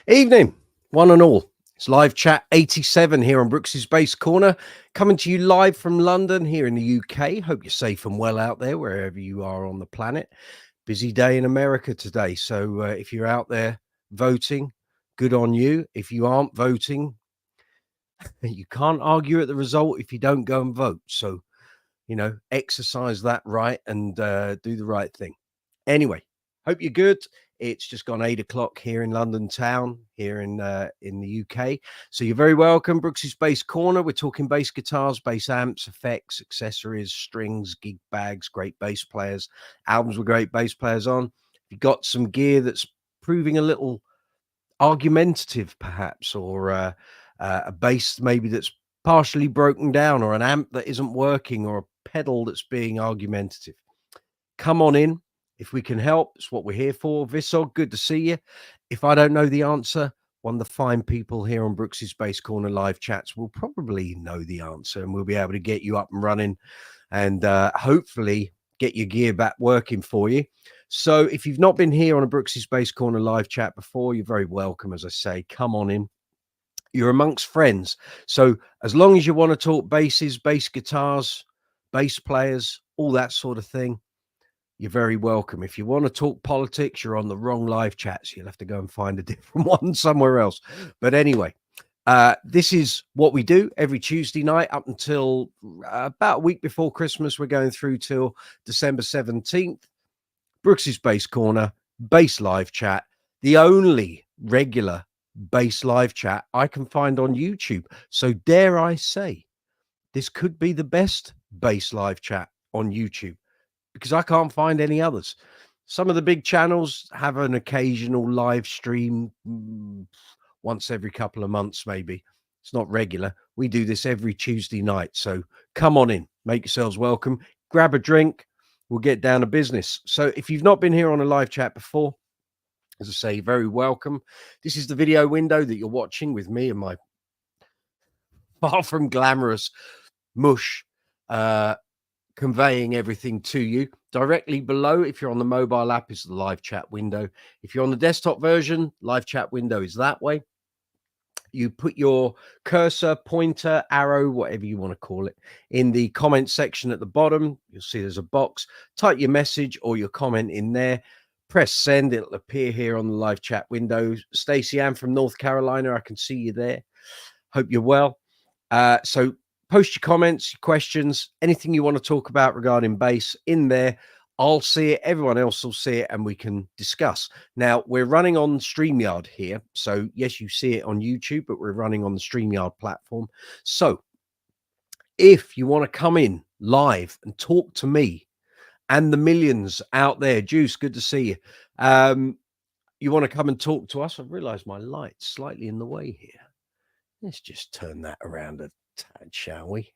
Evening, one and all. It's live chat 87 here on Brooksy's Bass Corner, coming to you live from London here in the UK. Hope you're safe and well out there, wherever you are on the planet. Busy day in America today. So if you're out there voting, good on you. If you aren't voting, you can't argue at the result if you don't go and vote. So, exercise that right and do the right thing. Anyway, hope you're good. It's just gone 8 o'clock here in London town, here in the UK. So you're very welcome. Brooksy's Bass Corner. We're talking bass guitars, bass amps, effects, accessories, strings, gig bags, great bass players, albums with great bass players on. If you've got some gear that's proving a little argumentative, perhaps, or a bass maybe that's partially broken down, or an amp that isn't working, or a pedal that's being argumentative, come on in. If we can help, it's what we're here for. Visog, good to see you. If I don't know the answer, one of the fine people here on Brooksy's Bass Corner live chats will probably know the answer, and we'll be able to get you up and running and hopefully get your gear back working for you. So if you've not been here on a Brooksy's Bass Corner live chat before, you're very welcome. As I say, come on in. You're amongst friends. So as long as you want to talk basses, bass guitars, bass players, all that sort of thing, you're very welcome. If you want to talk politics, you're on the wrong live chats. You'll have to go and find a different one somewhere else. But anyway, this is what we do every Tuesday night up until about a week before Christmas. We're going through till December 17th. Brooksy's Bass Corner, bass live chat, the only regular bass live chat I can find on YouTube. So dare I say, this could be the best bass live chat on YouTube, because I can't find any others. Some of the big channels have an occasional live stream once every couple of months, maybe. It's not regular. We do this every Tuesday night. So come on in, make yourselves welcome, grab a drink. We'll get down to business. So if you've not been here on a live chat before, as I say, very welcome. This is the video window that you're watching with me and my far from glamorous mush, conveying everything to you. Directly below, if you're on the mobile app, is the live chat window. If you're on the desktop version, live chat window is that way. You put your cursor, pointer, arrow, whatever you want to call it, in the comment section at the bottom. You'll see there's a box. Type your message or your comment in there. Press send. It'll appear here on the live chat window. Stacey Ann from North Carolina, I can see you there. Hope you're well. So post your comments, your questions, anything you want to talk about regarding bass in there. I'll see it, everyone else will see it, and we can discuss. Now, we're running on StreamYard here. So, yes, you see it on YouTube, but we're running on the StreamYard platform. So, if you want to come in live and talk to me and the millions out there, Juice, good to see you. You want to come and talk to us? I've realized my light's slightly in the way here. Let's just turn that around a tad, shall we?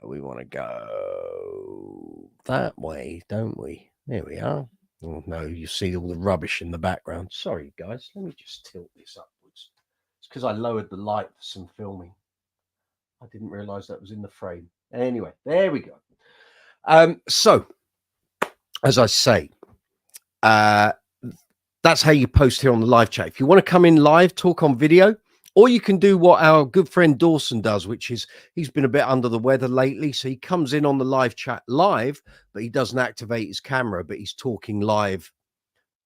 We want to go that way, don't we? There we are. Oh, no, you see all the rubbish in the background. Sorry, guys. Let me just tilt this upwards. It's because I lowered the light for some filming. I didn't realize that was in the frame. Anyway, there we go. So, as I say, that's how you post here on the live chat. If you want to come in live, talk on video, or you can do what our good friend Dawson does, which is he's been a bit under the weather lately. So he comes in on the live chat live, but he doesn't activate his camera, but he's talking live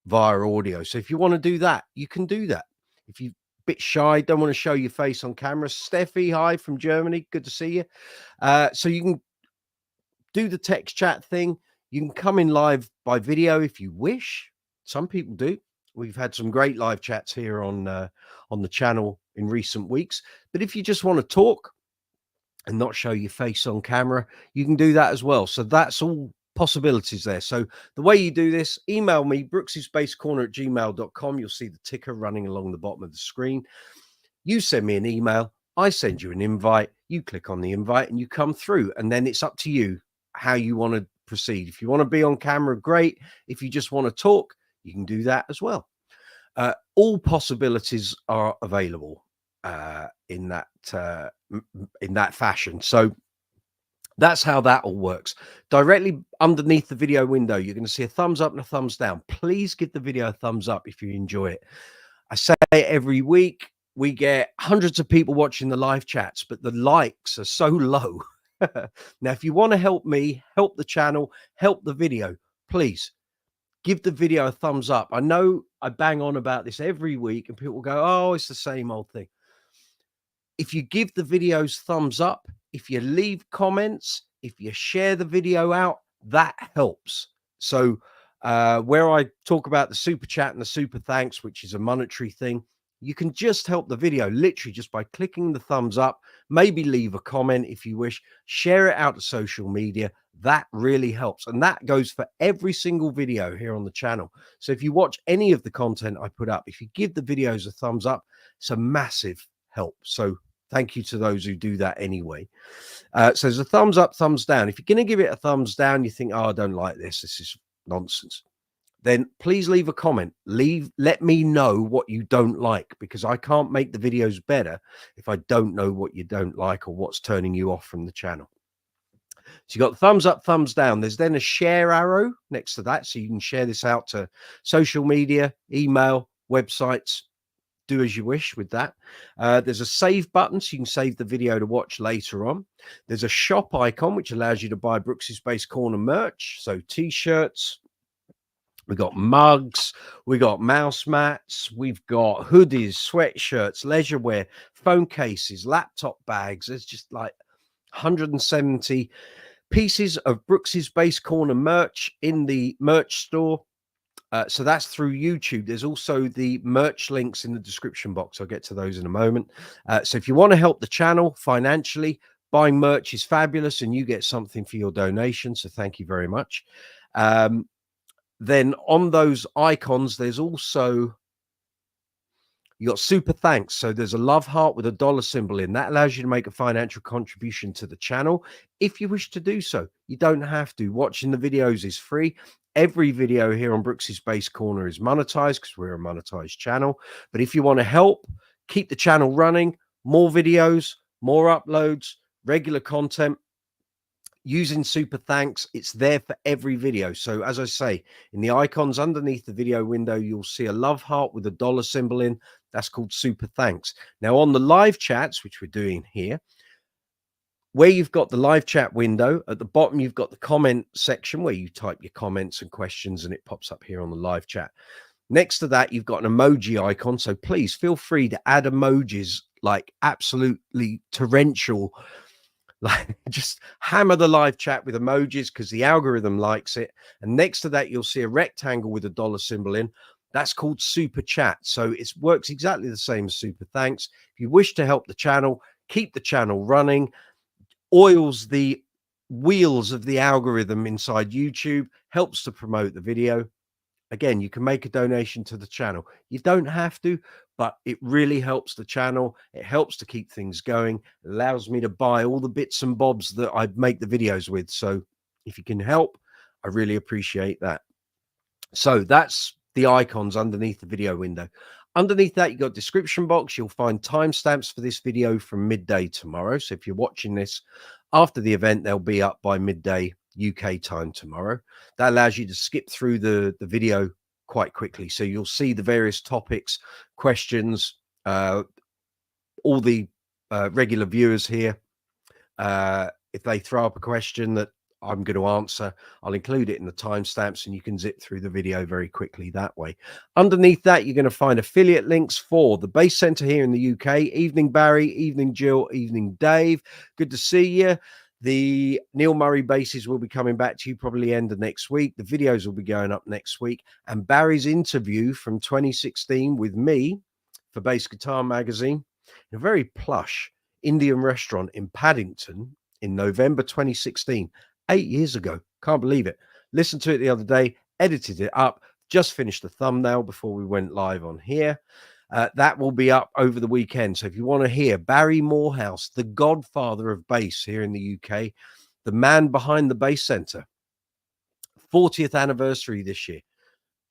via audio. So if you want to do that, you can do that. If you're a bit shy, don't want to show your face on camera, Steffi, hi from Germany. Good to see you. So you can do the text chat thing. You can come in live by video if you wish. Some people do. We've had some great live chats here on the channel in recent weeks. But if you just want to talk and not show your face on camera, you can do that as well. So that's all possibilities there. So the way you do this, email me, brooksysbasscorner@gmail.com. You'll see the ticker running along the bottom of the screen. You send me an email. I send you an invite. You click on the invite and you come through. And then it's up to you how you want to proceed. If you want to be on camera, great. If you just want to talk, you can do that as well. All possibilities are available in that fashion. So That's how that all works. Directly underneath the video window, you're going to see a thumbs up and a thumbs down. Please give the video a thumbs up if you enjoy it. I say it every week. We get hundreds of people watching the live chats, but the likes are so low. Now, if you want to help me, help the channel, help the video, please give the video a thumbs up. I know I bang on about this every week and people go, oh, it's the same old thing. If you give the videos thumbs up, if you leave comments, if you share the video out, that helps. So where I talk about the super chat and the super thanks, which is a monetary thing, you can just help the video literally just by clicking the thumbs up, maybe leave a comment if you wish, share it out to social media. That really helps. And that goes for every single video here on the channel. So if you watch any of the content I put up, if you give the videos a thumbs up, it's a massive help. So thank you to those who do that anyway. So there's a thumbs up, thumbs down. If you're going to give it a thumbs down, you think, oh, I don't like this. This is nonsense. Then please leave a comment. Let me know what you don't like, because I can't make the videos better if I don't know what you don't like or what's turning you off from the channel. So you got the thumbs up, thumbs down. There's then a share arrow next to that. So you can share this out to social media, email, websites. Do as you wish with that. There's a save button, so you can save the video to watch later on. There's a shop icon, which allows you to buy Brooksy's Base Corner merch. So t-shirts, we got mugs, we got mouse mats, we've got hoodies, sweatshirts, leisure wear, phone cases, laptop bags. There's just like 170 pieces of Brooksy's Base Corner merch in the merch store. So that's through YouTube. There's also the merch links in the description box. I'll get to those in a moment. So if you want to help the channel financially, buying merch is fabulous and you get something for your donation. So thank you very much. Then on those icons, there's also, you got super thanks. So there's a love heart with a dollar symbol in. That allows you to make a financial contribution to the channel if you wish to do so. You don't have to. Watching the videos is free. Every video here on Brooksy's Base Corner is monetized because we're a monetized channel. But if you want to help keep the channel running, more videos, more uploads, regular content, using super thanks, it's there for every video. So as I say, in the icons underneath the video window, you'll see a love heart with a dollar symbol in. That's called super thanks. Now on the live chats, which we're doing here, where you've got the live chat window, at the bottom, you've got the comment section where you type your comments and questions and it pops up here on the live chat. Next to that, you've got an emoji icon. So please feel free to add emojis, like absolutely torrential. Like just hammer the live chat with emojis because the algorithm likes it. And next to that, you'll see a rectangle with a dollar symbol in. That's called super chat. So it works exactly the same as super thanks. If you wish to help the channel, keep the channel running, oils the wheels of the algorithm inside YouTube, helps to promote the video. Again, you can make a donation to the channel. You don't have to, but it really helps the channel. It helps to keep things going. It allows me to buy all the bits and bobs that I make the videos with. So if you can help, I really appreciate that. So that's the icons underneath the video window. Underneath that, you've got description box. You'll find timestamps for this video from midday tomorrow. So if you're watching this after the event, they'll be up by midday UK time tomorrow. That allows you to skip through the video quite quickly. So you'll see the various topics, questions, all the regular viewers here. If they throw up a question that I'm going to answer, I'll include it in the timestamps and you can zip through the video very quickly that way. Underneath that, you're going to find affiliate links for the base center here in the UK. Evening, Barry. Evening, Jill. Evening, Dave. Good to see you. The Neil Murray bases will be coming back to you probably end of next week. The videos will be going up next week. And Barry's interview from 2016 with me for Bass Guitar Magazine in a very plush Indian restaurant in Paddington in November 2016. 8 years ago. Can't believe it. Listened to it the other day, edited it up, just finished the thumbnail before we went live on here. That will be up over the weekend. So if you want to hear Barry Morehouse, the godfather of bass here in the UK, the man behind the Bass Centre, 40th anniversary this year,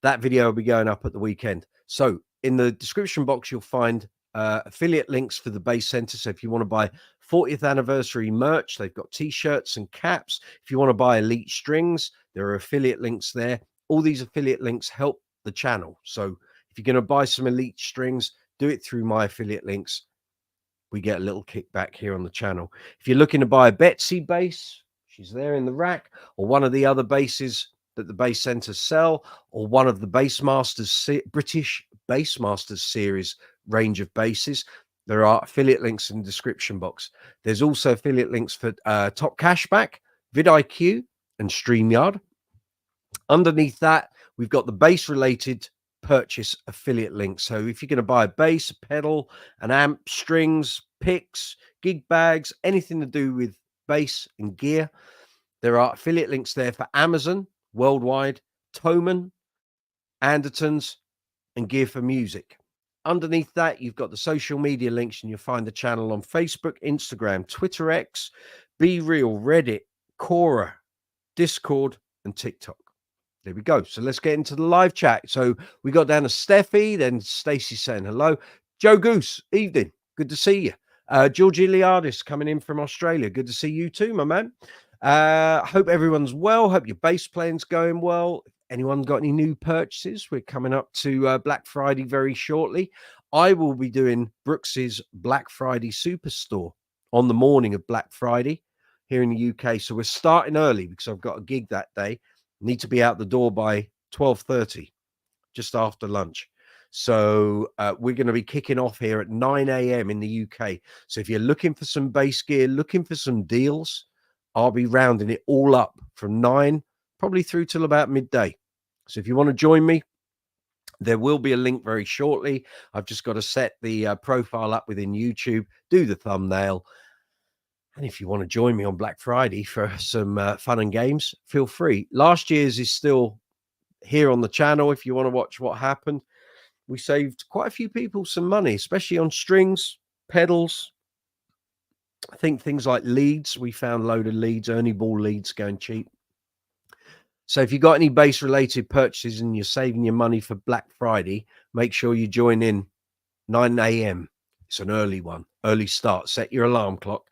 that video will be going up at the weekend. So in the description box, you'll find affiliate links for the Bass Centre. So if you want to buy 40th anniversary merch. They've got t-shirts and caps. If you want to buy Elite strings, there are affiliate links there. All these affiliate links help the channel. So if you're going to buy some Elite strings, do it through my affiliate links. We get a little kickback here on the channel. If you're looking to buy a Betsy bass, she's there in the rack, or one of the other basses that the Bass Centers sell, or one of the Bassmasters, British Bassmasters series range of basses, there are affiliate links in the description box. There's also affiliate links for Top Cashback, vidIQ, and StreamYard. Underneath that, we've got the bass related purchase affiliate link. So if you're going to buy a bass, a pedal, an amp, strings, picks, gig bags, anything to do with bass and gear, there are affiliate links there for Amazon worldwide, Thomann, Andertons, and Gear for Music. Underneath that, you've got the social media links, and you'll find the channel on Facebook, Instagram, Twitter X, Be Real, Reddit, Quora, Discord, and TikTok. There we go. So let's get into the live chat. So we got down to Steffi, then Stacey saying hello. Joe Goose, evening. Good to see you. George Iliadis coming in from Australia. Good to see you too, my man. Hope everyone's well. Hope your bass playing's going well. Anyone got any new purchases? We're coming up to Black Friday very shortly. I will be doing Brooksy's Black Friday Superstore on the morning of Black Friday here in the UK. So we're starting early because I've got a gig that day. Need to be out the door by 12:30, just after lunch. So we're going to be kicking off here at 9 a.m. in the UK. So if you're looking for some bass gear, looking for some deals, I'll be rounding it all up from 9, probably through till about midday. So if you want to join me, there will be a link very shortly. I've just got to set the profile up within YouTube, do the thumbnail. And if you want to join me on Black Friday for some fun and games, feel free. Last year's is still here on the channel if you want to watch what happened. We saved quite a few people some money, especially on strings, pedals. I think things like leads, we found a load of leads, Ernie Ball leads going cheap. So if you've got any bass related purchases and you're saving your money for Black Friday, make sure you join in 9 a.m. It's an early one, early start. Set your alarm clock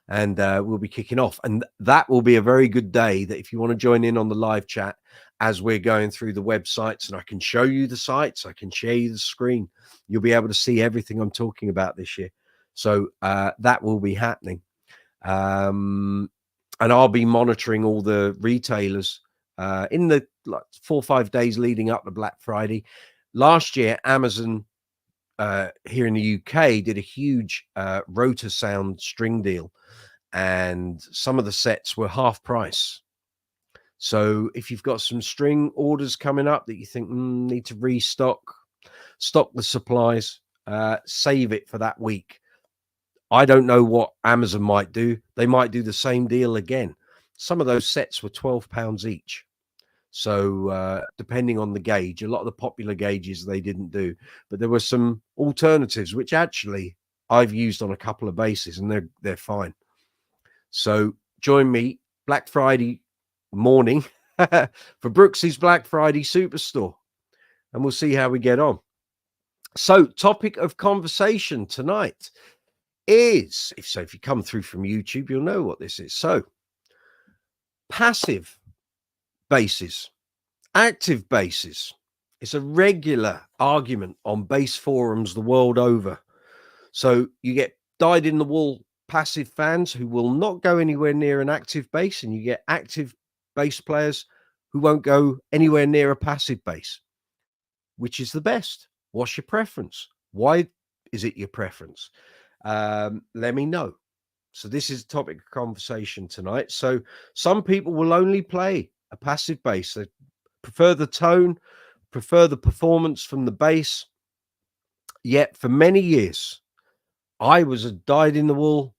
and we'll be kicking off. And that will be a very good day that if you want to join in on the live chat as we're going through the websites, and I can show you the sites, I can share you the screen. You'll be able to see everything I'm talking about this year. So that will be happening. And I'll be monitoring all the retailers in the 4 or 5 days leading up to Black Friday. Last year, Amazon here in the UK did a huge rotor sound string deal, and some of the sets were half price. So if you've got some string orders coming up that you think need to stock the supplies, save it for that week. I don't know what Amazon might do. They might do the same deal again. Some of those sets were £12 each. So depending on the gauge, a lot of the popular gauges they didn't do, but there were some alternatives which actually I've used on a couple of bases, and they're fine. So join me Black Friday morning for Brooksy's Black Friday Superstore, and we'll see how we get on. So topic of conversation tonight is, if you come through from YouTube, you'll know what this is. So passive basses, active basses. It's a regular argument on bass forums the world over. So you get dyed-in-the-wool passive fans who will not go anywhere near an active bass, and you get active bass players who won't go anywhere near a passive bass. Which is the best? What's your preference? Why is it your preference? Let me know. So this is the topic of conversation tonight. So some people will only play a passive bass. They prefer the tone, prefer the performance from the bass. Yet for many years, I was a dyed-in-the-wool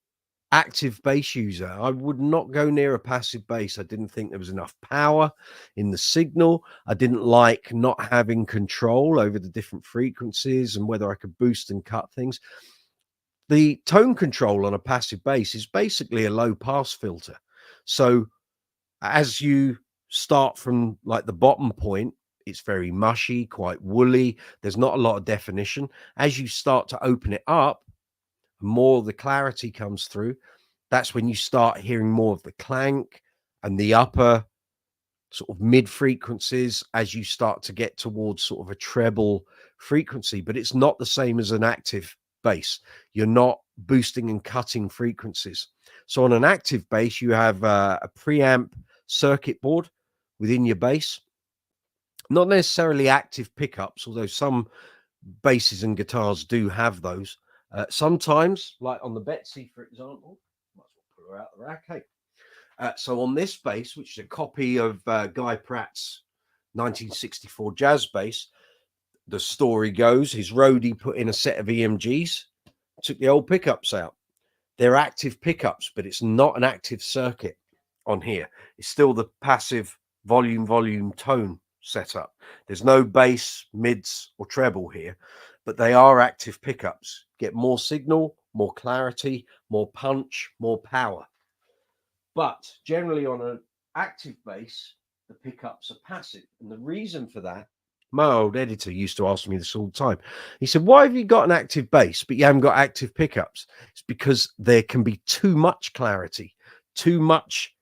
active bass user. I would not go near a passive bass. I didn't think there was enough power in the signal. I didn't like not having control over the different frequencies and whether I could boost and cut things. The tone control on a passive bass is basically a low pass filter. So as you start from like the bottom point, it's very mushy, quite woolly. There's not a lot of definition. As you start to open it up, more of the clarity comes through, that's when you start hearing more of the clank and the upper sort of mid frequencies as you start to get towards sort of a treble frequency. But it's not the same as an active bass. You're not boosting and cutting frequencies. So on an active bass, you have a preamp circuit board within your bass, not necessarily active pickups, although some basses and guitars do have those. Sometimes, like on the Betsy, for example, might as well put her out the rack. Hey. So on this bass, which is a copy of Guy Pratt's 1964 jazz bass, the story goes his roadie put in a set of EMGs, took the old pickups out. They're active pickups, but it's not an active circuit on here. It's still the passive volume tone setup. There's no bass, mids, or treble here, but they are active pickups. Get more signal, more clarity, more punch, more power. But generally on an active bass, the pickups are passive. And the reason for that, my old editor used to ask me this all the time. He said, why have you got an active bass, but you haven't got active pickups? It's because there can be too much clarity, too much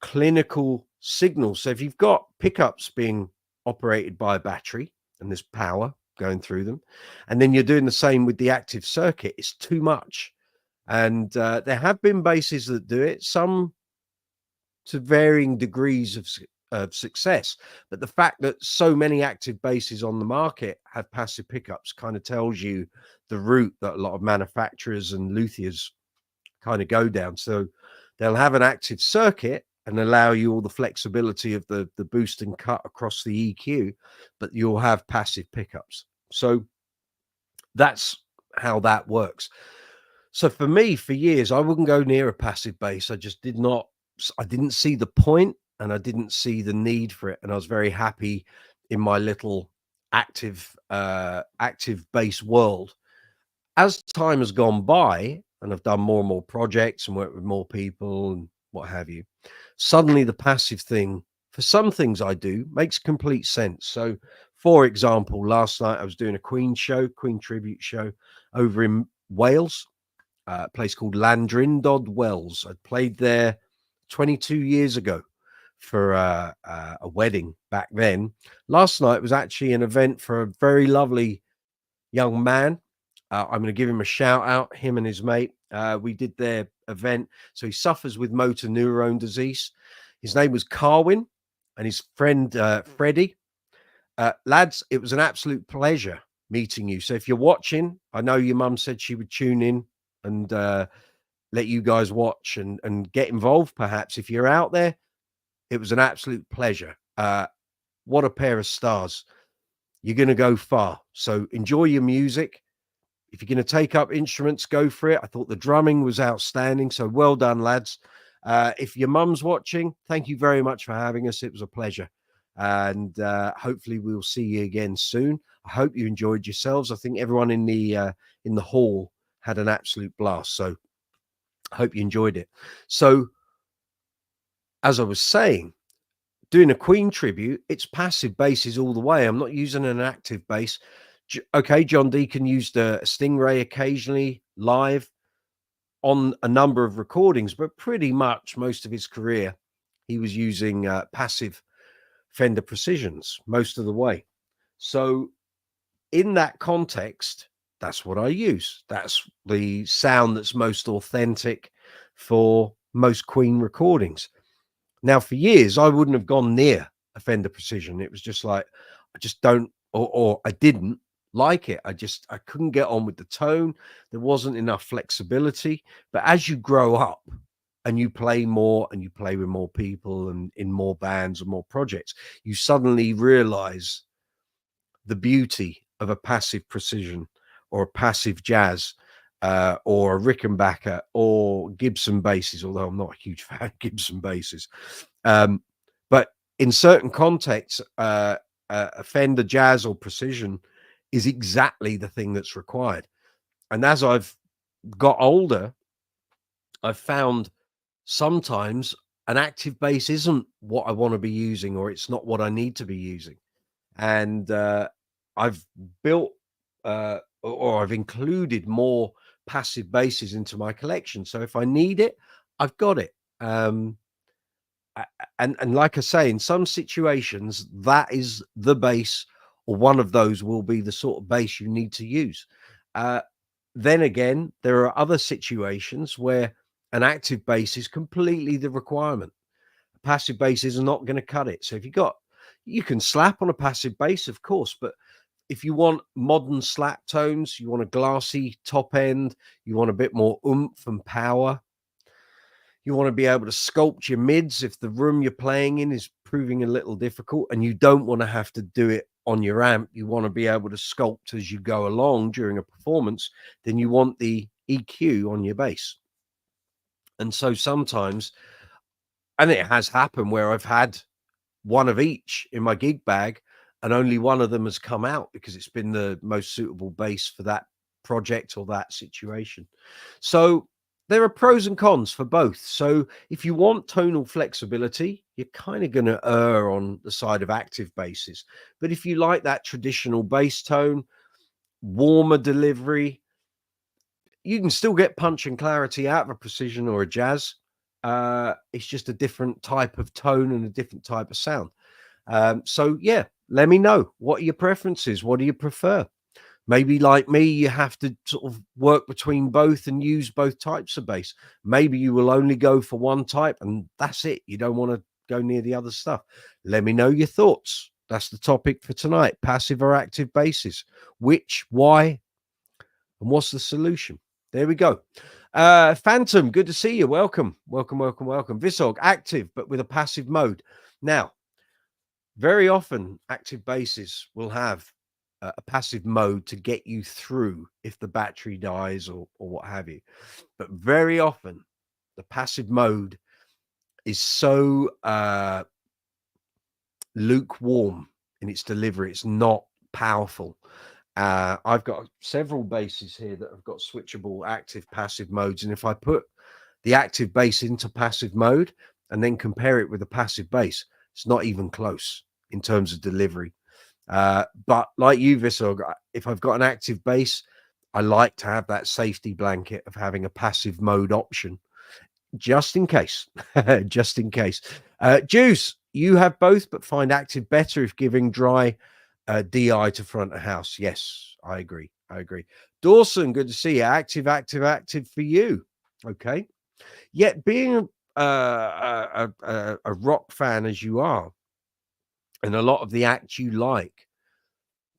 clinical signal. So if you've got pickups being operated by a battery and there's power going through them, and then you're doing the same with the active circuit, it's too much. And there have been basses that do it, some to varying degrees of success. But the fact that so many active basses on the market have passive pickups kind of tells you the route that a lot of manufacturers and luthiers kind of go down. So they'll have an active circuit and allow you all the flexibility of the boost and cut across the EQ, but you'll have passive pickups. So that's how that works. So for me, for years, I wouldn't go near a passive bass. I just I didn't see the point and I didn't see the need for it. And I was very happy in my little active bass world. As time has gone by and I've done more and more projects and worked with more people and what have you, suddenly the passive thing, for some things I do, makes complete sense. So for example, last night I was doing a Queen tribute show over in Wales, a place called Landrindod Wells. I played there 22 years ago for a wedding back then. Last night was actually an event for a very lovely young man. I'm going to give him a shout out, him and his mate. We did their event. So he suffers with motor neurone disease. His name was Carwin and his friend Freddie. Lads, it was an absolute pleasure meeting you. So if you're watching, I know your mum said she would tune in and let you guys watch and get involved. Perhaps if you're out there, it was an absolute pleasure. What a pair of stars. You're going to go far. So enjoy your music. If you're going to take up instruments, go for it. I thought the drumming was outstanding. So well done, lads. If your mum's watching, thank you very much for having us. It was a pleasure. And hopefully we'll see you again soon. I hope you enjoyed yourselves. I think everyone in the hall had an absolute blast. So I hope you enjoyed it. So as I was saying, doing a Queen tribute, it's passive basses all the way. I'm not using an active bass. Okay, John Deacon used a Stingray occasionally live on a number of recordings, but pretty much most of his career, he was using passive Fender Precisions most of the way. So in that context, that's what I use. That's the sound that's most authentic for most Queen recordings. Now, for years, I wouldn't have gone near a Fender Precision. It was just like, I just don't, or I didn't like it. I couldn't get on with the tone. There wasn't enough flexibility. But as you grow up and you play more and you play with more people and in more bands and more projects, you suddenly realize the beauty of a passive Precision or a passive jazz or a Rickenbacker or Gibson basses, although I'm not a huge fan of Gibson basses. But in certain contexts, a Fender Jazz or Precision is exactly the thing that's required. And as I've got older, I've found sometimes an active bass isn't what I want to be using, or it's not what I need to be using. And I've built or I've included more passive basses into my collection. So if I need it, I've got it. And like I say, in some situations, that is the bass, or one of those will be the sort of bass you need to use. Then again, there are other situations where an active bass is completely the requirement. A passive bass is not going to cut it. So if you can slap on a passive bass, of course, but if you want modern slap tones, you want a glassy top end, you want a bit more oomph and power, you want to be able to sculpt your mids if the room you're playing in is proving a little difficult, and you don't want to have to do it on your amp. You want to be able to sculpt as you go along during a performance. Then you want the EQ on your bass. And so sometimes, and it has happened where I've had one of each in my gig bag, and only one of them has come out because it's been the most suitable bass for that project or that situation. So there are pros and cons for both. So if you want tonal flexibility, you're kind of going to err on the side of active basses. But if you like that traditional bass tone, warmer delivery, you can still get punch and clarity out of a precision or a jazz. It's just a different type of tone and a different type of sound. So yeah, let me know. What are your preferences? What do you prefer? Maybe like me, you have to sort of work between both and use both types of bass. Maybe you will only go for one type and that's it. You don't want to go near the other stuff. Let me know your thoughts. That's the topic for tonight. Passive or active basses. Which, why, and what's the solution? There we go. Phantom, good to see you. Welcome. Visog, active, but with a passive mode. Now, very often active basses will have a passive mode to get you through if the battery dies or what have you. But very often the passive mode is so lukewarm in its delivery. It's not powerful. I've got several basses here that have got switchable active passive modes. And if I put the active bass into passive mode and then compare it with a passive bass, it's not even close in terms of delivery. But like you, Visog, if I've got an active bass, I like to have that safety blanket of having a passive mode option, just in case. Just in case. Juice, you have both, but find active better if giving dry DI to front of house. Yes, I agree. Dawson, good to see you. Active for you. Okay. Yet being a rock fan as you are, and a lot of the acts you like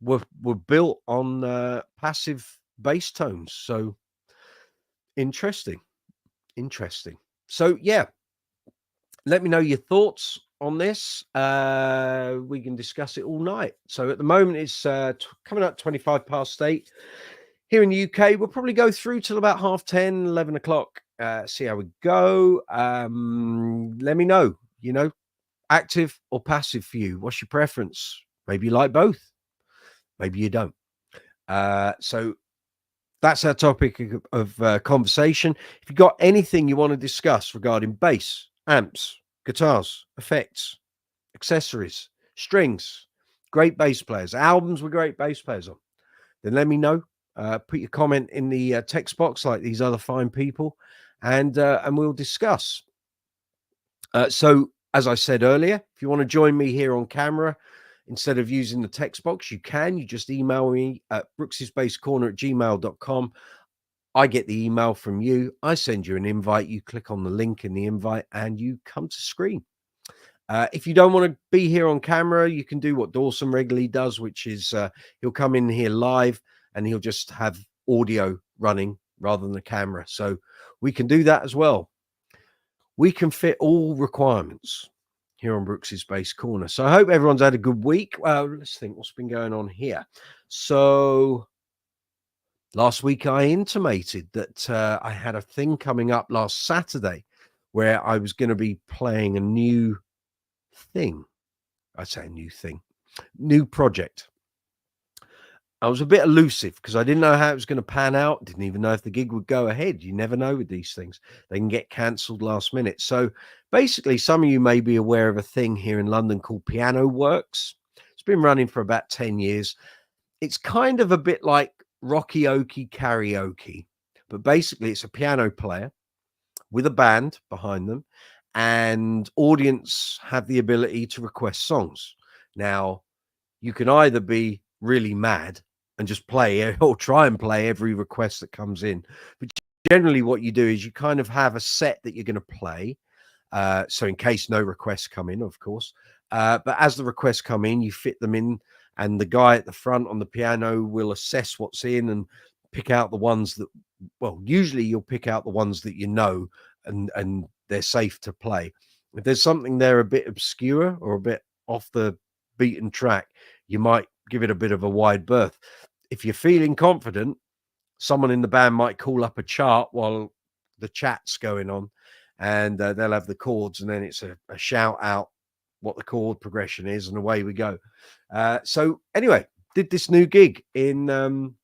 were built on passive bass tones. So interesting. So yeah, let me know your thoughts on this. We can discuss it all night. So at the moment it's coming up 8:25 here in the UK. We'll probably go through till about 10:30, 11 o'clock. See how we go. Let me know, active or passive for you. What's your preference? Maybe you like both, maybe you don't. So that's our topic of conversation. If you've got anything you want to discuss regarding bass, amps, guitars, effects, accessories, strings, great bass players, albums with great bass players on, then let me know. Put your comment in the text box like these other fine people, and we'll discuss. So as I said earlier, if you want to join me here on camera, instead of using the text box, you can. You just email me at brooksysbasscorner@gmail.com. I get the email from you. I send you an invite. You click on the link in the invite and you come to screen. If you don't want to be here on camera, you can do what Dawson regularly does, which is he'll come in here live and he'll just have audio running rather than the camera. So we can do that as well. We can fit all requirements here on Brooksy's Bass Corner. So I hope everyone's had a good week. Let's think what's been going on here. So last week I intimated that I had a thing coming up last Saturday where I was going to be playing a new thing. I say a new thing, new project. I was a bit elusive because I didn't know how it was going to pan out. Didn't even know if the gig would go ahead. You never know with these things. They can get cancelled last minute. So basically, some of you may be aware of a thing here in London called Piano Works. It's been running for about 10 years. It's kind of a bit like Rocky Okie karaoke, but basically it's a piano player with a band behind them, and audience have the ability to request songs. Now, you can either be really mad and just play or try and play every request that comes in. But generally what you do is you kind of have a set that you're going to play. So in case no requests come in, of course. But as the requests come in, you fit them in, and the guy at the front on the piano will assess what's in and pick out the ones that, well, usually you'll pick out the ones that you know and they're safe to play. If there's something there a bit obscure or a bit off the beaten track, you might give it a bit of a wide berth. If you're feeling confident, someone in the band might call up a chart while the chat's going on, and they'll have the chords, and then it's a shout out what the chord progression is, and away we go. So anyway, did this new gig in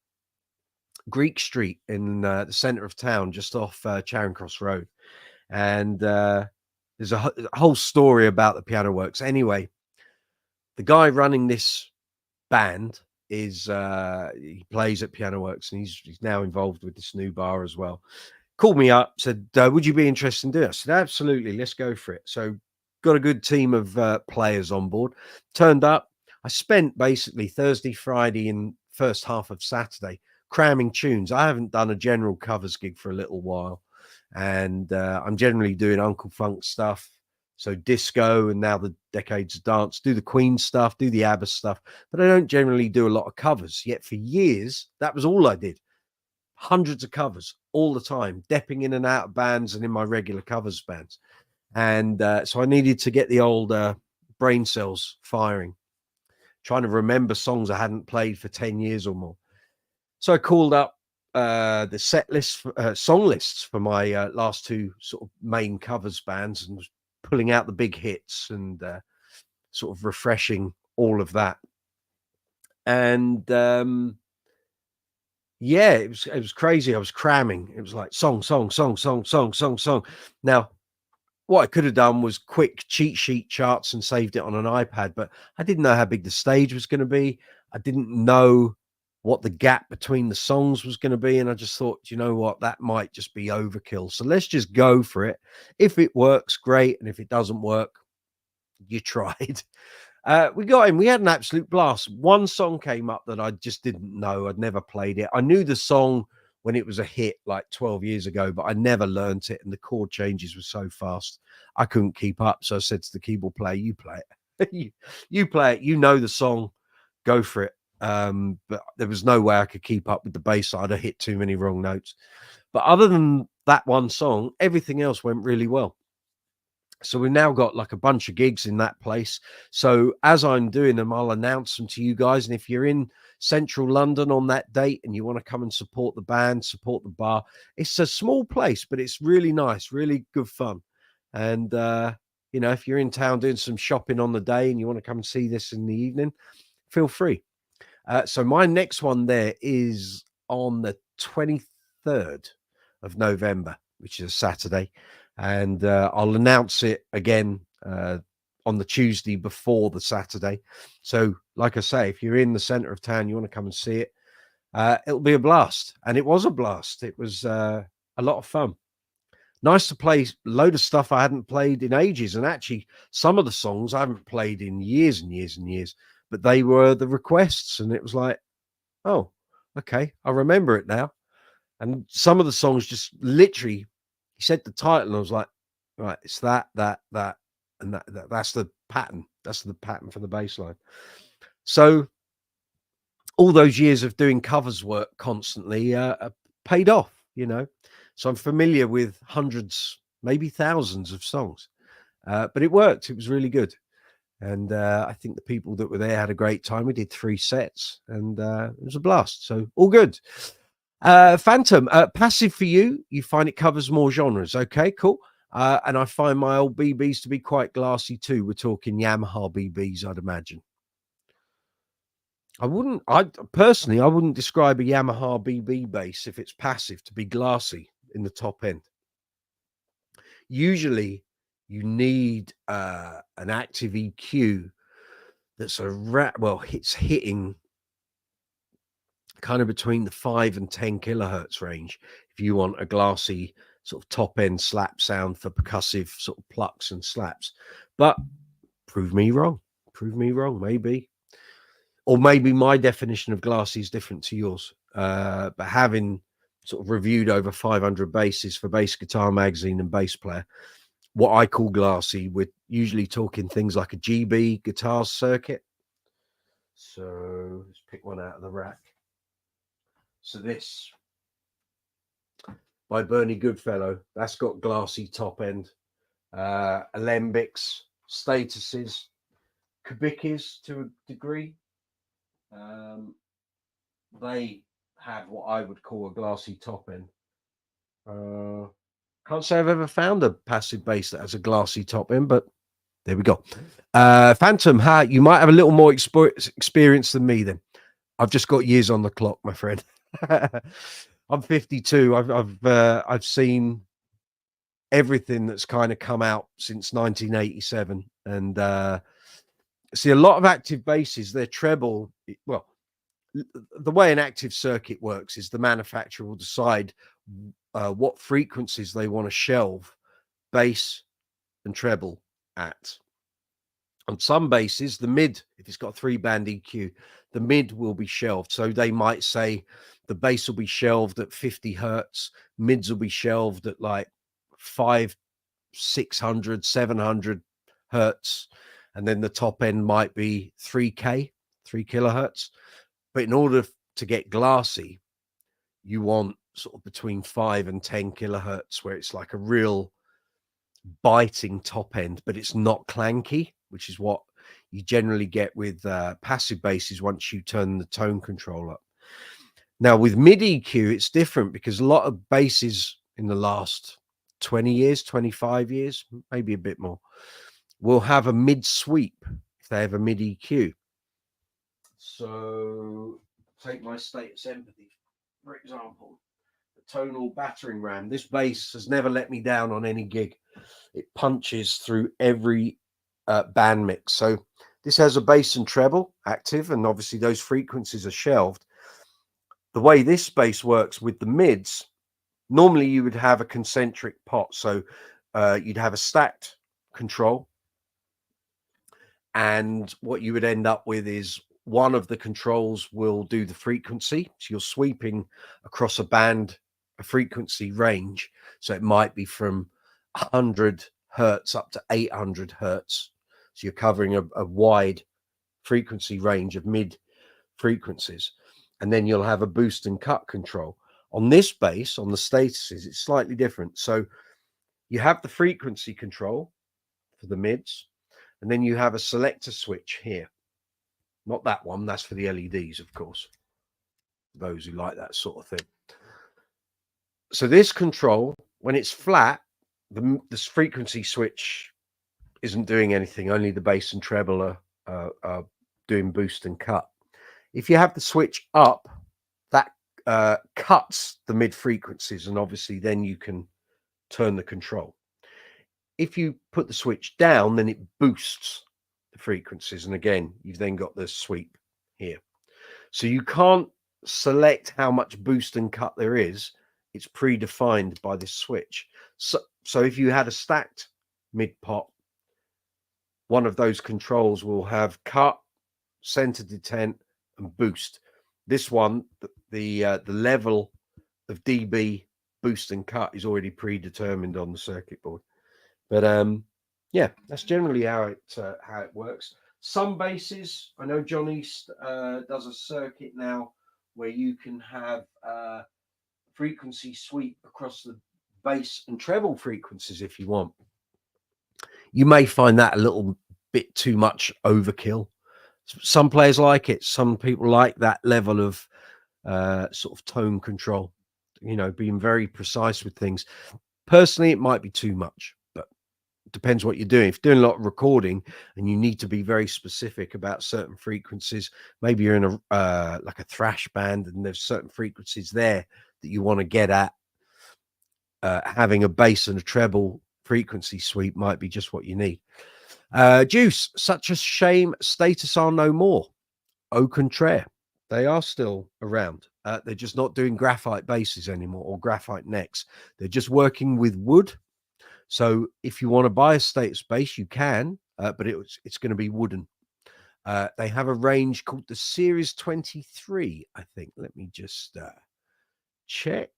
Greek Street in the center of town, just off Charing Cross Road. And there's a whole story about the Piano Works. Anyway, the guy running this band is he plays at Piano Works, and he's now involved with this new bar as well. Called me up, said, would you be interested in doing it? I said, absolutely, let's go for it. So got a good team of players on board. Turned up. I spent basically Thursday, Friday, and first half of Saturday cramming tunes. I haven't done a general covers gig for a little while, and I'm generally doing Uncle Funk stuff, so disco, and now the Decades of Dance, do the Queen stuff, do the ABBA stuff, but I don't generally do a lot of covers. Yet for years, that was all I did. Hundreds of covers all the time, depping in and out of bands and in my regular covers bands. And so I needed to get the old brain cells firing, trying to remember songs I hadn't played for 10 years or more. So I called up the set list, song lists for my last two sort of main covers bands, and was pulling out the big hits and sort of refreshing all of that. And yeah, it was crazy. I was cramming. It was like song. Now, what I could have done was quick cheat sheet charts and saved it on an iPad, but I didn't know how big the stage was going to be. I didn't know what the gap between the songs was going to be, and I just thought, you know what, that might just be overkill. So let's just go for it. If it works, great, and if it doesn't work, you tried. We got in. We had an absolute blast. One song came up that I just didn't know. I'd never played it. I knew the song when it was a hit like 12 years ago, but I never learnt it, and the chord changes were so fast I couldn't keep up. So I said to the keyboard player, you play it. you play it. You know the song. Go for it. But there was no way I could keep up with the bass side. I hit too many wrong notes. But other than that one song, everything else went really well. So we've now got like a bunch of gigs in that place. So as I'm doing them, I'll announce them to you guys. And if you're in central London on that date and you want to come and support the band, support the bar, it's a small place, but it's really nice, really good fun. And, you know, if you're in town doing some shopping on the day and you want to come and see this in the evening, feel free. So my next one there is on the 23rd of November, which is a Saturday. And I'll announce it again on the Tuesday before the Saturday. So like I say, if you're in the center of town, you want to come and see it, it'll be a blast. And it was a blast. It was a lot of fun. Nice to play a load of stuff I hadn't played in ages. And actually, some of the songs I haven't played in years and years and years, but they were the requests. And it was like, oh, okay, I remember it now. And some of the songs just literally, he said the title, and I was like, right, it's that, and that's the pattern. That's the pattern for the bass line. So all those years of doing covers work constantly paid off, you know. So I'm familiar with hundreds, maybe thousands of songs, but it worked. It was really good. And I think the people that were there had a great time. We did 3 sets, and it was a blast. So all good. Phantom, passive for you. You find it covers more genres. Okay, cool. And I find my old BBs to be quite glassy too. We're talking Yamaha BBs, I'd imagine. I personally, I wouldn't describe a Yamaha BB bass if it's passive to be glassy in the top end. Usually you need an active EQ that's it's hitting kind of between the 5 and 10 kilohertz range if you want a glassy sort of top end slap sound for percussive sort of plucks and slaps. But prove me wrong. Prove me wrong, maybe. Or maybe my definition of glassy is different to yours. But having sort of reviewed over 500 basses for Bass Guitar Magazine and Bass Player, what I call glassy, we're usually talking things like a GB guitar circuit. So let's pick one out of the rack. So this by Bernie Goodfellow, that's got glassy top end, alembics, statuses, Kubickies to a degree. They have what I would call a glassy top end. Can't say I've ever found a passive bass that has a glassy top end, but there we go. Phantom, you might have a little more experience than me then. I've just got years on the clock, my friend. I'm 52. I've seen everything that's kind of come out since 1987, and see a lot of active basses. Their treble, well, the way an active circuit works is the manufacturer will decide what frequencies they want to shelve bass and treble at. On some basses, the mid, if it's got a 3-band EQ, the mid will be shelved. So they might say the bass will be shelved at 50 hertz, mids will be shelved at like 500, 600, 700 hertz, and then the top end might be 3 kilohertz. But in order to get glassy, you want sort of between 5 and 10 kilohertz, where it's like a real biting top end, but it's not clanky, which is what you generally get with passive basses once you turn the tone control up. Now with mid EQ, it's different because a lot of basses in the last 20 years, 25 years, maybe a bit more, will have a mid sweep if they have a mid EQ. So take my Status Empathy, for example, the tonal battering ram. This bass has never let me down on any gig. It punches through every band mix. So this has a bass and treble active, and obviously those frequencies are shelved. The way this bass works with the mids, normally you would have a concentric pot. So you'd have a stacked control, and what you would end up with is one of the controls will do the frequency. So you're sweeping across a band, a frequency range. So it might be from 100 hertz up to 800 hertz. So you're covering a wide frequency range of mid frequencies. And then you'll have a boost and cut control. On this bass, on the statuses, it's slightly different. So you have the frequency control for the mids, and then you have a selector switch here. Not that one, that's for the LEDs, of course, those who like that sort of thing. So this control, when it's flat, this frequency switch isn't doing anything. Only the bass and treble are doing boost and cut. If you have the switch up, that cuts the mid frequencies, and obviously then you can turn the control. If you put the switch down, then it boosts the frequencies, and again you've then got the sweep here. So you can't select how much boost and cut there is. It's predefined by this switch. So if you had a stacked mid pot, one of those controls will have cut, center detent, and boost. This one, the level of dB boost and cut is already predetermined on the circuit board. But yeah, that's generally how it works. Some basses, I know John East does a circuit now where you can have frequency sweep across the bass and treble frequencies if you want. You may find that a little bit too much overkill. Some players like it. Some people like that level of sort of tone control, you know, being very precise with things. Personally, it might be too much, but it depends what you're doing. If you're doing a lot of recording and you need to be very specific about certain frequencies, maybe you're in a like a thrash band and there's certain frequencies there that you want to get at, having a bass and a treble frequency sweep might be just what you need. Juice, such a shame Status are no more. Au contraire. They are still around. They're just not doing graphite bases anymore or graphite necks. They're just working with wood. So if you want to buy a status bass, you can, but it's going to be wooden. They have a range called the Series 23, I think. Let me just check.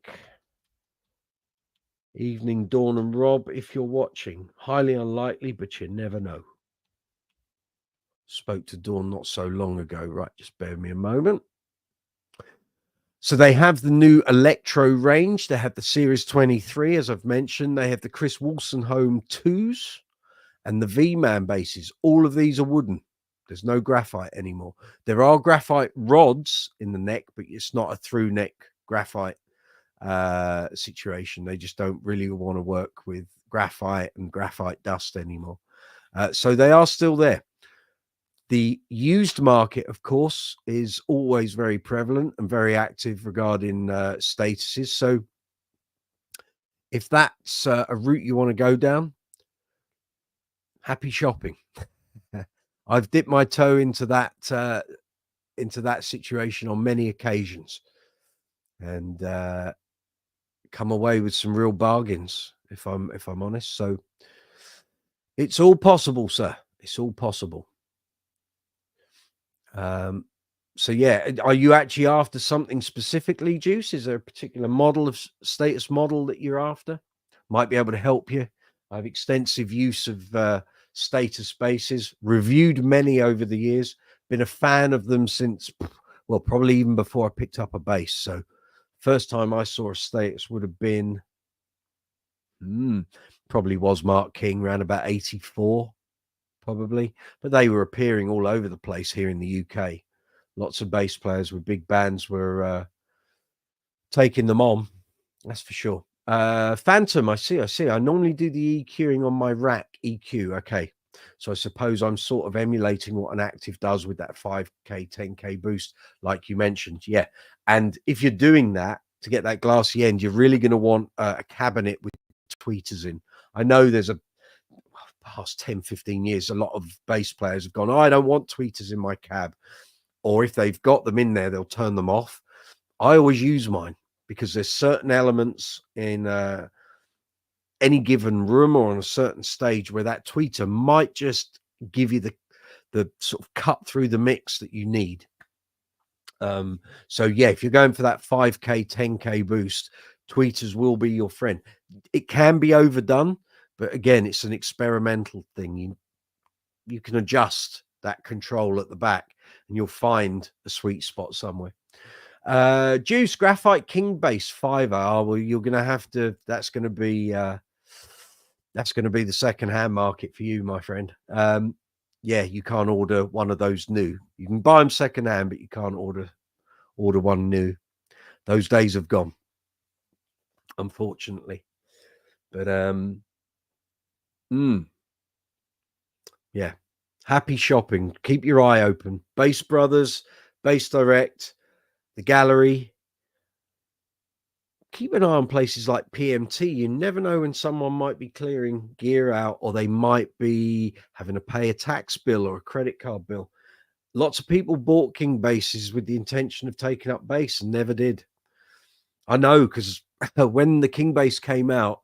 Evening, Dawn and Rob, if you're watching. Highly unlikely, but you never know. Spoke to Dawn not so long ago. Right, just bear with me a moment. So they have the new Electro range. They have the Series 23, as I've mentioned. They have the Chris Wolstenholme 2s and the V-Man bases. All of these are wooden. There's no graphite anymore. There are graphite rods in the neck, but it's not a through neck graphite situation. They just don't really want to work with graphite and graphite dust anymore. So they are still there. The used market, of course, is always very prevalent and very active regarding statuses. So if that's a route you want to go down, happy shopping. I've dipped my toe into that situation on many occasions, and come away with some real bargains, if I'm honest. So it's all possible, sir. It's all possible. So yeah, are you actually after something specifically, Juice? Is there a particular model of status model that you're after? Might be able to help you. I have extensive use of status bases, reviewed many over the years, been a fan of them since, well, probably even before I picked up a bass. So first time I saw a status would have been, probably was Mark King, around about 84. Probably, but they were appearing all over the place here in the UK. Lots of bass players with big bands were taking them on, that's for sure. Phantom, I see. I normally do the EQing on my rack EQ. Okay, so I suppose I'm sort of emulating what an active does with that 5k 10k boost, like you mentioned. Yeah, and if you're doing that to get that glassy end, you're really going to want a cabinet with tweeters in. I know there's a past 10-15 years, a lot of bass players have gone, oh, I don't want tweeters in my cab, or if they've got them in there, they'll turn them off. I always use mine because there's certain elements in any given room or on a certain stage where that tweeter might just give you the sort of cut through the mix that you need. So yeah, if you're going for that 5k 10k boost, tweeters will be your friend. It can be overdone, but again, it's an experimental thing. You can adjust that control at the back and you'll find a sweet spot somewhere. Juice, Graphite King bass 5. Well, you're going to have to, that's going to be the second hand market for you, my friend. Yeah, you can't order one of those new. You can buy them second hand, but you can't order one new. Those days have gone, unfortunately. But yeah, happy shopping. Keep your eye open. Bass Brothers, Bass Direct, the Gallery. Keep an eye on places like PMT. You never know when someone might be clearing gear out, or they might be having to pay a tax bill or a credit card bill. Lots of people bought King basses with the intention of taking up bass and never did. I know, because when the King bass came out,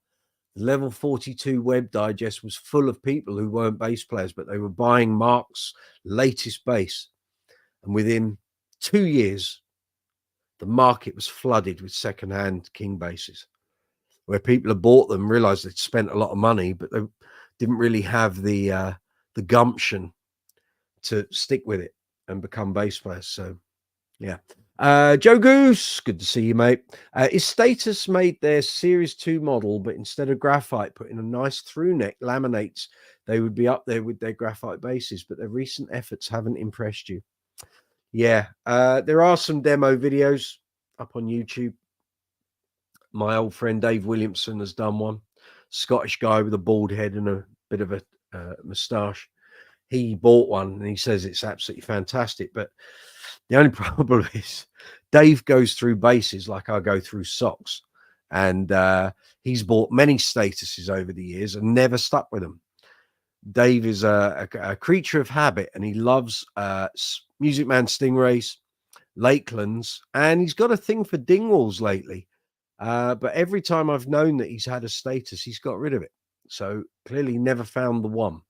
the Level 42 Web Digest was full of people who weren't bass players, but they were buying Mark's latest bass. And within 2 years, the market was flooded with secondhand King basses, where people had bought them, realized they'd spent a lot of money, but they didn't really have the gumption to stick with it and become bass players. So, yeah. Joe Goose, good to see you, mate. Is Status made their Series 2 model, but instead of graphite, put in a nice through neck laminates, they would be up there with their graphite bases, but their recent efforts haven't impressed you? Yeah, there are some demo videos up on YouTube. My old friend Dave Williamson has done one. Scottish guy with a bald head and a bit of a moustache. He bought one and he says it's absolutely fantastic. But the only problem is Dave goes through bases like I go through socks. And he's bought many statuses over the years and never stuck with them. Dave is a creature of habit, and he loves Music Man Stingrays, Lakelands, and he's got a thing for Dingwalls lately. But every time I've known that he's had a status, he's got rid of it. So clearly never found the one.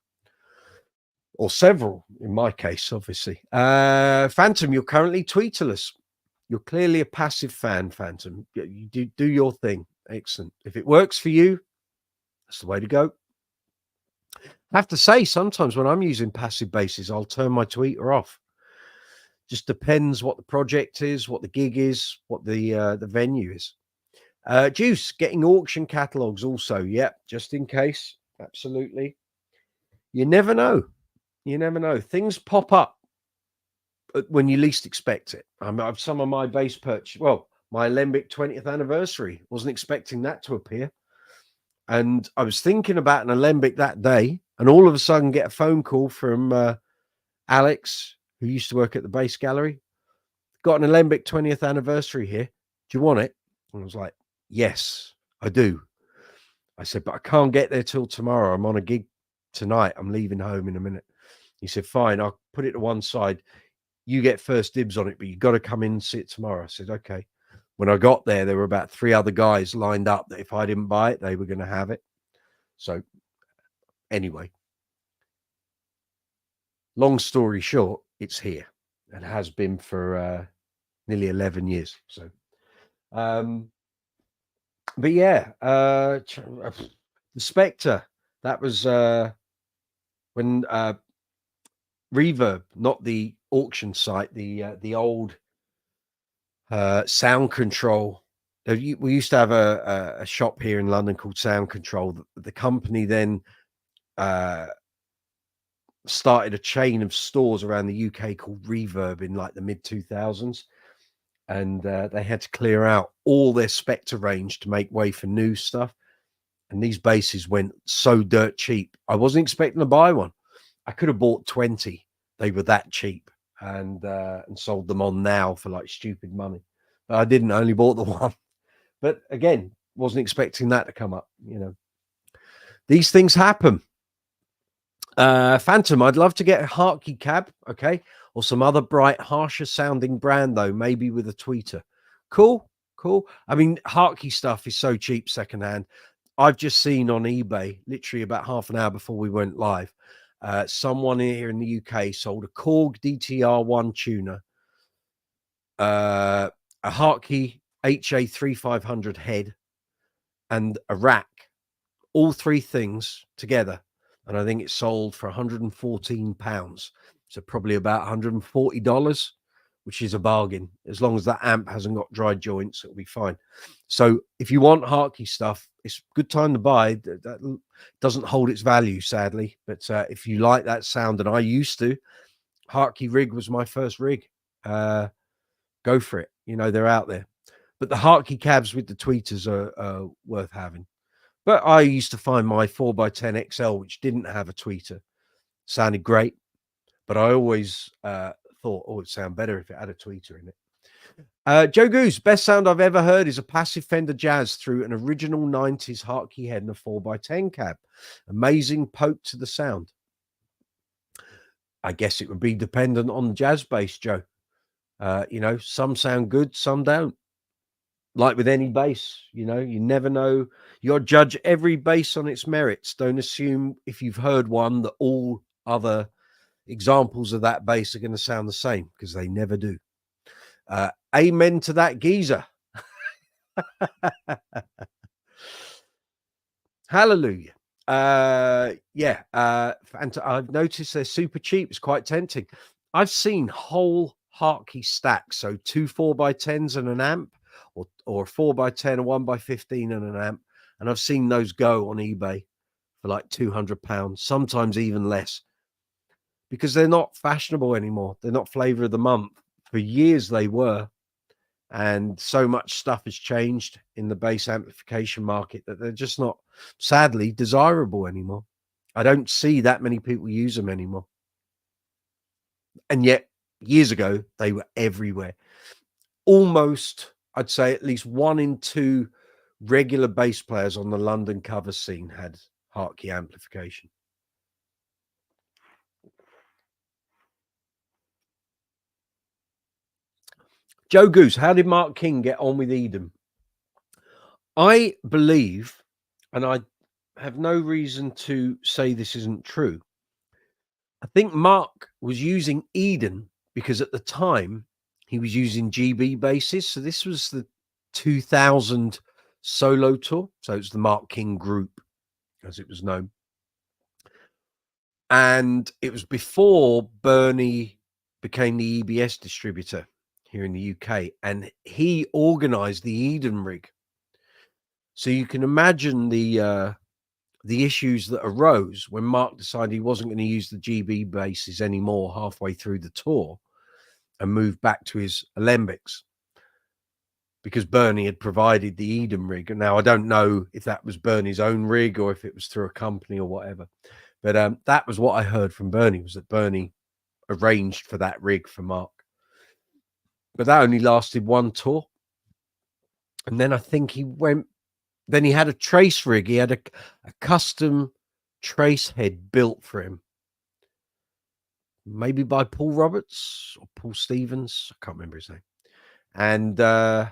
Or several, in my case, obviously. Phantom, you're currently tweeterless. You're clearly a passive fan, Phantom. You do your thing. Excellent. If it works for you, that's the way to go. I have to say, sometimes when I'm using passive bases, I'll turn my tweeter off. Just depends what the project is, what the gig is, what the venue is. Juice, getting auction catalogs also. Yep, just in case. Absolutely. You never know. You never know. Things pop up when you least expect it. I've some of my bass purchase. Well, my Alembic 20th anniversary. Wasn't expecting that to appear. And I was thinking about an Alembic that day, and all of a sudden get a phone call from Alex, who used to work at the bass gallery. Got an Alembic 20th anniversary here. Do you want it? And I was like, yes, I do. I said, but I can't get there till tomorrow. I'm on a gig tonight. I'm leaving home in a minute. He said, fine, I'll put it to one side. You get first dibs on it, but you got to come in and see it tomorrow. I said, okay. When I got there, there were about 3 other guys lined up that if I didn't buy it, they were going to have it. So anyway, long story short, it's here. It has been for nearly 11 years. So, but yeah, the Spectre, that was when Reverb, not the auction site, the old sound control. We used to have a shop here in London called Sound Control. The company then started a chain of stores around the UK called Reverb in like the mid 2000s, and they had to clear out all their Spectre range to make way for new stuff. And these basses went so dirt cheap. I wasn't expecting to buy one. I could have bought 20. They were that cheap, and sold them on now for like stupid money. But I didn't. I only bought the one. But again, wasn't expecting that to come up. You know, these things happen. Phantom, I'd love to get a Hartke cab, okay, or some other bright, harsher sounding brand though, maybe with a tweeter. Cool. I mean, Hartke stuff is so cheap secondhand. I've just seen on eBay, literally about half an hour before we went live, someone here in the UK sold a Korg DTR1 tuner, a Hartke HA3500 head, and a rack, all 3 things together. And I think it sold for £114. So probably about $140, which is a bargain. As long as that amp hasn't got dry joints, it'll be fine. So if you want Hartke stuff, it's a good time to buy. That doesn't hold its value, sadly. But if you like that sound, and I used to, Hartke rig was my first rig. Go for it. You know, they're out there. But the Hartke cabs with the tweeters are worth having. But I used to find my 4x10 XL, which didn't have a tweeter, sounded great. But I always thought, oh, it'd sound better if it had a tweeter in it. Joe Goose, best sound I've ever heard is a passive Fender Jazz through an original 90s Hartke head and a 4x10 cab. Amazing poke to the sound. I guess it would be dependent on the jazz bass, Joe. You know, some sound good, some don't. Like with any bass, you know, you never know. You got to judge every bass on its merits. Don't assume if you've heard one that all other examples of that bass are going to sound the same, because they never do. Amen to that, geezer. Hallelujah. Yeah. And I've noticed they're super cheap. It's quite tempting. I've seen whole Hartke stacks, so 2 4x10s and an amp, or a 4x10, a 1x15 and an amp, and I've seen those go on eBay for like £200, sometimes even less, because they're not fashionable anymore. They're not flavor of the month. For years they were, and so much stuff has changed in the bass amplification market that they're just not, sadly, desirable anymore. I don't see that many people use them anymore, and yet years ago they were everywhere. Almost, I'd say at least 1 in 2 regular bass players on the London cover scene had Hartke amplification. Joe Goose, how did Mark King get on with Eden? I believe, and I have no reason to say this isn't true, I think Mark was using Eden because at the time he was using GB bases. So this was the 2000 solo tour. So it's the Mark King group, as it was known. And it was before Bernie became the EBS distributor here in the UK. And he organized the Eden rig. So you can imagine the issues that arose when Mark decided he wasn't going to use the GB bases anymore halfway through the tour and moved back to his Alembics because Bernie had provided the Eden rig. And now I don't know if that was Bernie's own rig or if it was through a company or whatever. But that was what I heard from Bernie, was that Bernie arranged for that rig for Mark. But that only lasted one tour. And then I think he went, then he had a trace rig. He had a custom trace head built for him. Maybe by Paul Roberts or Paul Stevens. I can't remember his name. And then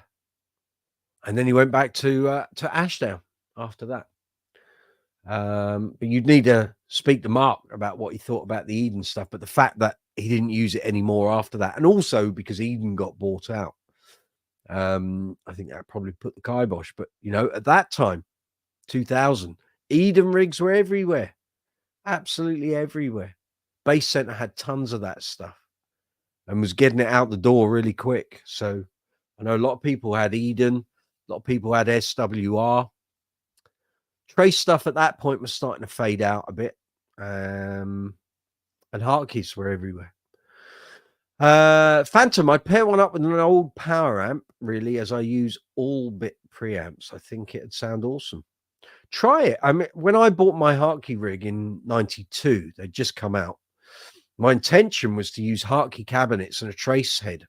he went back to Ashdown after that. But you'd need to speak to Mark about what he thought about the Eden stuff. But the fact that he didn't use it anymore after that, and also because Eden got bought out, I think that probably put the kibosh. But you know, at that time, 2000, Eden rigs were everywhere, absolutely everywhere. Bass Center had tons of that stuff and was getting it out the door really quick. So I know a lot of people had Eden, a lot of people had SWR. Trace stuff at that point was starting to fade out a bit. And Hartkes were everywhere. Phantom, I pair one up with an old power amp, really, as I use all bit preamps. I think it'd sound awesome. Try it. I mean, when I bought my Hartke rig in 92, they'd just come out. My intention was to use Hartke cabinets and a trace head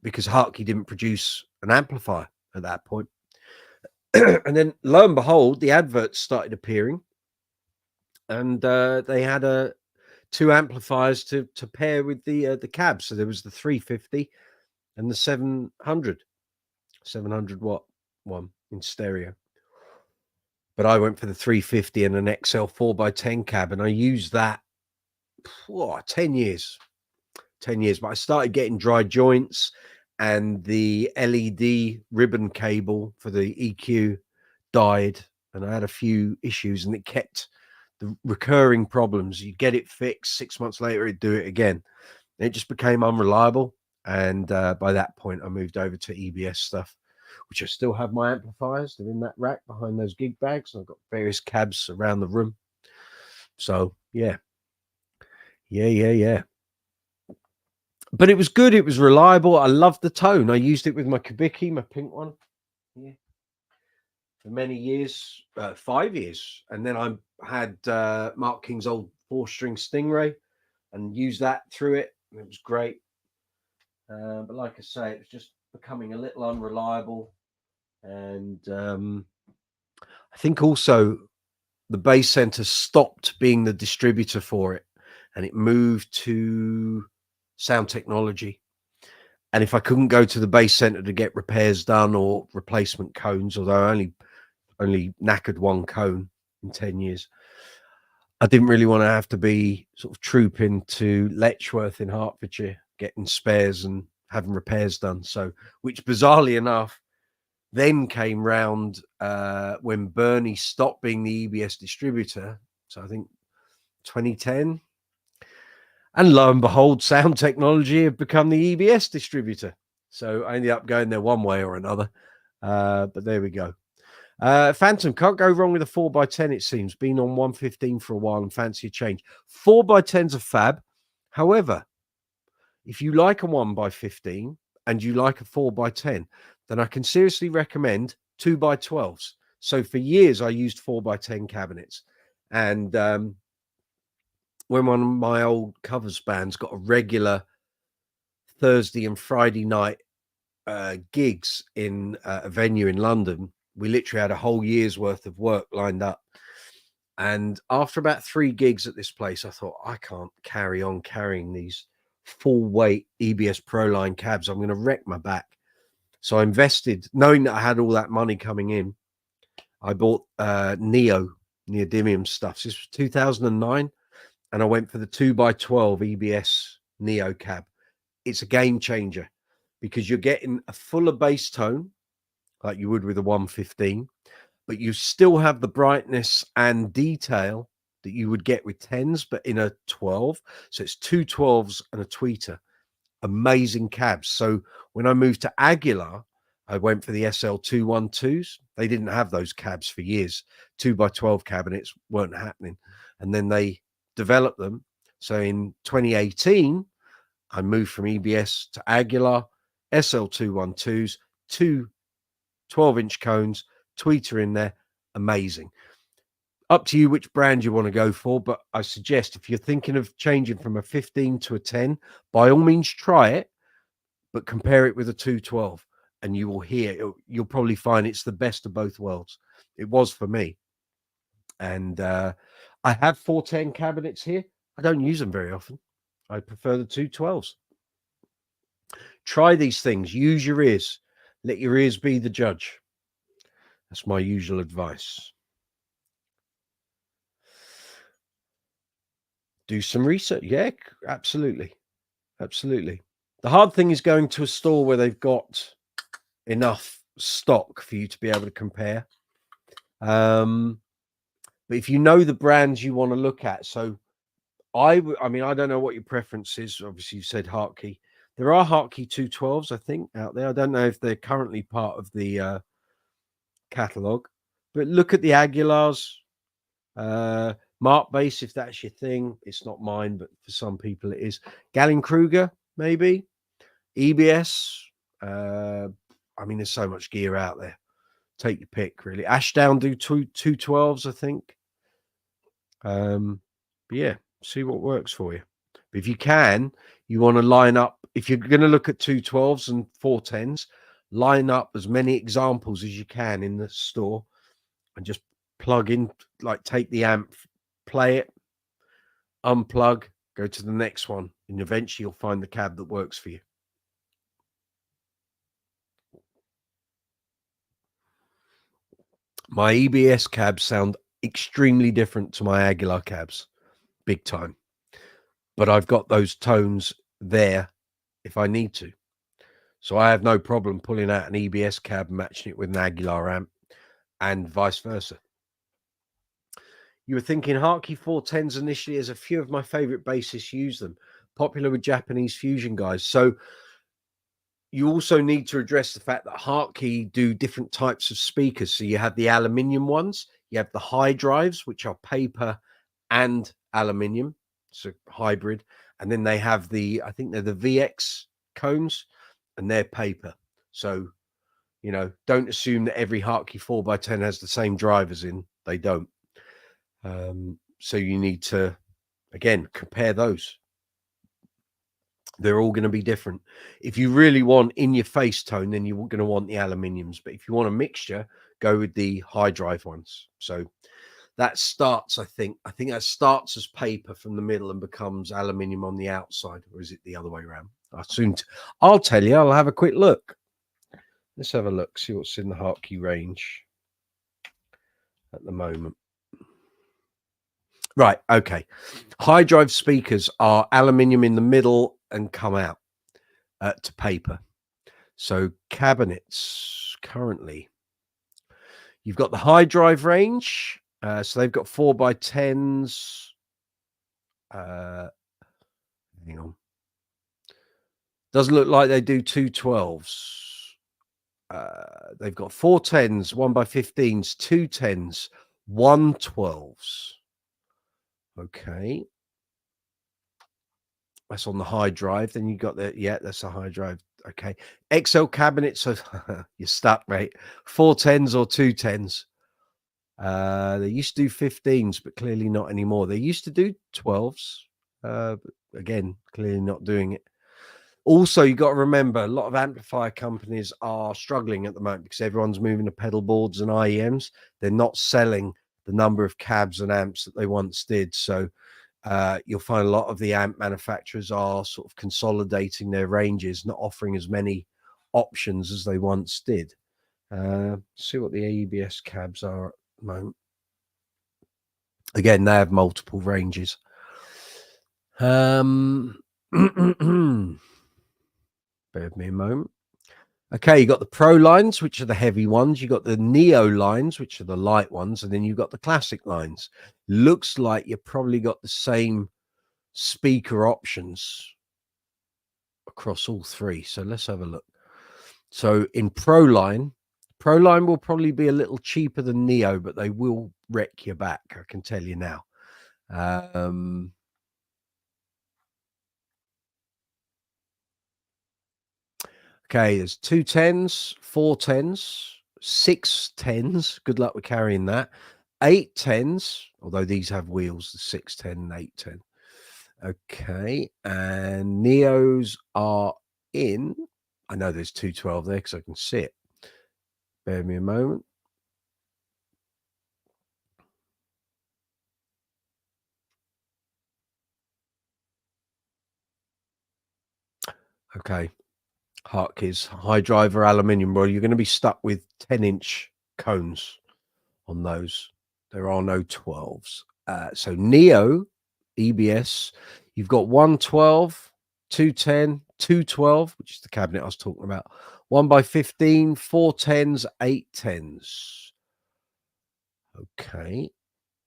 because Hartke didn't produce an amplifier at that point. And then lo and behold, the adverts started appearing, and they had two amplifiers to pair with the cab. So there was the 350 and the 700 watt one in stereo. But I went for the 350 and an XL 4x10 cab, and I used that 10 years. But I started getting dry joints, and the LED ribbon cable for the EQ died, and I had a few issues, and it kept the recurring problems. You'd get it fixed, 6 months later it'd do it again. And it just became unreliable, and by that point I moved over to EBS stuff, which I still have my amplifiers. They're in that rack behind those gig bags. I've got various cabs around the room. So yeah. But it was good. It was reliable. I loved the tone. I used it with my Kubicki, my pink one, for many years, 5 years. And then I had Mark King's old 4-string Stingray and used that through it. And it was great. But like I say, it was just becoming a little unreliable. And I think also the Bass Center stopped being the distributor for it, and it moved to Sound Technology. And if I couldn't go to the Bass Center to get repairs done or replacement cones, although I only knackered one cone in 10 years, I didn't really want to have to be sort of trooping to Letchworth in Hertfordshire, getting spares and having repairs done. So, which bizarrely enough, then came round when Bernie stopped being the EBS distributor. So I think 2010. And lo and behold, Sound Technology have become the EBS distributor. So I ended up going there one way or another. But there we go. Phantom, can't go wrong with a 4x10, it seems. Been on 115 for a while and fancy a change. 4x10's a fab. However, if you like a 1x15 and you like a 4x10, then I can seriously recommend 2x12s. So for years, I used 4x10 cabinets. And when one of my old covers bands got a regular Thursday and Friday night gigs in a venue in London, we literally had a whole year's worth of work lined up. And after about 3 gigs at this place, I thought, I can't carry on carrying these full weight EBS Proline cabs. I'm going to wreck my back. So I invested, knowing that I had all that money coming in. I bought neodymium stuff. This was 2009, and I went for the 2x12 EBS Neo cab. It's a game changer because you're getting a fuller bass tone like you would with a 115, but you still have the brightness and detail that you would get with 10s, but in a 12. So it's two 12s and a tweeter. Amazing cabs. So when I moved to Aguilar, I went for the SL212s. They didn't have those cabs for years. 2x12 cabinets weren't happening. And then they developed them. So in 2018, I moved from EBS to Aguilar, SL212s, two 12-inch cones, tweeter in there. Amazing. Up to you which brand you want to go for, but I suggest if you're thinking of changing from a 15 to a 10, by all means try it, but compare it with a 212 and you will hear, you'll probably find it's the best of both worlds. It was for me. And I have 410 cabinets here. I don't use them very often. I prefer the 212s. Try these things. Use your ears. Let your ears be the judge. That's my usual advice. Do some research. Yeah, absolutely. Absolutely. The hard thing is going to a store where they've got enough stock for you to be able to compare. But if you know the brands you want to look at, so I mean, I don't know what your preference is. Obviously, you said Hartke. There are Hartke 212s, I think, out there. I don't know if they're currently part of the catalog, but look at the Aguilars. Mark Bass, if that's your thing. It's not mine, but for some people it is. Gallien-Kruger, maybe. EBS. I mean, there's so much gear out there. Take your pick, really. Ashdown do 212s, I think. But yeah, see what works for you. But if you can, you want to line up. If you're going to look at 212s and 410s, line up as many examples as you can in the store and just plug in, like take the amp, play it, unplug, go to the next one, and eventually you'll find the cab that works for you. My EBS cabs sound extremely different to my Aguilar cabs, big time. But I've got those tones there if I need to. So I have no problem pulling out an EBS cab, matching it with an Aguilar amp, and vice versa. You were thinking Hartke 410s initially, as a few of my favorite bassists use them. Popular with Japanese fusion guys. So you also need to address the fact that Hartke do different types of speakers. So you have the aluminium ones, you have the high drives, which are paper and aluminium, so hybrid. And then they have the, I think they're the VX cones, and they're paper. So, you know, don't assume that every Hartke 4x10 has the same drivers in. They don't. So you need to, again, compare those. They're all going to be different. If you really want in your face tone, then you're going to want the aluminiums. But if you want a mixture, go with the high drive ones. So that starts, I think that starts as paper from the middle and becomes aluminium on the outside. Or is it the other way around? I'll tell you. I'll have a quick look. Let's have a look, see what's in the Hartke range at the moment. Right, okay. High drive speakers are aluminium in the middle and come out to paper. So cabinets currently, you've got the high drive range. So they've got 4x10s. Hang on. Doesn't look like they do 212s. They've got 410s, 1x15s, 210s, 112s. Okay. That's on the high drive. Then you got the, yeah, that's a high drive. Okay. XL cabinets. So you're stuck, mate. 410s or 210s. They used to do 15s, but clearly not anymore. They used to do 12s. But again, clearly not doing it. Also, you got to remember, a lot of amplifier companies are struggling at the moment because everyone's moving to pedal boards and IEMs. They're not selling the number of cabs and amps that they once did. So you'll find a lot of the amp manufacturers are sort of consolidating their ranges, not offering as many options as they once did. See what the ABS cabs are at the moment. Again, they have multiple ranges. Bear with me a moment. Okay, you got the Pro lines, which are the heavy ones. You got the Neo lines, which are the light ones, and then you've got the classic lines. Looks like you probably got the same speaker options across all three. So let's have a look. So in Pro line will probably be a little cheaper than Neo, but they will wreck your back, I can tell you now. Okay, there's 2 10s, 4 10s, 6 10s. Good luck with carrying that. 8 10s, although these have wheels, the 6 10 and 8 10. Okay, and Neos are in. I know there's 212 there because I can see it. Bear with me a moment. Okay, Hartke's high driver aluminium. Well, you're going to be stuck with 10-inch cones on those. There are no 12s. So Neo EBS, you've got 112, 210, 212, which is the cabinet I was talking about. 1x15, 4 10s, 8 10s. Okay.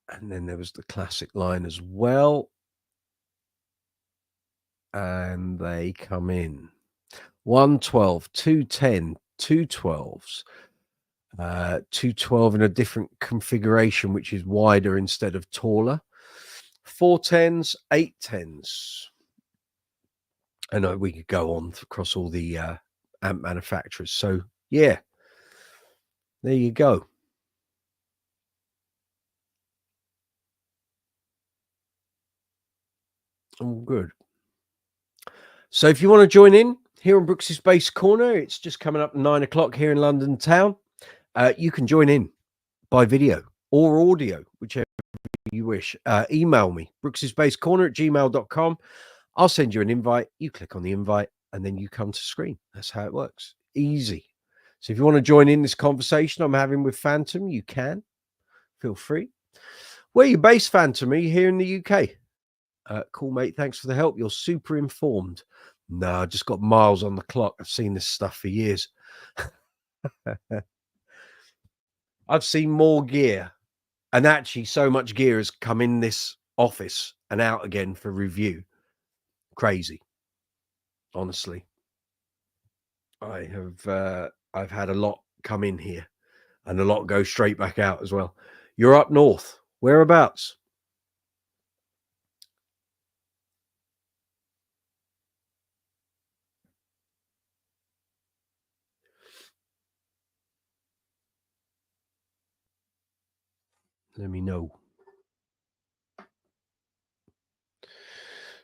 And then there was the classic line as well. And they come in 112, 210, 212s. 212 in a different configuration, which is wider instead of taller. 4 10s, 8 10s. I know we could go on across all the amp manufacturers. So, yeah, there you go. All good. So, if you want to join in here on Brooksy's Bass Corner, it's just coming up 9 o'clock here in London town. You can join in by video or audio, whichever you wish. Email me, brooksy'sbasscorner@gmail.com. I'll send you an invite. You click on the invite and then you come to screen. That's how it works. Easy. So if you want to join in this conversation I'm having with Phantom, you can. Feel free. Where are you based, Phantom? Are you here in the UK? Cool, mate. Thanks for the help. You're super informed. No, I just got miles on the clock. I've seen this stuff for years. I've seen more gear. And actually, so much gear has come in this office and out again for review. Crazy. Honestly. I've had a lot come in here and a lot go straight back out as well. You're up north. Whereabouts? Let me know.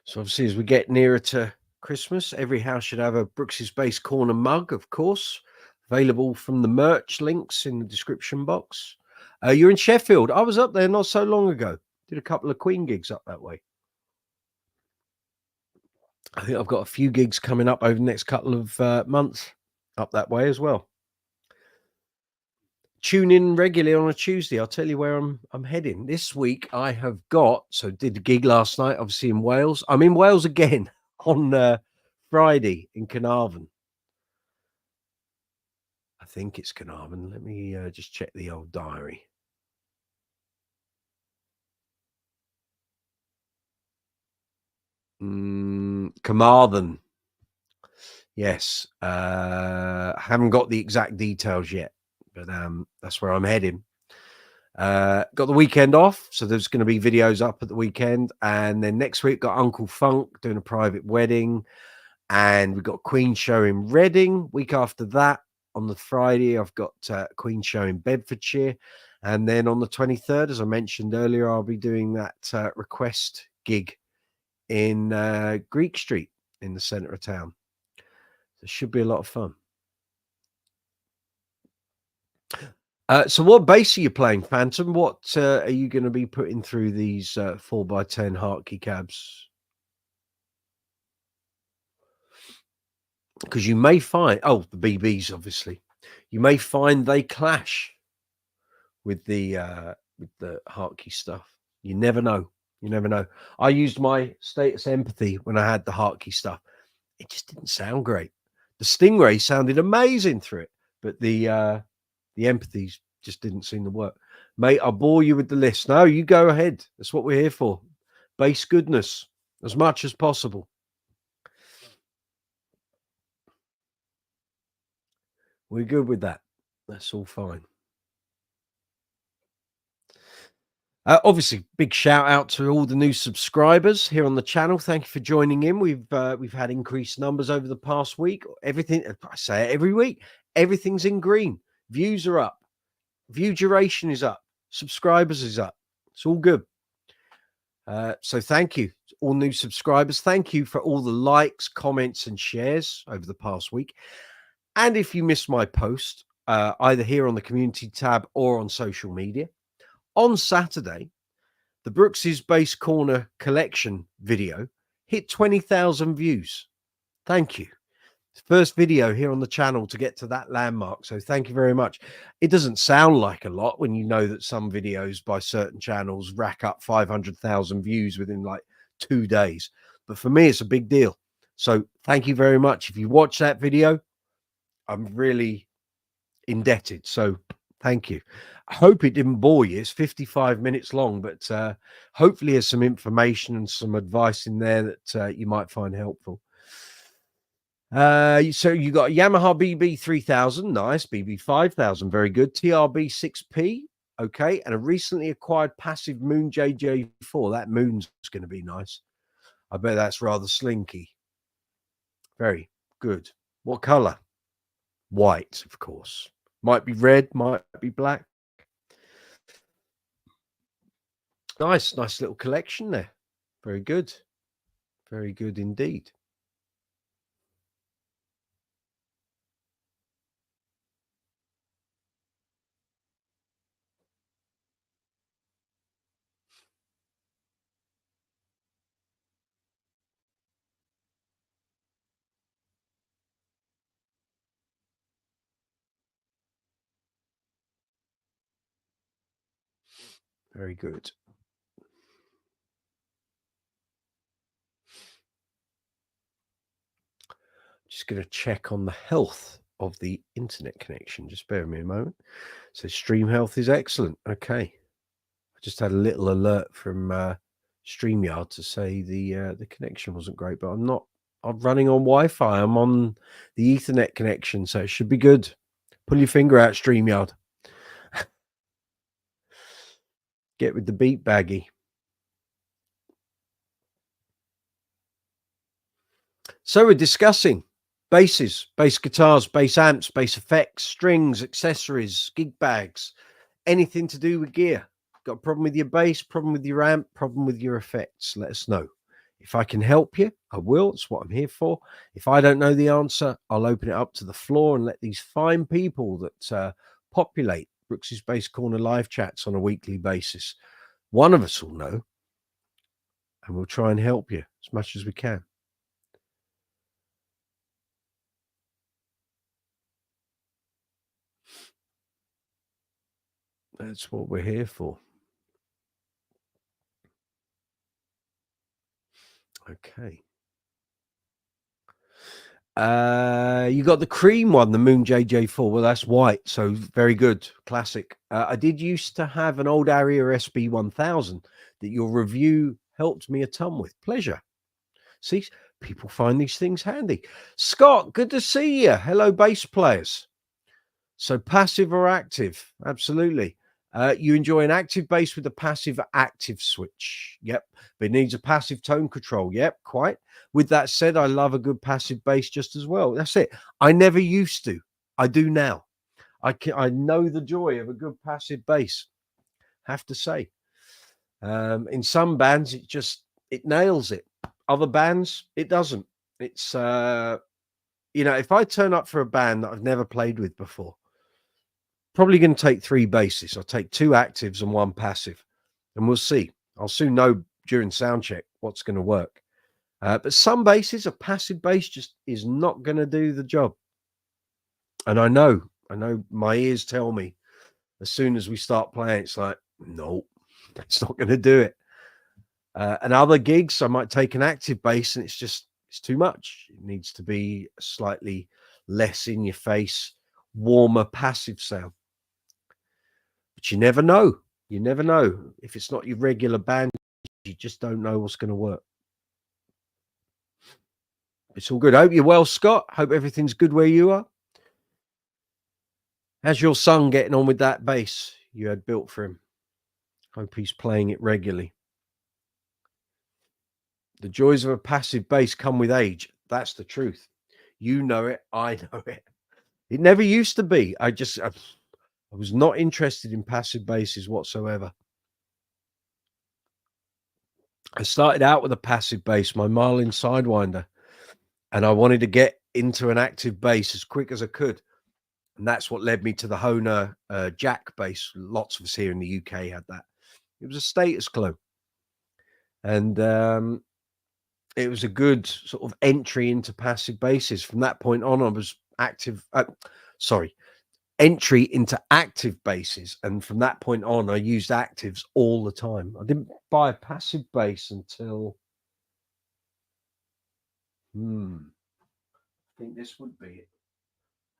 So obviously, as we get nearer to Christmas, every house should have a Brooksy's Bass Corner mug, of course, available from the merch links in the description box. You're in Sheffield. I was up there not so long ago. Did a couple of Queen gigs up that way. I think I've got a few gigs coming up over the next couple of months up that way as well. Tune in regularly on a Tuesday. I'll tell you where I'm heading. This week I have got, so did a gig last night, obviously in Wales. I'm in Wales again on Friday in Carnarvon. I think it's Carnarvon. Let me just check the old diary. Carmarthen. Yes. Haven't got the exact details yet, but that's where I'm heading. Got the weekend off, so there's going to be videos up at the weekend, and then next week got Uncle Funk doing a private wedding, and we've got Queen show in Reading. Week after that, on the Friday, I've got Queen show in Bedfordshire, and then on the 23rd, as I mentioned earlier, I'll be doing that request gig in Greek Street in the centre of town. It should be a lot of fun. So what bass are you playing, Phantom? What are you going to be putting through these 4x10 Hartke cabs? Because you may find, oh, the BBs, obviously, you may find they clash with the Hartke stuff. You never know. You never know. I used my Status Empathy when I had the Hartke stuff. It just didn't sound great. The Stingray sounded amazing through it, but the Empathies just didn't seem to work. Mate, I'll bore you with the list. No, you go ahead. That's what we're here for. Bass goodness as much as possible. We're good with that. That's all fine. Obviously, big shout out to all the new subscribers here on the channel. Thank you for joining in. We've had increased numbers over the past week. Everything, I say it every week, everything's in green. Views are up, view duration is up, subscribers is up. It's all good. So thank you, all new subscribers. Thank you for all the likes, comments, and shares over the past week. And if you missed my post, either here on the community tab or on social media, on Saturday, the Brooksy's Bass Corner collection video hit 20,000 views. Thank you. First video here on the channel to get to that landmark. So thank you very much. It doesn't sound like a lot when you know that some videos by certain channels rack up 500,000 views within like 2 days. But for me, it's a big deal. So thank you very much. If you watch that video, I'm really indebted. So thank you. I hope it didn't bore you. It's 55 minutes long, but hopefully there's some information and some advice in there that you might find helpful. So you got a Yamaha BB 3000, nice. BB 5000, very good. TRB 6P, okay. And a recently acquired passive Moon JJ4. That Moon's going to be nice. I bet that's rather slinky. Very good. What color? White, of course. Might be red, might be black. Nice little collection there. Very good. Very good indeed. Very good. Just going to check on the health of the internet connection. Just bear with me a moment. So stream health is excellent. Okay. I just had a little alert from StreamYard to say the connection wasn't great, but I'm running on Wi-Fi. I'm on the Ethernet connection, so it should be good. Pull your finger out, StreamYard. Get with the beat baggy. So we're discussing basses, bass guitars, bass amps, bass effects, strings, accessories, gig bags, anything to do with gear. Got a problem with your bass, problem with your amp, problem with your effects, let us know. If I can help you, I will. It's what I'm here for. If I don't know the answer, I'll open it up to the floor and let these fine people that populate Brooksy's Bass Corner live chats on a weekly basis, one of us will know, and we'll try and help you as much as we can. That's what we're here for. Okay. You got the cream one, the Moon JJ4. Well, that's white, so very good, classic. I did used to have an old Aria SB 1000 that your review helped me a ton with. Pleasure. See, people find these things handy. Scott, good to see you. Hello, bass players. So passive or active? Absolutely. You enjoy an active bass with a passive active switch. Yep. But it needs a passive tone control. Yep, quite. With that said, I love a good passive bass just as well. That's it. I never used to. I do now. I know the joy of a good passive bass. Have to say. In some bands, it nails it. Other bands, it doesn't. It's if I turn up for a band that I've never played with before, Probably going to take 3 basses. I'll take 2 actives and 1 passive, and we'll see. I'll soon know during sound check what's going to work. But some basses, a passive bass just is not going to do the job. And I know my ears tell me as soon as we start playing, it's like, no, it's not going to do it. And other gigs, I might take an active bass and it's too much. It needs to be a slightly less in your face, warmer, passive sound. But you never know. You never know. If it's not your regular band, you just don't know what's going to work. It's all good. I hope you're well, Scott. Hope everything's good where you are. How's your son getting on with that bass you had built for him? Hope he's playing it regularly. The joys of a passive bass come with age. That's the truth. You know it. I know it. It never used to be. I was not interested in passive basses whatsoever. I started out with a passive bass, my Marlin Sidewinder, and I wanted to get into an active bass as quick as I could. And that's what led me to the Hohner Jack bass. Lots of us here in the UK had that. It was a status clone. And it was a good sort of entry into passive basses. From that point on, I was entry into active basses. And from that point on, I used actives all the time. I didn't buy a passive bass until, I think this would be it.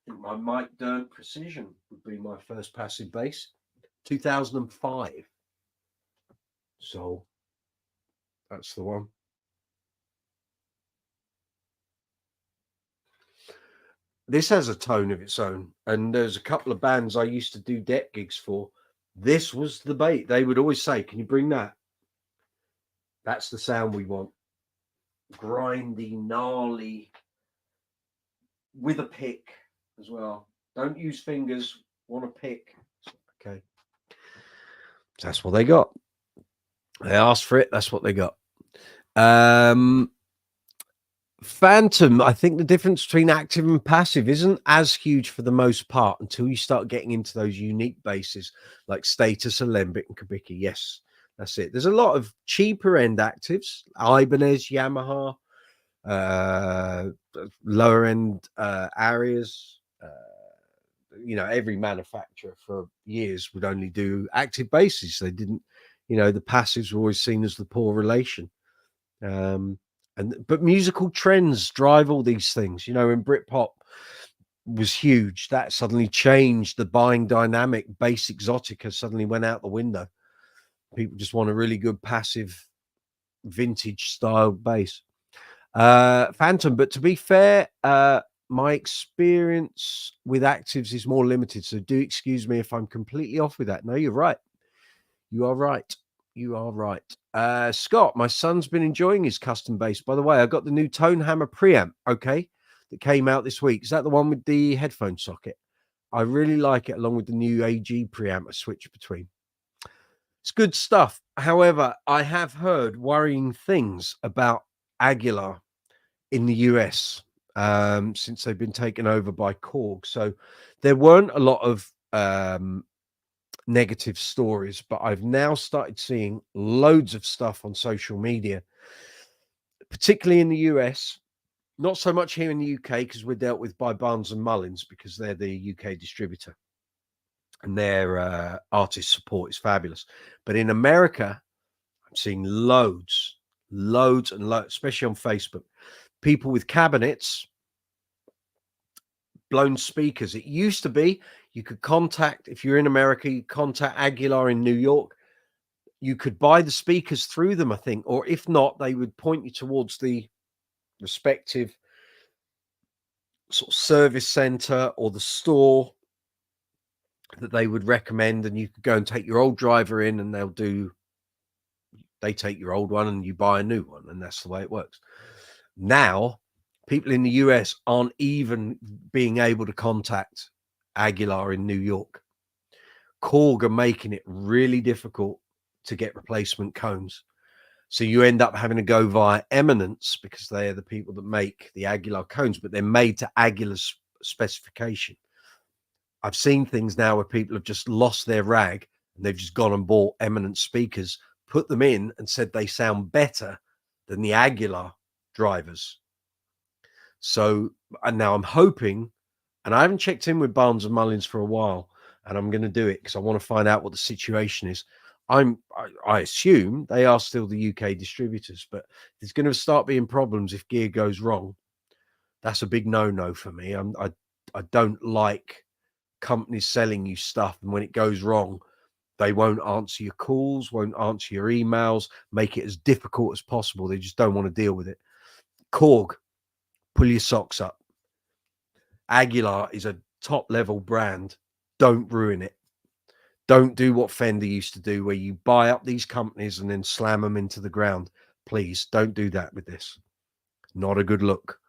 I think my Mike Dirnt Precision would be my first passive bass, 2005. So that's the one. This has a tone of its own, and there's a couple of bands I used to do deck gigs for. This was the bait. They would always say, "Can you bring that?" That's the sound we want. Grindy, gnarly, with a pick as well. Don't use fingers. Want a pick? Okay. That's what they got. They asked for it. That's what they got. Phantom, I think the difference between active and passive isn't as huge for the most part until you start getting into those unique basses like Status, Alembic, and Kubicki. Yes, that's it. There's a lot of cheaper end actives, Ibanez, Yamaha, lower end Arias. Every manufacturer for years would only do active basses. They didn't, the passives were always seen as the poor relation. But musical trends drive all these things. When Britpop was huge, that suddenly changed the buying dynamic. Bass Exotica suddenly went out the window. People just want a really good passive vintage style bass. Phantom, but to be fair, my experience with actives is more limited, so do excuse me if I'm completely off with that. No, you're right. You are right. You are right. Scott, my son's been enjoying his custom bass. By the way, I got the new Tone Hammer preamp, okay, that came out this week. Is that the one with the headphone socket? I really like it, along with the new AG preamp I switch between. It's good stuff. However, I have heard worrying things about Aguilar in the US since they've been taken over by Korg. So there weren't a lot of negative stories, but I've now started seeing loads of stuff on social media, particularly in the US, not so much here in the UK because we're dealt with by Barnes and Mullins because they're the UK distributor and their artist support is fabulous. But in America, I'm seeing loads, especially on Facebook, people with cabinets, blown speakers. It used to be you could contact, if you're in America, you contact Aguilar in New York. You could buy the speakers through them, I think, or if not, they would point you towards the respective sort of service center or the store that they would recommend, and you could go and take your old driver in and they take your old one and you buy a new one, and that's the way it works. Now, people in the US aren't even being able to contact Aguilar in New York. Korg are making it really difficult to get replacement cones. So you end up having to go via Eminence because they are the people that make the Aguilar cones, but they're made to Aguilar's specification. I've seen things now where people have just lost their rag and they've just gone and bought Eminence speakers, put them in and said they sound better than the Aguilar drivers. So, and now I'm hoping, and I haven't checked in with Barnes and Mullins for a while, and I'm going to do it because I want to find out what the situation is. I assume they are still the UK distributors, but there's going to start being problems if gear goes wrong. That's a big no-no for me. I don't like companies selling you stuff, and when it goes wrong, they won't answer your calls, won't answer your emails, make it as difficult as possible. They just don't want to deal with it. Korg, pull your socks up. Aguilar is a top level brand. Don't ruin it. Don't do what Fender used to do, where you buy up these companies and then slam them into the ground. Please don't do that with this. Not a good look.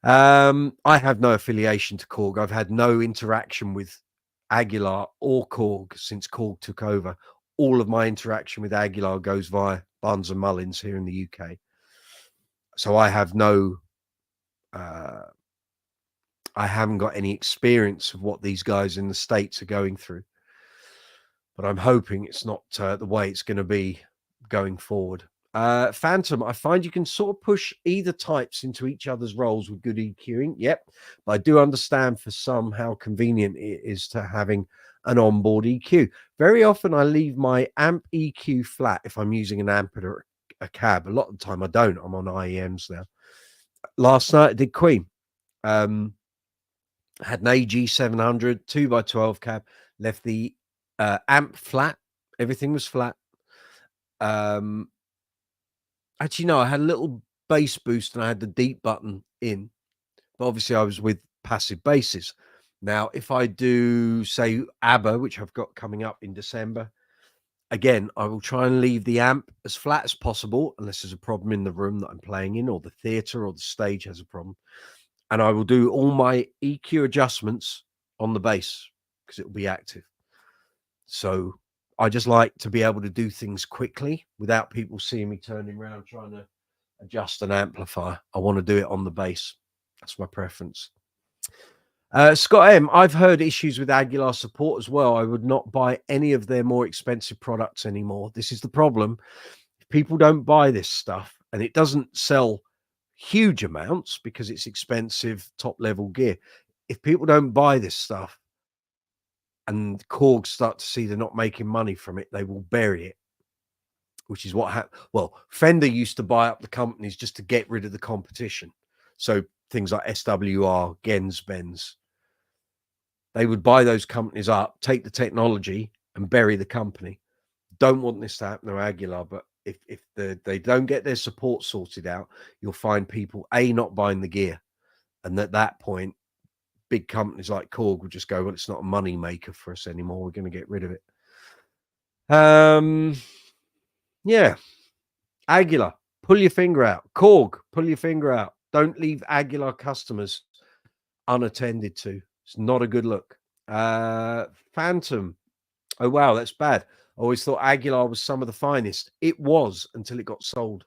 I have no affiliation to Korg. I've had no interaction with Aguilar or Korg since Korg took over. All of my interaction with Aguilar goes via Barnes and Mullins here in the UK. So I have no, I haven't got any experience of what these guys in the States are going through. But I'm hoping it's not the way it's going to be going forward. Phantom, I find you can sort of push either types into each other's roles with good EQing. Yep. But I do understand for some how convenient it is to having an onboard EQ. Very often I leave my amp EQ flat if I'm using an amp or a cab. A lot of the time I don't. I'm on IEMs now. Last night I did Queen. Had an AG 700 2x12 cab, left the amp flat. Everything was flat. Actually, no, I had a little bass boost and I had the deep button in, but obviously I was with passive basses. Now, if I do, say, ABBA, which I've got coming up in December, again, I will try and leave the amp as flat as possible, unless there's a problem in the room that I'm playing in, or the theatre or the stage has a problem. And I will do all my EQ adjustments on the bass because it will be active. So I just like to be able to do things quickly without people seeing me turning around trying to adjust an amplifier. I want to do it on the bass. That's my preference. Scott M, I've heard issues with Aguilar support as well. I would not buy any of their more expensive products anymore. This is the problem. If people don't buy this stuff, and it doesn't sell huge amounts because it's expensive top level gear. If people don't buy this stuff, and Korg start to see they're not making money from it, they will bury it, which is what happened. Well, Fender used to buy up the companies just to get rid of the competition. So things like SWR, Gens, Benz, they would buy those companies up, take the technology and bury the company. Don't want this to happen to Aguilar, but if they don't get their support sorted out, you'll find people, A, not buying the gear. And at that point, big companies like Korg will just go, well, it's not a money maker for us anymore. We're going to get rid of it. Yeah. Aguilar, pull your finger out. Korg, pull your finger out. Don't leave Aguilar customers unattended to. It's not a good look. Phantom. Oh, wow, that's bad. I always thought Aguilar was some of the finest. It was until it got sold.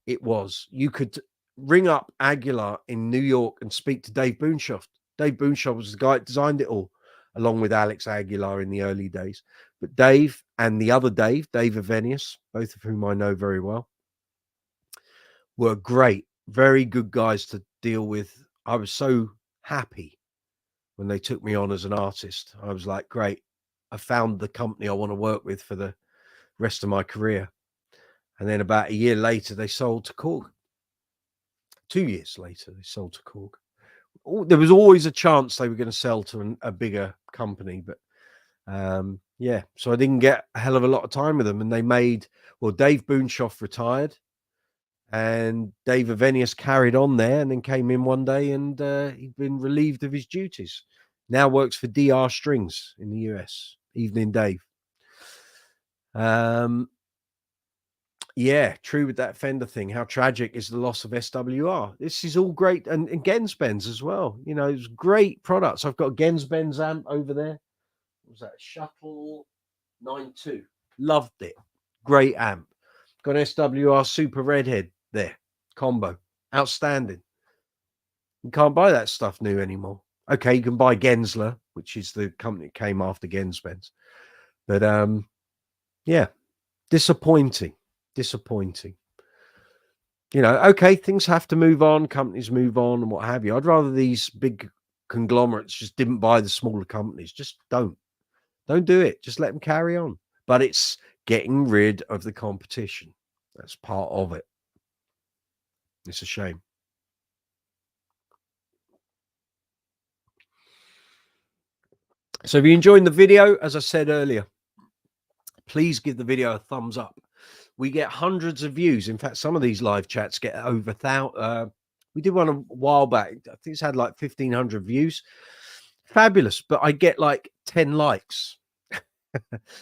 It was. You could ring up Aguilar in New York and speak to Dave Boonshoft. Dave Boonshoft was the guy that designed it all, along with Alex Aguilar in the early days. But Dave and the other Dave Avenius, both of whom I know very well, were great, very good guys to deal with. I was so happy when they took me on as an artist. I was like, great, I found the company I want to work with for the rest of my career. And then about a year later, they sold to Korg. 2 years later, they sold to Korg. There was always a chance they were going to sell to a bigger company, but yeah, so I didn't get a hell of a lot of time with them. And they made, well, Dave Boonshoft retired and Dave Avenius carried on there and then came in one day and he'd been relieved of his duties. Now works for DR Strings in the US. Evening, Dave. Yeah, true with that Fender thing. How tragic is the loss of SWR? This is all great. And Gens Benz as well. You know, it's great products. I've got a Gens Benz amp over there. What was that? Shuttle 92. Loved it. Great amp. Got an SWR Super Redhead there. Combo. Outstanding. You can't buy that stuff new anymore. Okay, you can buy Gensler, which is the company that came after Genspens. But yeah, disappointing. Okay, things have to move on, companies move on and what have you. I'd rather these big conglomerates just didn't buy the smaller companies. Just don't do it. Just let them carry on. But it's getting rid of the competition. That's part of it. It's a shame. So if you enjoyed the video, as I said earlier, please give the video a thumbs up. We get hundreds of views. In fact, some of these live chats get over 1,000. We did one a while back. I think it's had like 1,500 views. Fabulous. But I get like 10 likes.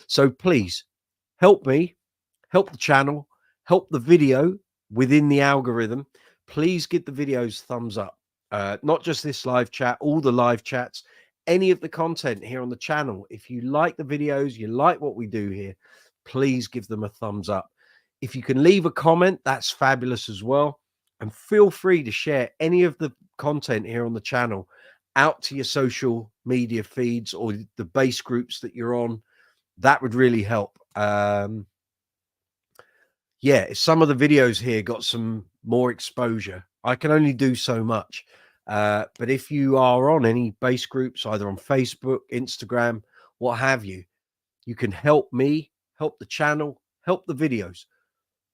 So please help me, help the channel, help the video within the algorithm. Please give the videos thumbs up. Not just this live chat, all the live chats, any of the content here on the channel. If you like the videos, you like what we do here, please give them a thumbs up. If you can leave a comment, that's fabulous as well. And feel free to share any of the content here on the channel out to your social media feeds or the base groups that you're on. That would really help. Yeah, some of the videos here got some more exposure. I can only do so much. But if you are on any base groups, either on Facebook, Instagram, what have you, you can help me, help the channel, help the videos.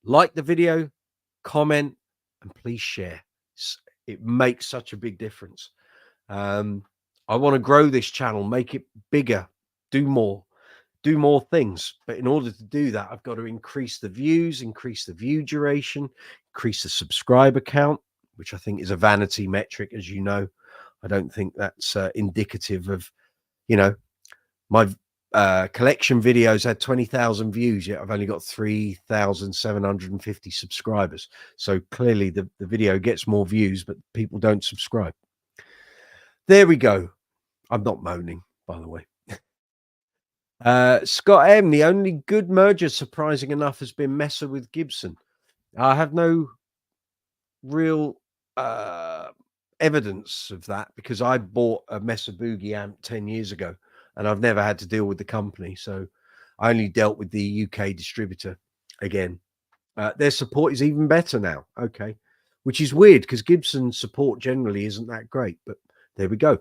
Like the video, comment, and please share. It makes such a big difference. I want to grow this channel, make it bigger, do more things. But in order to do that, I've got to increase the views, increase the view duration, increase the subscriber count, which I think is a vanity metric, as you know. I don't think that's indicative of, my collection videos had 20,000 views, yet I've only got 3,750 subscribers. So clearly the video gets more views, but people don't subscribe. There we go. I'm not moaning, by the way. Scott M, the only good merger, surprising enough, has been Messer with Gibson. I have no real evidence of that because I bought a Messer Boogie amp 10 years ago and I've never had to deal with the company. So I only dealt with the UK distributor again. Their support is even better now. Okay. Which is weird because Gibson's support generally isn't that great, but there we go.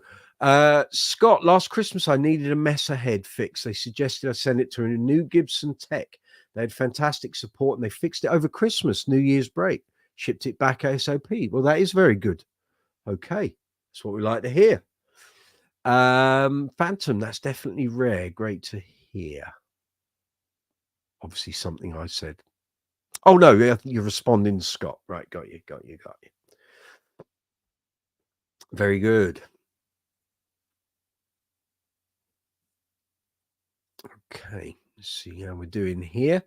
Scott, last Christmas I needed a Messer head fix. They suggested I send it to a new Gibson tech. They had fantastic support and they fixed it over Christmas, New Year's break, shipped it back ASAP. Well, that is very good. Okay, that's what we like to hear. Phantom, that's definitely rare. Great to hear. Obviously something I said. Oh no, you're responding, Scott. Right, got you. Very good. Okay, let's see how we're doing here.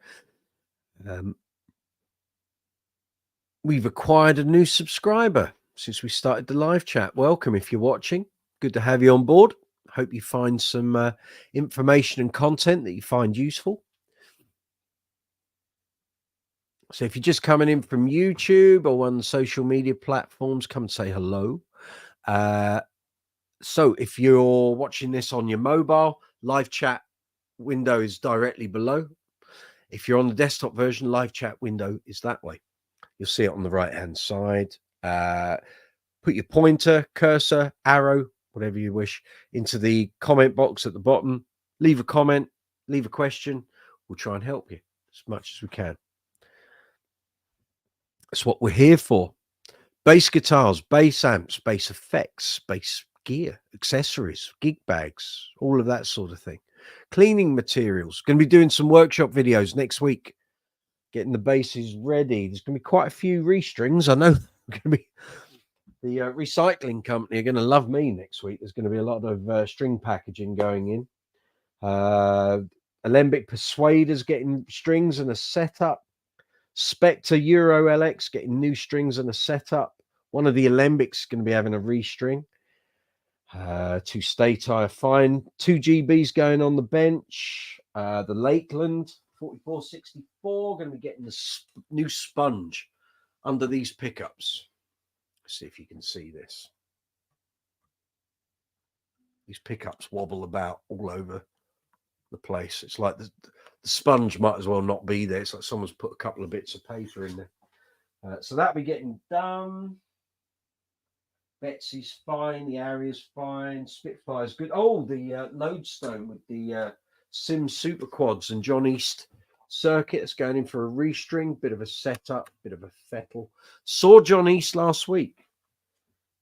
We've acquired a new subscriber since we started the live chat. Welcome if you're watching. Good to have you on board. Hope you find some information and content that you find useful. So if you're just coming in from YouTube or one of the social media platforms, come and say hello. So if you're watching this on your mobile, live chat window is directly below. If you're on the desktop version, live chat window is that way. You'll see it on the right hand side. Put your pointer, cursor, arrow, whatever you wish, into the comment box at the bottom. Leave a comment, leave a question. We'll try and help you as much as we can. That's what we're here for. Bass guitars, bass amps, bass effects, bass gear, accessories, gig bags, all of that sort of thing. Cleaning materials. Going to be doing some workshop videos next week. Getting the basses ready. There's going to be quite a few restrings. I know going to be the recycling company are going to love me next week. There's going to be a lot of string packaging going in. Alembic Persuaders getting strings and a setup. Spectre Euro LX getting new strings and a setup. One of the Alembics is going to be having a restring. Two Stator Fine. 2 GBs going on the bench. The Lakeland 4464 going to be getting the new sponge under these pickups. Let's see if you can see this. These pickups wobble about all over the place. It's like the sponge might as well not be there. It's like someone's put a couple of bits of paper in there. So that'll be getting done. Betsy's fine. The Aria's fine. Spitfire's good. Oh, the Lodestone with the Sim Super Quads and John East circuit that's going in for a restring. Bit of a setup, bit of a fettle. Saw John East last week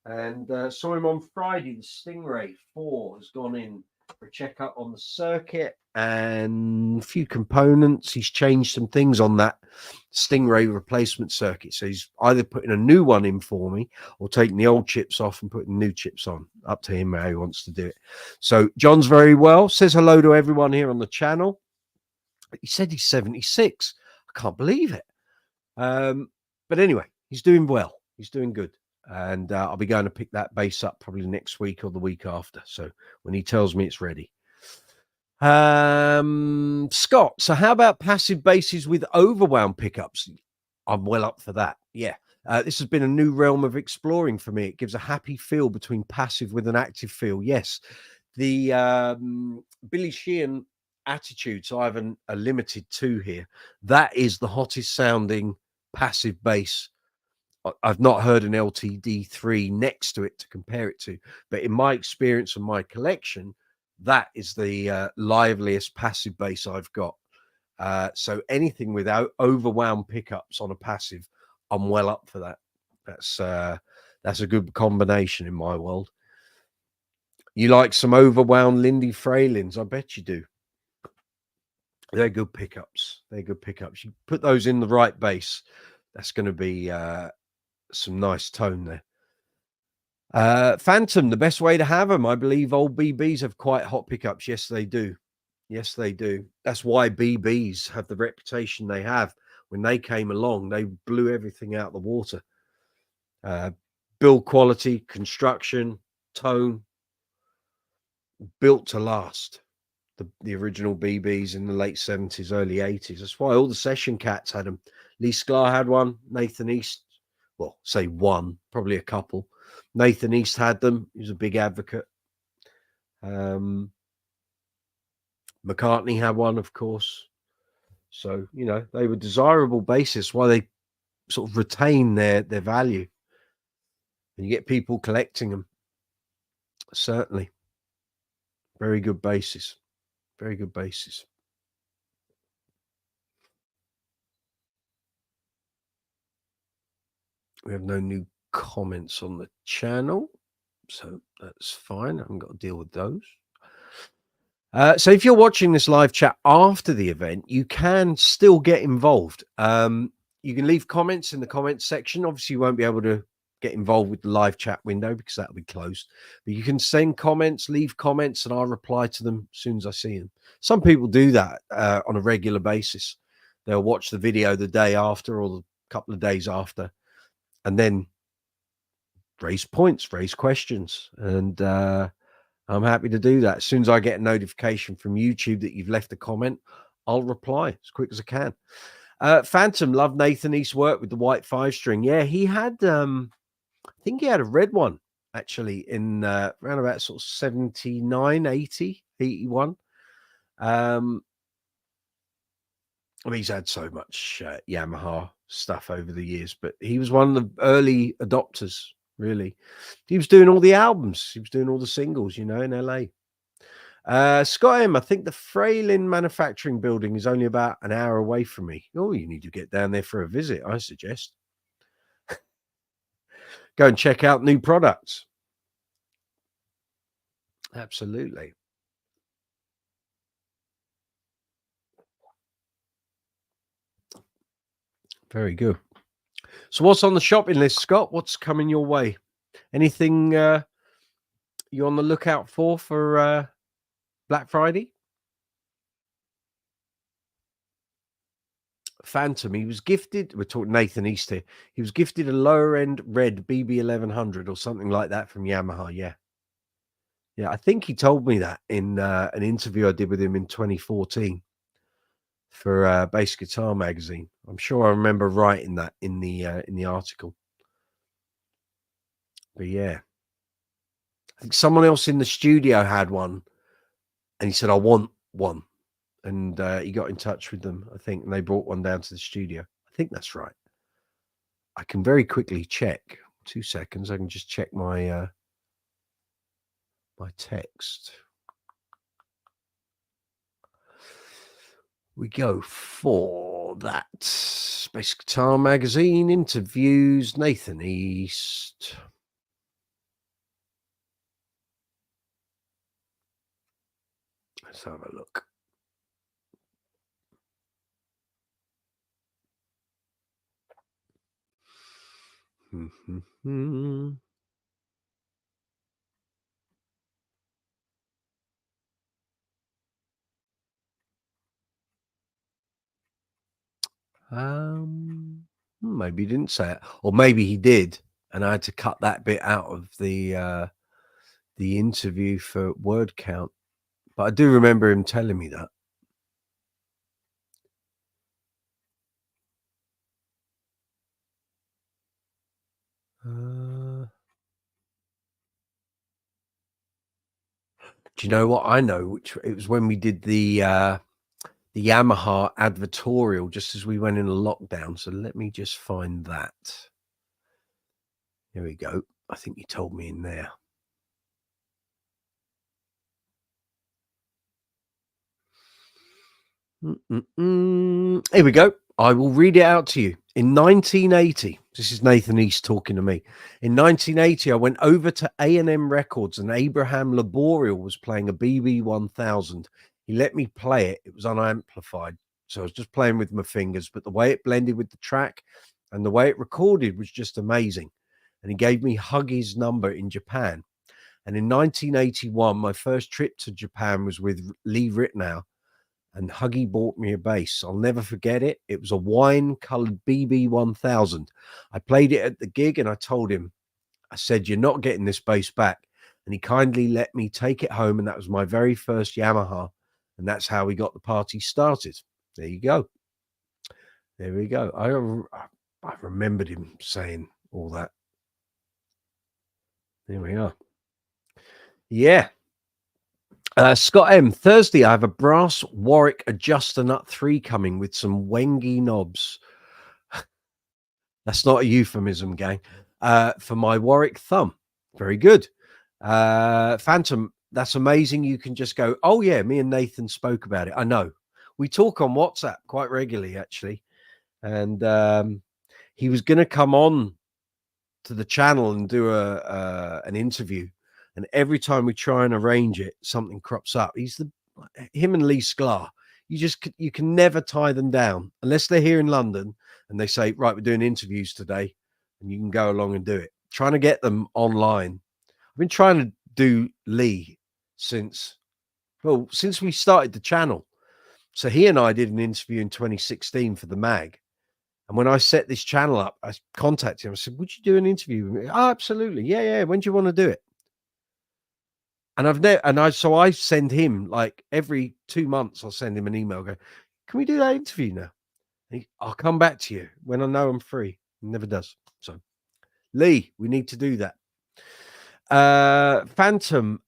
and saw him on Friday. The Stingray 4 has gone in for a checkup on the circuit and a few components. He's changed some things on that Stingray replacement circuit. So he's either putting a new one in for me or taking the old chips off and putting new chips on. Up to him how he wants to do it. So John's very well. Says hello to everyone here on the channel. He said he's 76. I can't believe it. But anyway, he's doing well. He's doing good. And I'll be going to pick that bass up probably next week or the week after. So when he tells me it's ready. Scott, so how about passive basses with overwound pickups? I'm well up for that. Yeah. This has been a new realm of exploring for me. It gives a happy feel between passive with an active feel. Yes. The Billy Sheehan Attitude. So I have a limited 2 here. That is the hottest sounding passive bass. I've not heard an LTD3 next to it to compare it to, but in my experience and my collection, that is the liveliest passive bass I've got. So anything without overwound pickups on a passive, I'm well up for that. That's a good combination in my world. You like some overwound Lindy Fraylins? I bet you do. They're good pickups. They're good pickups. You put those in the right bass, that's going to be some nice tone there. Phantom, the best way to have them, I believe old BBs have quite hot pickups. Yes, they do. Yes, they do. That's why BBs have the reputation they have. When they came along, they blew everything out of the water. Build quality, construction, tone, built to last. The original BBs in the late 70s, early 80s. That's why all the session cats had them. Lee Sklar had one. Nathan East, well, say one, probably a couple. Nathan East had them. He was a big advocate. McCartney had one, of course. So, you know, they were desirable bases. Why they sort of retain their value. And you get people collecting them. Certainly. Very good bases. Very good bases. We have no new comments on the channel, so that's fine. I haven't got to deal with those. So if you're watching this live chat after the event, you can still get involved. You can leave comments in the comments section. Obviously, you won't be able to get involved with the live chat window because that'll be closed. But you can send comments, leave comments, and I'll reply to them as soon as I see them. Some people do that on a regular basis. They'll watch the video the day after or the couple of days after, and then raise points, raise questions. And I'm happy to do that. As soon as I get a notification from YouTube that you've left a comment, I'll reply as quick as I can. Phantom, love Nathan East's work with the white 5-string. Yeah, he had, I think he had a red one actually in around about sort of 79, 80, 81. I mean, he's had so much Yamaha stuff over the years, but he was one of the early adopters, really. He was doing all the albums. He was doing all the singles, you know, in LA. Scott M, I think the Fraylin manufacturing building is only about an hour away from me. Oh, you need to get down there for a visit, I suggest. Go and check out new products. Absolutely. Very good. So what's on the shopping list, Scott? What's coming your way? Anything you're on the lookout for Black Friday? Phantom, he was gifted, we're talking Nathan East here, he was gifted a lower end red BB 1100 or something like that from Yamaha. Yeah, I think he told me that in an interview I did with him in 2014 for Bass Guitar magazine. I'm sure I remember writing that in the article. But yeah, I think someone else in the studio had one, and he said, "I want one," and he got in touch with them, I think, and they brought one down to the studio. I think that's right. I can very quickly check. 2 seconds. I can just check my my text. We go for that. Space Guitar Magazine interviews Nathan East. Let's have a look. Maybe he didn't say it, or maybe he did, and I had to cut that bit out of the interview for word count. But I do remember him telling me that. Do you know what I know? Which it was when we did the Yamaha advertorial just as we went in a lockdown. So let me just find that. Here we go. I think you told me in there. Here we go. I will read it out to you. In 1980, this is Nathan East talking to me. In 1980, I went over to A&M Records and Abraham Laboriel was playing a BB 1000. He let me play it. It was unamplified. So I was just playing with my fingers, but the way it blended with the track and the way it recorded was just amazing. And he gave me Huggy's number in Japan. And in 1981, my first trip to Japan was with Lee Ritenow. And Huggy bought me a bass. I'll never forget it. It was a wine-colored BB 1000. I played it at the gig and I told him, I said, "You're not getting this bass back." And he kindly let me take it home. And that was my very first Yamaha. And that's how we got the party started. There you go. There we go. I remembered him saying all that. There we are. Yeah. Scott M. Thursday, I have a brass Warwick Adjuster Nut 3 coming with some Wengy knobs. That's not a euphemism, gang. For my Warwick thumb. Very good. Phantom, that's amazing. You can just go, oh, yeah, me and Nathan spoke about it. I know. We talk on WhatsApp quite regularly, actually. And he was going to come on to the channel and do an interview. And every time we try and arrange it, something crops up. Him and Lee Sklar. You can never tie them down unless they're here in London and they say, right, we're doing interviews today, and you can go along and do it. Trying to get them online. I've been trying to do Lee since we started the channel. So he and I did an interview in 2016 for the mag. And when I set this channel up, I contacted him. I said, would you do an interview with me? Oh, absolutely. Yeah. When do you want to do it? And so I send him, like, every 2 months, I'll send him an email going, can we do that interview now? I'll come back to you when I know I'm free. He never does. So Lee, we need to do that. Phantom,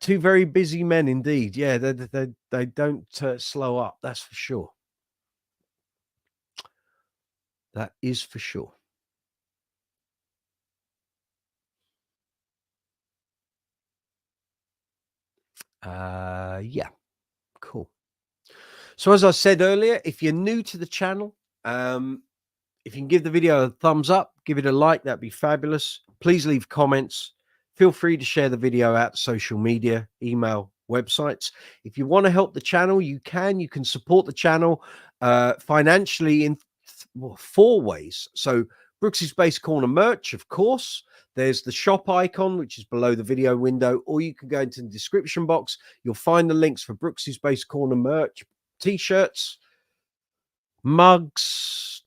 two very busy men indeed. Yeah, they don't slow up. That's for sure. That is for sure. Yeah, cool. So as I said earlier, if you're new to the channel, if you can give the video a thumbs up, give it a like, that'd be fabulous. Please leave comments. Feel free to share the video out to social media, email, websites. If you want to help the channel, you can support the channel financially in 4 ways. So Brooksy's Bass Corner merch, of course. There's the shop icon, which is below the video window, or you can go into the description box. You'll find the links for Brooksy's Bass Corner merch, t-shirts, mugs,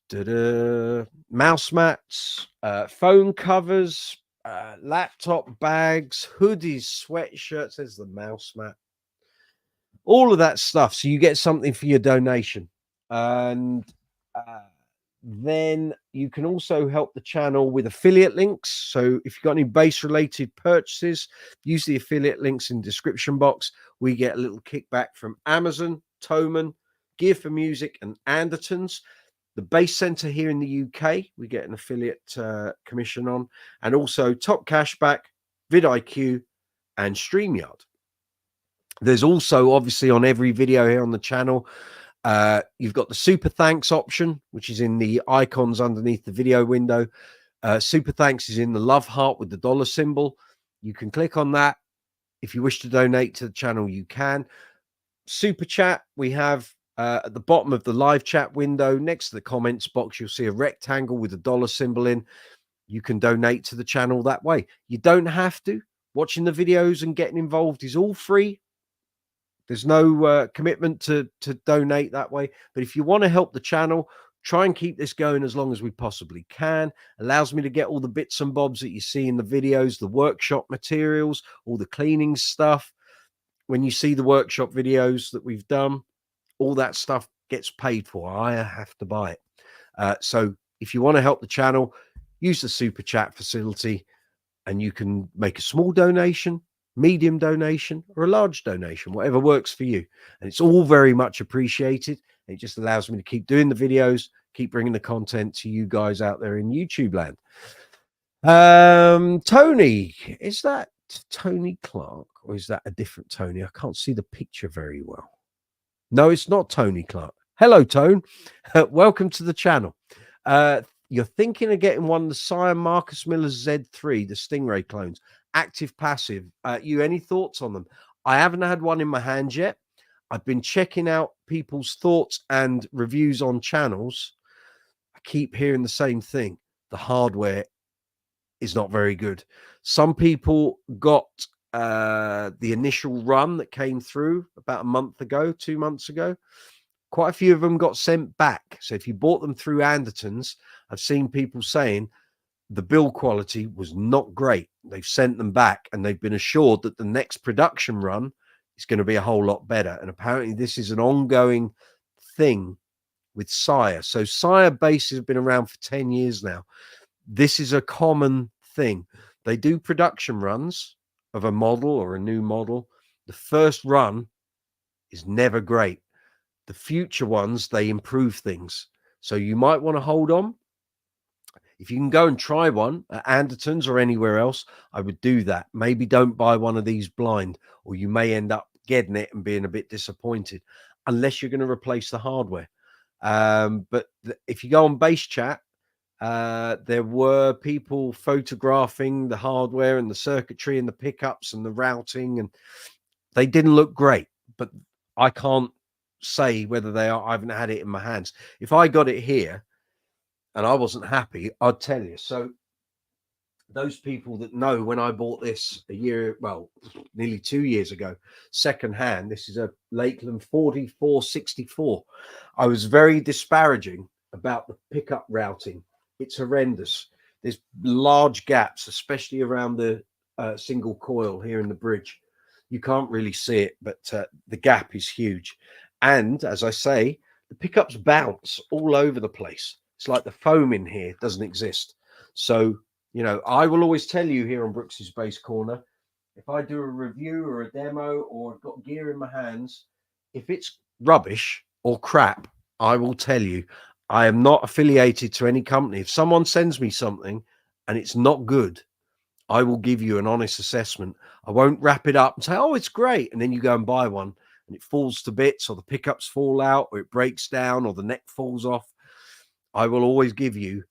mouse mats, phone covers, laptop bags, hoodies, sweatshirts. There's the mouse mat. All of that stuff. So you get something for your donation. And Then you can also help the channel with affiliate links. So if you've got any bass related purchases, use the affiliate links in the description box. We get a little kickback from Amazon, Thomann, Gear for Music, and Andertons. The Bass Center here in the UK, we get an affiliate commission on, and also Top Cashback, vidIQ, and StreamYard. There's also, obviously, on every video here on the channel, you've got the super thanks option, which is in the icons underneath the video window. Super thanks is in the love heart with the dollar symbol. You can click on that. If you wish to donate to the channel, you can. Super chat, we have at the bottom of the live chat window, next to the comments box, you'll see a rectangle with a dollar symbol in. You can donate to the channel that way. You don't have to. Watching the videos and getting involved is all free. There's no commitment to donate that way. But if you want to help the channel, try and keep this going as long as we possibly can. Allows me to get all the bits and bobs that you see in the videos, the workshop materials, all the cleaning stuff. When you see the workshop videos that we've done, all that stuff gets paid for. I have to buy it. So if you want to help the channel, use the super chat facility, and you can make a small donation, medium donation, or a large donation, whatever works for you. And it's all very much appreciated. It just allows me to keep doing the videos, keep bringing the content to you guys out there in YouTube land. Tony, is that Tony Clark or is that a different Tony? I can't see the picture very well. No, it's not Tony Clark. Hello, Tone. Welcome to the channel. You're thinking of getting one of the Sire Marcus Miller's Z3, the Stingray clones, active, passive. You any thoughts on them? I haven't had one in my hand yet. I've been checking out people's thoughts and reviews on channels. I keep hearing the same thing. The hardware is not very good. Some people got the initial run that came through about a month ago, 2 months ago. Quite a few of them got sent back. So if you bought them through Andertons, I've seen people saying the build quality was not great. They've sent them back and they've been assured that the next production run is going to be a whole lot better. And apparently this is an ongoing thing with Sire. So Sire basses have been around for 10 years now. This is a common thing. They do production runs of a model or a new model. The first run is never great. The future ones, they improve things. So you might want to hold on. If you can go and try one at Andertons or anywhere else, I would do that. Maybe don't buy one of these blind, or you may end up getting it and being a bit disappointed, unless you're going to replace the hardware. But if you go on Bass Chat, there were people photographing the hardware and the circuitry and the pickups and the routing, and they didn't look great. But I can't say whether they are. I haven't had it in my hands. If I got it here and I wasn't happy, I'd tell you. So those people that know, when I bought this nearly 2 years ago, second hand, this is a Lakeland 4464. I was very disparaging about the pickup routing. It's horrendous. There's large gaps, especially around the single coil here in the bridge. You can't really see it, but the gap is huge. And as I say, the pickups bounce all over the place. It's like the foam in here doesn't exist. So, you know, I will always tell you here on Brooksy's Bass Corner, if I do a review or a demo or I've got gear in my hands, if it's rubbish or crap, I will tell you. I am not affiliated to any company. If someone sends me something and it's not good, I will give you an honest assessment. I won't wrap it up and say, oh, it's great. And then you go and buy one and it falls to bits, or the pickups fall out, or it breaks down, or the neck falls off. I will always give you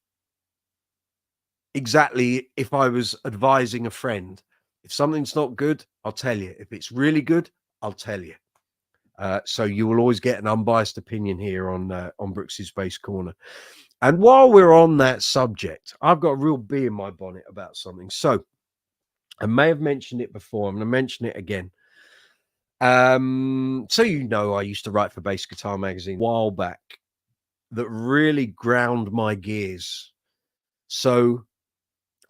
exactly, if I was advising a friend. If something's not good, I'll tell you. If it's really good, I'll tell you. So you will always get an unbiased opinion here on Brooksy's Bass Corner. And while we're on that subject, I've got a real bee in my bonnet about something. So I may have mentioned it before. I'm going to mention it again. So you know, I used to write for Bass Guitar Magazine a while back that really ground my gears. So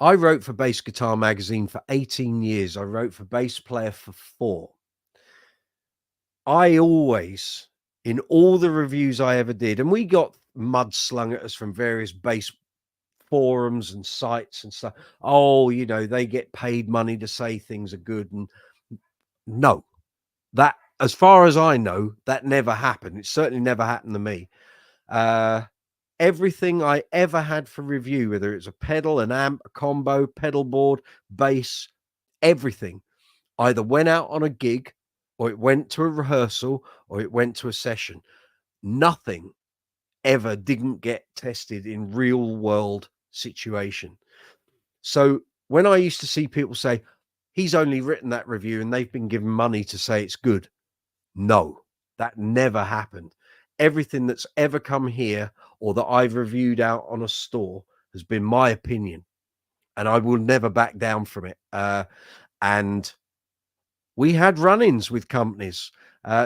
I wrote for Bass Guitar Magazine for 18 years. I wrote for Bass Player for 4. I always in all the reviews I ever did, and we got mud slung at us from various bass forums and sites and stuff. Oh, you know, they get paid money to say things are good. And no, that, as far as I know, that never happened. It certainly never happened to me. Everything I ever had for review, whether it's a pedal, an amp, a combo, pedal board, bass, everything either went out on a gig, or it went to a rehearsal, or it went to a session. Nothing ever didn't get tested in real world situation. So when I used to see people say, he's only written that review and they've been given money to say it's good. No, that never happened. Everything that's ever come here or that I've reviewed out on a store has been my opinion, and I will never back down from it. And we had run-ins with companies.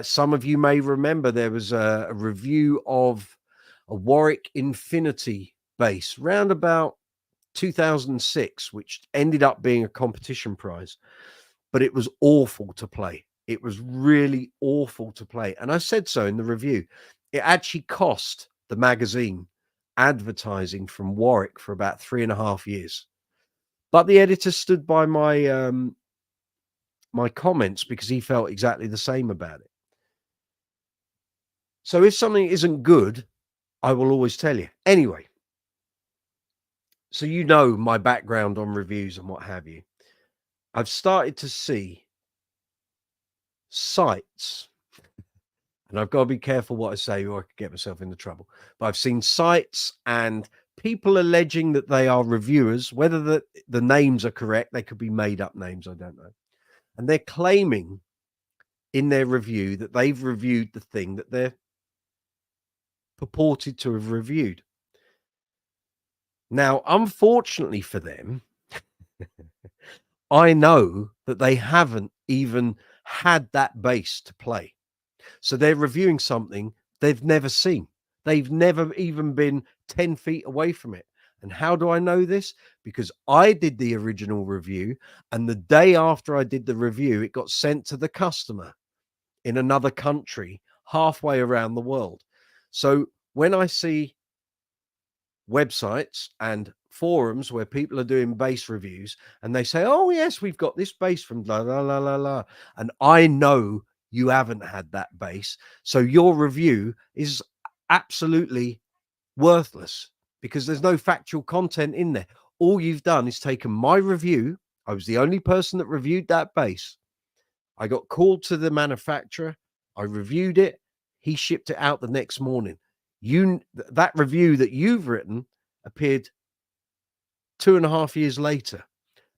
Some of you may remember there was a review of a Warwick Infinity bass round about 2006, which ended up being a competition prize, but it was awful to play. It was really awful to play. And I said so in the review. It actually cost the magazine advertising from Warwick for about 3.5 years. But the editor stood by my my comments because he felt exactly the same about it. So if something isn't good, I will always tell you. Anyway, so you know my background on reviews and what have you. I've started to see sites, and I've got to be careful what I say or I could get myself into trouble, but I've seen sites and people alleging that they are reviewers, whether the names are correct, they could be made up names, I don't know. And they're claiming in their review that they've reviewed the thing that they're purported to have reviewed. Now, unfortunately for them, I know that they haven't even had that bass to play. So they're reviewing something they've never seen. They've never even been 10 feet away from it. And how do I know this? Because I did the original review, and the day after I did the review, it got sent to the customer in another country halfway around the world. So when I see websites and forums where people are doing bass reviews and they say, oh yes, we've got this bass from la la la la la, and I know you haven't had that bass, so your review is absolutely worthless because there's no factual content in there. All you've done is taken my review. I was the only person that reviewed that bass. I got called to the manufacturer, I reviewed it, he shipped it out the next morning. That review that you've written appeared 2.5 years later.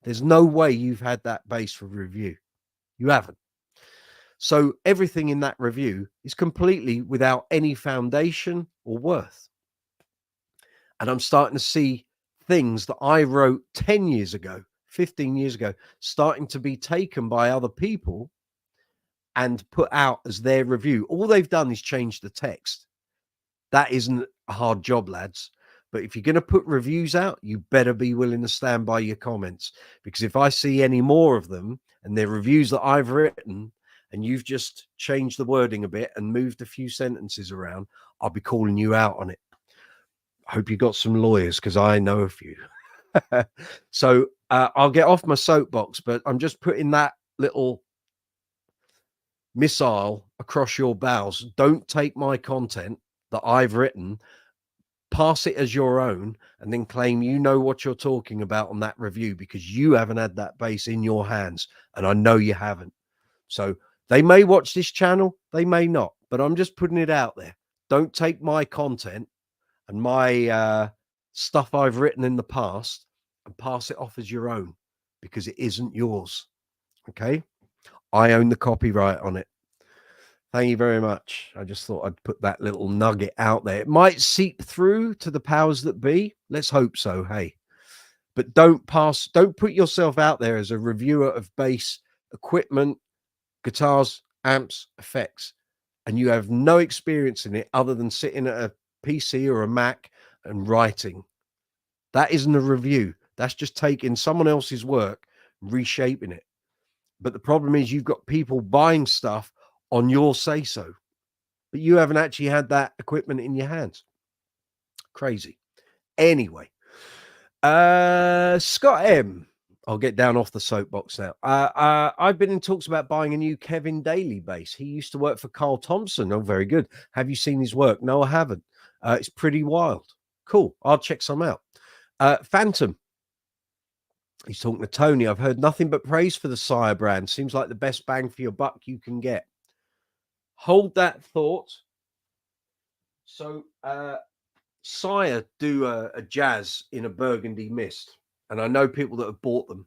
There's no way you've had that bass for review. You haven't. So everything in that review is completely without any foundation or worth. And I'm starting to see things that I wrote 10 years ago, 15 years ago, starting to be taken by other people and put out as their review. All they've done is change the text. That isn't a hard job, lads. But if you're going to put reviews out, you better be willing to stand by your comments, because if I see any more of them and they're reviews that I've written and you've just changed the wording a bit and moved a few sentences around, I'll be calling you out on it. I hope you got some lawyers, because I know a few. So I'll get off my soapbox, but I'm just putting that little missile across your bows. Don't take my content that I've written, pass it as your own, and then claim you know what you're talking about on that review, because you haven't had that bass in your hands, and I know you haven't. So they may watch this channel, they may not, but I'm just putting it out there. Don't take my content and my stuff I've written in the past and pass it off as your own, because it isn't yours. Okay, I own the copyright on it. Thank you very much. I just thought I'd put that little nugget out there. It might seep through to the powers that be. Let's hope so. Hey, but don't put yourself out there as a reviewer of bass equipment, guitars, amps, effects, and you have no experience in it other than sitting at a PC or a Mac and writing. That isn't a review. That's just taking someone else's work, reshaping it. But the problem is you've got people buying stuff on your say so. but you haven't actually had that equipment in your hands. Crazy. Anyway, Scott M. I'll get down off the soapbox now. I've been in talks about buying a new Kevin Daly bass. He used to work for Carl Thompson. Oh, very good. Have you seen his work? No, I haven't. It's pretty wild. Cool. I'll check some out. Phantom. He's talking to Tony. I've heard nothing but praise for the Sire brand. Seems like the best bang for your buck you can get. Hold that thought. So, Sire do a jazz in a burgundy mist, and I know people that have bought them,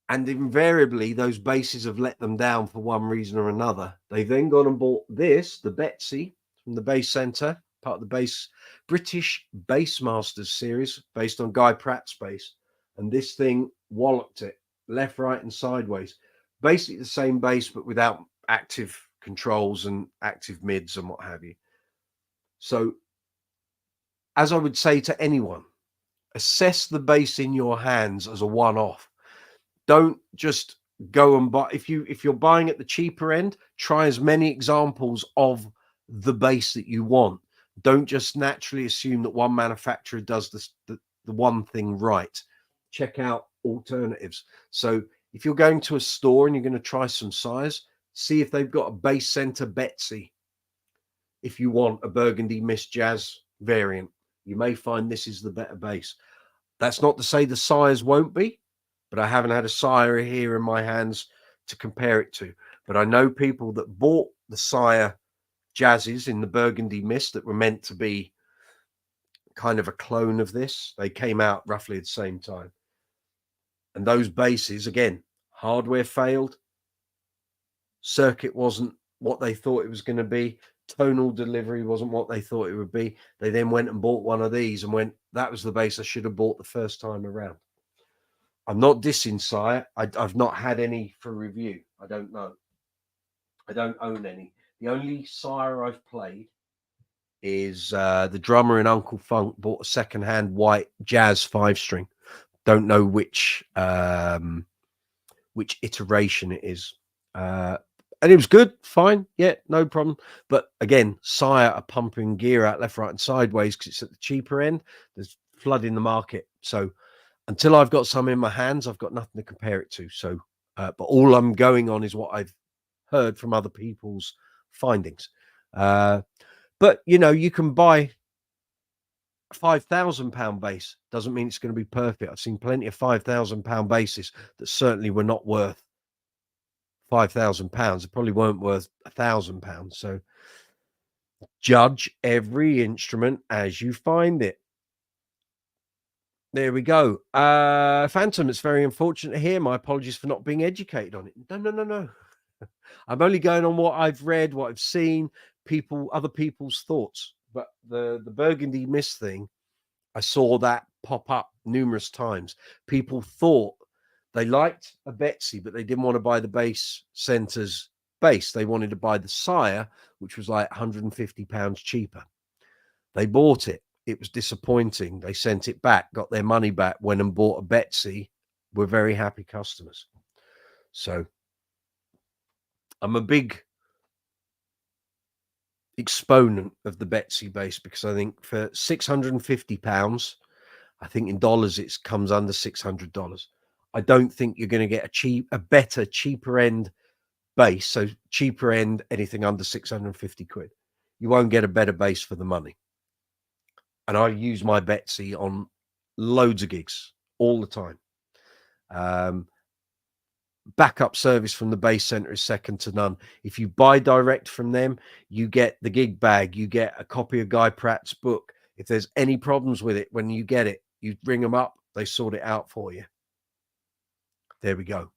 and invariably those basses have let them down for one reason or another. They've then gone and bought this, the Betsy from the Bass Centre, part of the British Bass Masters series, based on Guy Pratt's bass, and this thing walloped it left, right, and sideways. Basically the same bass, but without active controls and active mids and what have you. So, as I would say to anyone, assess the bass in your hands as a one-off. Don't just go and buy. If you're buying at the cheaper end, try as many examples of the bass that you want. Don't just naturally assume that one manufacturer does the one thing right. Check out alternatives. So if you're going to a store and you're going to try some Sires, see if they've got a Bass Centre Betsy. If you want a Burgundy Mist Jazz variant, you may find this is the better bass. That's not to say the Sires won't be, but I haven't had a Sire here in my hands to compare it to. But I know people that bought the Sire Jazzes in the Burgundy Mist that were meant to be kind of a clone of this. They came out roughly at the same time. And those basses, again, hardware failed. Circuit wasn't what they thought it was going to be. Tonal delivery wasn't what they thought it would be. They then went and bought one of these and went, that was the bass I should have bought the first time around. I'm not dissing Sire. I've not had any for review. I don't know. I don't own any. The only Sire I've played is the drummer in Uncle Funk bought a secondhand white jazz 5-string. Don't know which iteration it is. And it was good, fine, yeah, no problem. But again, Sire are pumping gear out left, right, and sideways because it's at the cheaper end. There's flood in the market. So until I've got some in my hands, I've got nothing to compare it to. So, but all I'm going on is what I've heard from other people's findings. But you know, you can buy a £5,000 bass. Doesn't mean it's going to be perfect. I've seen plenty of £5,000 basses that certainly were not worth £5,000. It probably weren't worth £1,000. So judge every instrument as you find it. There we go. Phantom, it's very unfortunate here. My apologies for not being educated on it. No. I'm only going on what I've read, what I've seen, other people's thoughts. But the Burgundy Mist thing, I saw that pop up numerous times. People thought they liked a Betsy, but they didn't want to buy the Bass Centre's bass. They wanted to buy the Sire, which was like £150 cheaper. They bought it. It was disappointing. They sent it back, got their money back, went and bought a Betsy. We're very happy customers. So I'm a big exponent of the Betsy bass because I think for £650, I think in dollars it comes under $600. I don't think you're going to get a better, cheaper end bass. So cheaper end, anything under 650 quid. You won't get a better bass for the money. And I use my Betsy on loads of gigs all the time. Backup service from the Bass Centre is second to none. If you buy direct from them, you get the gig bag, you get a copy of Guy Pratt's book. If there's any problems with it, when you get it, you ring them up, they sort it out for you. There we go.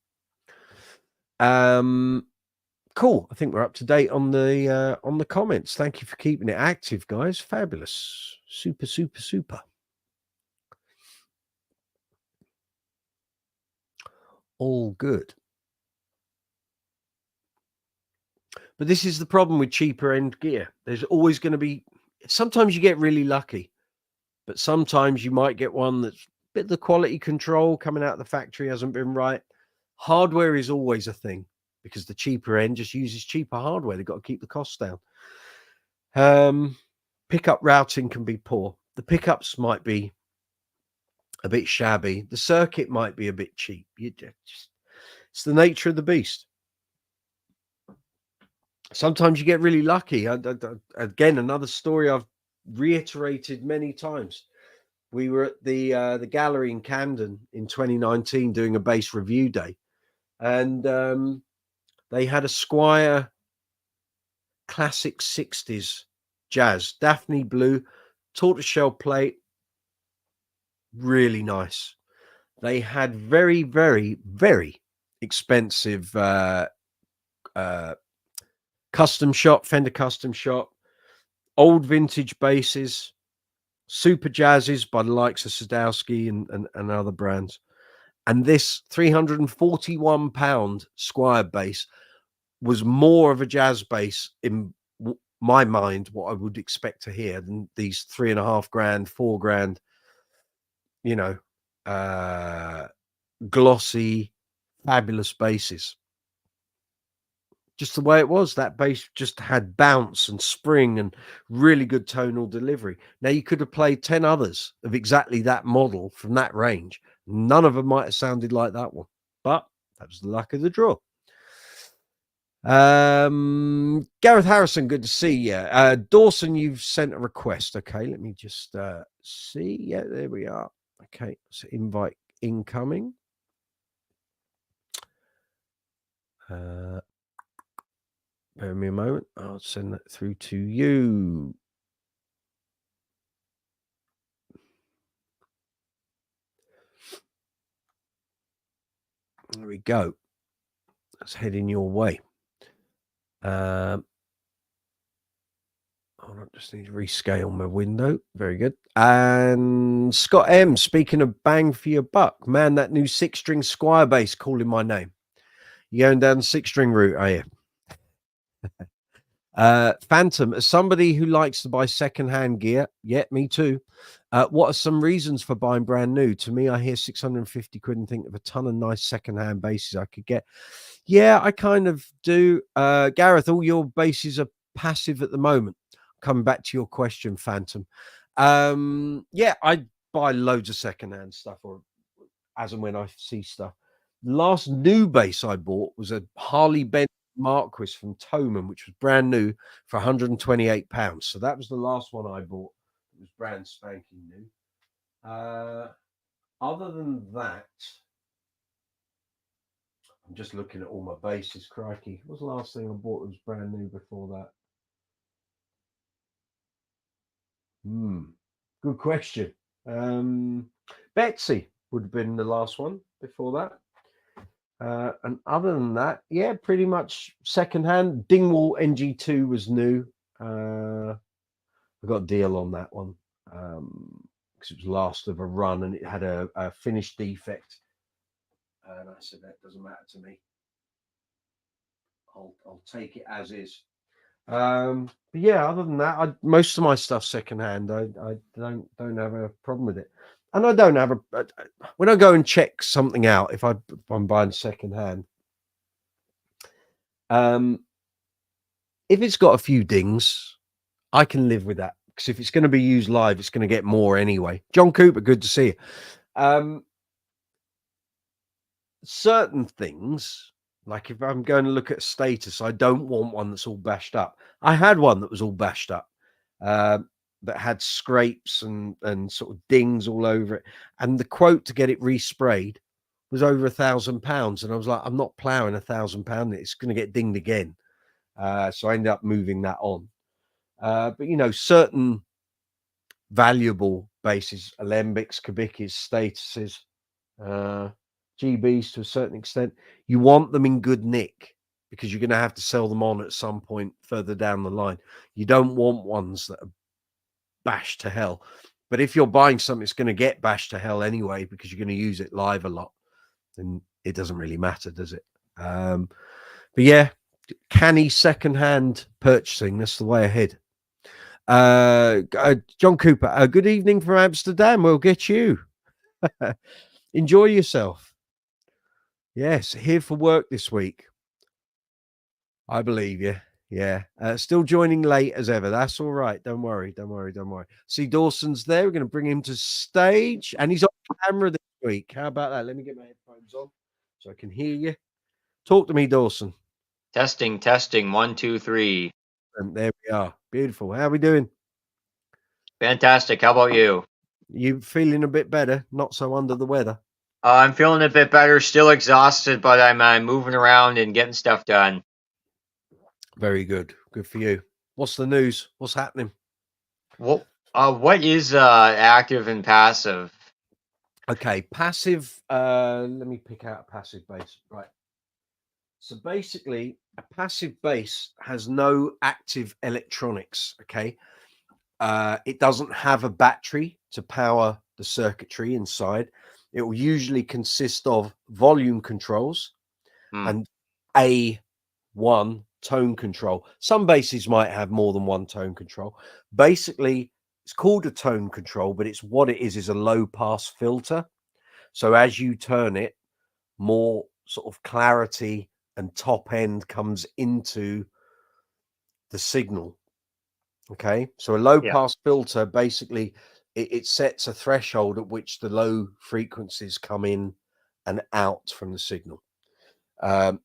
Cool. I think we're up to date on the comments. Thank you for keeping it active, guys. Fabulous. Super. All good. But this is the problem with cheaper end gear. There's always going to be, sometimes you get really lucky, but sometimes you might get one that's a bit of the quality control coming out of the factory hasn't been right. Hardware is always a thing because the cheaper end just uses cheaper hardware. They've got to keep the costs down. Pickup routing can be poor. The pickups might be a bit shabby. The circuit might be a bit cheap. It's the nature of the beast. Sometimes you get really lucky. Again, another story I've reiterated many times. We were at the gallery in Camden in 2019 doing a bass review day, and they had a Squier classic 60s jazz, Daphne blue, tortoiseshell plate, really nice. They had very, very, very expensive custom shop, Fender custom shop, old vintage basses, super jazzes by the likes of Sadowski and other brands. And this £341 Squier bass was more of a jazz bass in my mind, what I would expect to hear, than these £3.5 grand, £4 grand, you know, glossy, fabulous basses. Just the way it was. That bass just had bounce and spring and really good tonal delivery. Now, you could have played 10 others of exactly that model from that range. None of them might have sounded like that one, but that was the luck of the draw. Gareth Harrison, good to see you. Dawson, you've sent a request. Okay, let me just see. Yeah, there we are. Okay, so invite incoming. Bear me a moment. I'll send that through to you. There we go. That's heading your way. Hold on, just need to rescale my window. Very good. And Scott M, speaking of bang for your buck, man, that new 6-string Squier bass calling my name. You going down the 6-string route, are you? Phantom, as somebody who likes to buy second-hand gear, yeah, me too. What are some reasons for buying brand new? To me, I hear 650 quid and think of a ton of nice second-hand basses I could get. Yeah, I kind of do. Gareth, all your basses are passive at the moment. Coming back to your question, Phantom. Yeah, I buy loads of second-hand stuff, or as and when I see stuff. Last new bass I bought was a Harley Benz Marquis from Toman, which was brand new for £128. So that was the last one I bought. It was brand spanking new. Other than that, I'm just looking at all my basses. Crikey, what was the last thing I bought that was brand new before that? Good question. Betsy would have been the last one before that. And other than that, yeah, pretty much secondhand. Dingwall NG2 was new. I got a deal on that one because it was last of a run and it had a finish defect. And I said, that doesn't matter to me. I'll take it as is. But yeah, other than that, most of my stuff secondhand. I don't have a problem with it. And I don't have when I go and check something out, if I'm buying secondhand, if it's got a few dings, I can live with that, because if it's going to be used live, it's going to get more anyway. John Cooper, good to see you. Certain things, like if I'm going to look at status, I don't want one that's all bashed up. I had one that was all bashed up. That had scrapes and sort of dings all over it, and the quote to get it resprayed was over £1,000, and I was like, I'm not ploughing £1,000. It's going to get dinged again. So I ended up moving that on. But you know, certain valuable basses, alembics, kabikis, statuses, GBs to a certain extent, you want them in good nick, because you're going to have to sell them on at some point further down the line. You don't want ones that are bashed to hell. But if you're buying something that's going to get bashed to hell anyway, because you're going to use it live a lot, then it doesn't really matter, does it? But yeah, canny secondhand purchasing, that's the way ahead. John Cooper, good evening from Amsterdam. We'll get you. Enjoy yourself. Yes, here for work this week. I believe you. Yeah. Still joining late as ever. That's all right. Don't worry. See, Dawson's there. We're going to bring him to stage, and he's on camera this week. How about that? Let me get my headphones on so I can hear you. Talk to me, Dawson. Testing, testing. 1, 2, 3. And there we are. Beautiful. How are we doing? Fantastic. How about you? You feeling a bit better? Not so under the weather? I'm feeling a bit better. Still exhausted, but I'm moving around and getting stuff done. Very good. Good for you. What's the news? What's happening? What is active and passive? Okay, passive. Let me pick out a passive bass. Right. So basically, a passive bass has no active electronics. Okay. It doesn't have a battery to power the circuitry inside. It will usually consist of volume controls and one tone control. Some basses might have more than one tone control. Basically, it's called a tone control, but it's what it is a low pass filter. So as you turn it, more sort of clarity and top end comes into the signal. Okay, so a low pass filter basically it sets a threshold at which the low frequencies come in and out from the signal.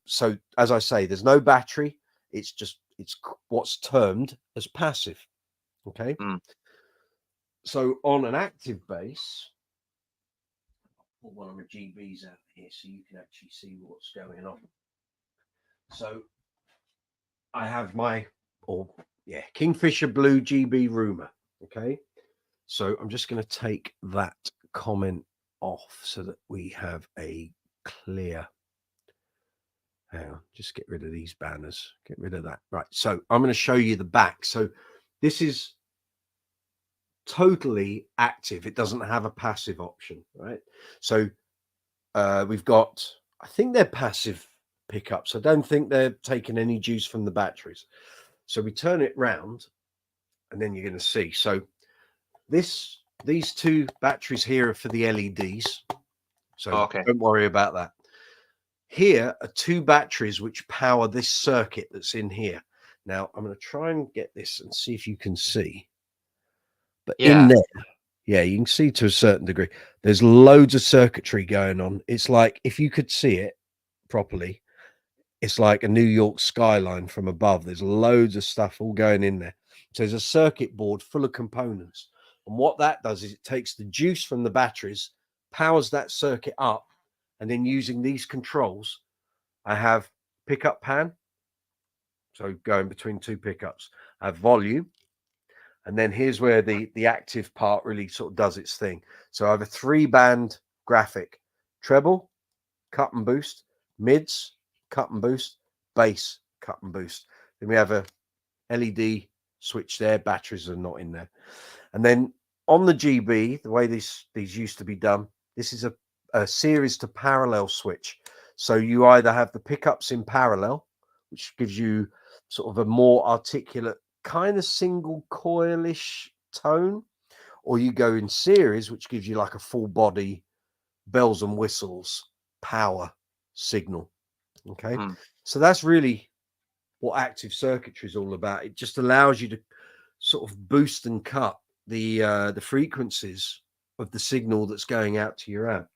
So as I say, there's no battery. It's what's termed as passive. Okay. So on an active bass, I'll pull one of my GBs out here so you can actually see what's going on. So I have my Kingfisher Blue GB Rumor. Okay. So I'm just going to take that comment off so that we have a clear. Just get rid of these banners. Get rid of that. Right. So I'm going to show you the back. So this is totally active. It doesn't have a passive option. Right. So we've got, I think they're passive pickups. I don't think they're taking any juice from the batteries. So we turn it round and then you're going to see. So these two batteries here are for the LEDs. So don't worry about that. Here are two batteries which power this circuit that's in here. Now, I'm going to try and get this and see if you can see. But in there, you can see to a certain degree, there's loads of circuitry going on. It's like, if you could see it properly, it's like a New York skyline from above. There's loads of stuff all going in there. So there's a circuit board full of components. And what that does is it takes the juice from the batteries, powers that circuit up, and then using these controls, I have pickup pan. So going between two pickups, I have volume. And then here's where the active part really sort of does its thing. So I have a 3-band graphic: treble, cut and boost; mids, cut and boost; bass, cut and boost. Then we have a LED switch there. Batteries are not in there. And then on the GB, the way these used to be done, this is a series to parallel switch. So you either have the pickups in parallel, which gives you sort of a more articulate kind of single coilish tone, or you go in series, which gives you like a full body bells and whistles power signal. Okay. So that's really what active circuitry is all about. It just allows you to sort of boost and cut the frequencies of the signal that's going out to your amp.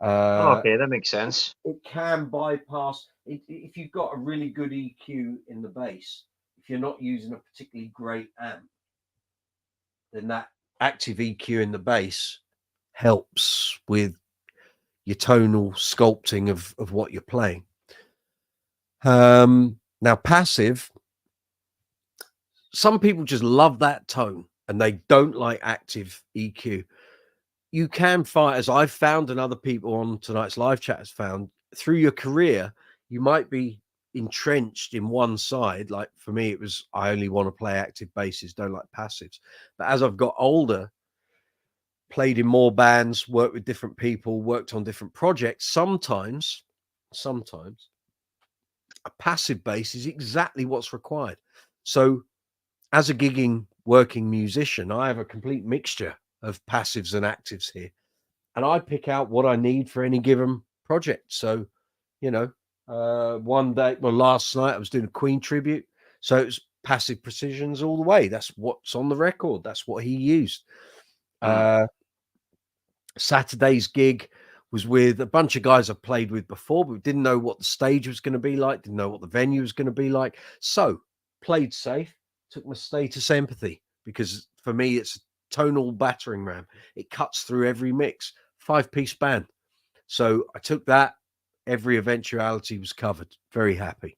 Okay, that makes sense. It can bypass if you've got a really good EQ in the bass. If you're not using a particularly great amp, then that active EQ in the bass helps with your tonal sculpting of what you're playing. Now passive, some people just love that tone and they don't like active EQ. You can find, as I've found and other people on tonight's live chat has found, through your career, you might be entrenched in one side. Like for me, it was, I only want to play active basses, don't like passives. But as I've got older, played in more bands, worked with different people, worked on different projects, sometimes a passive bass is exactly what's required. So as a gigging working musician, I have a complete mixture of passives and actives here, and I pick out what I need for any given project. So, you know, one day, well, last night I was doing a Queen tribute, so it was passive precisions all the way. That's what's on the record. That's what he used. Saturday's gig was with a bunch of guys I've played with before, but we didn't know what the stage was going to be like, didn't know what the venue was going to be like. So played safe, took my Status Empathy, because for me it's a tonal battering ram. It cuts through every mix, 5-piece band. So I took that. Every eventuality was covered. Very happy.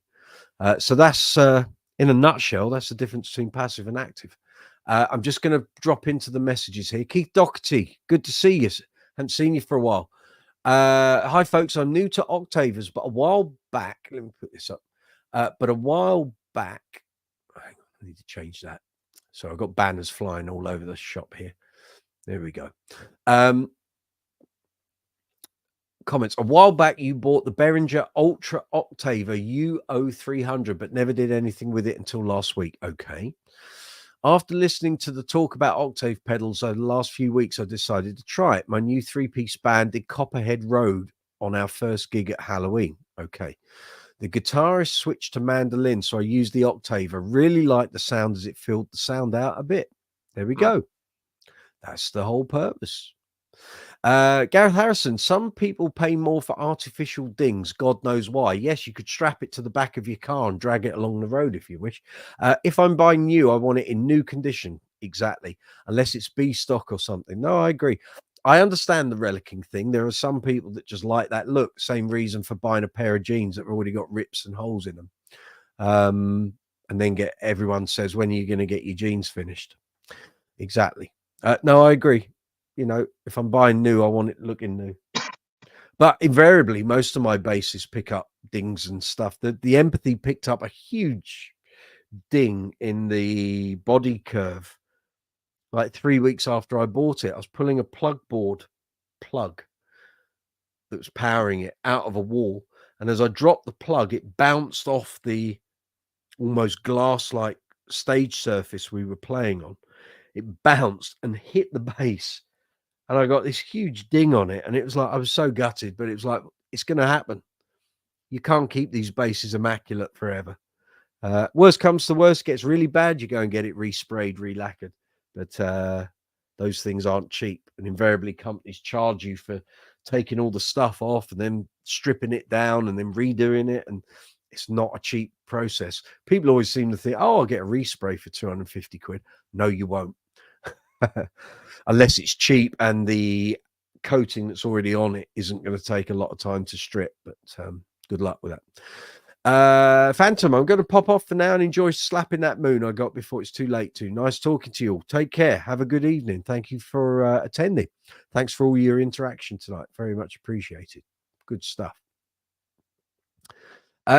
So that's in a nutshell, that's the difference between passive and active. I'm just going to drop into the messages here. Keith Doherty, good to see you. Haven't seen you for a while. Hi, folks. I'm new to Octavers, but a while back, let me put this up. But a while back, hang on, I need to change that. So I've got banners flying all over the shop here. There we go. Comments. A while back, you bought the Behringer Ultra Octaver UO300, but never did anything with it until last week. Okay. After listening to the talk about octave pedals over the last few weeks, I decided to try it. My new 3-piece band did Copperhead Road on our first gig at Halloween. Okay. The guitarist switched to mandolin, so I used the Octaver. Really liked the sound as it filled the sound out a bit. There we go. That's the whole purpose. Gareth Harrison, some people pay more for artificial dings. God knows why. Yes, you could strap it to the back of your car and drag it along the road if you wish. If I'm buying new, I want it in new condition. Exactly. Unless it's B stock or something. No, I agree. I understand the relicking thing. There are some people that just like that look. Same reason for buying a pair of jeans that have already got rips and holes in them. And then everyone says, when are you going to get your jeans finished? Exactly. No, I agree. You know, if I'm buying new, I want it looking new. But invariably, most of my basses pick up dings and stuff. The Empathy picked up a huge ding in the body curve. Like 3 weeks after I bought it, I was pulling a plug that was powering it out of a wall. And as I dropped the plug, it bounced off the almost glass-like stage surface we were playing on. It bounced and hit the bass. And I got this huge ding on it. And it was like, I was so gutted, but it was like, it's going to happen. You can't keep these basses immaculate forever. Worst comes to worst, gets really bad, you go and get it resprayed, relacquered. But those things aren't cheap. And invariably companies charge you for taking all the stuff off and then stripping it down and then redoing it. And it's not a cheap process. People always seem to think, oh, I'll get a respray for 250 quid. No, you won't. Unless it's cheap and the coating that's already on it isn't going to take a lot of time to strip. But good luck with that. Phantom, I'm going to pop off for now and enjoy slapping that moon I got before it's too late to. Nice talking to you all. Take care. Have a good evening. Thank you for attending. Thanks for all your interaction tonight. Very much appreciated. Good stuff.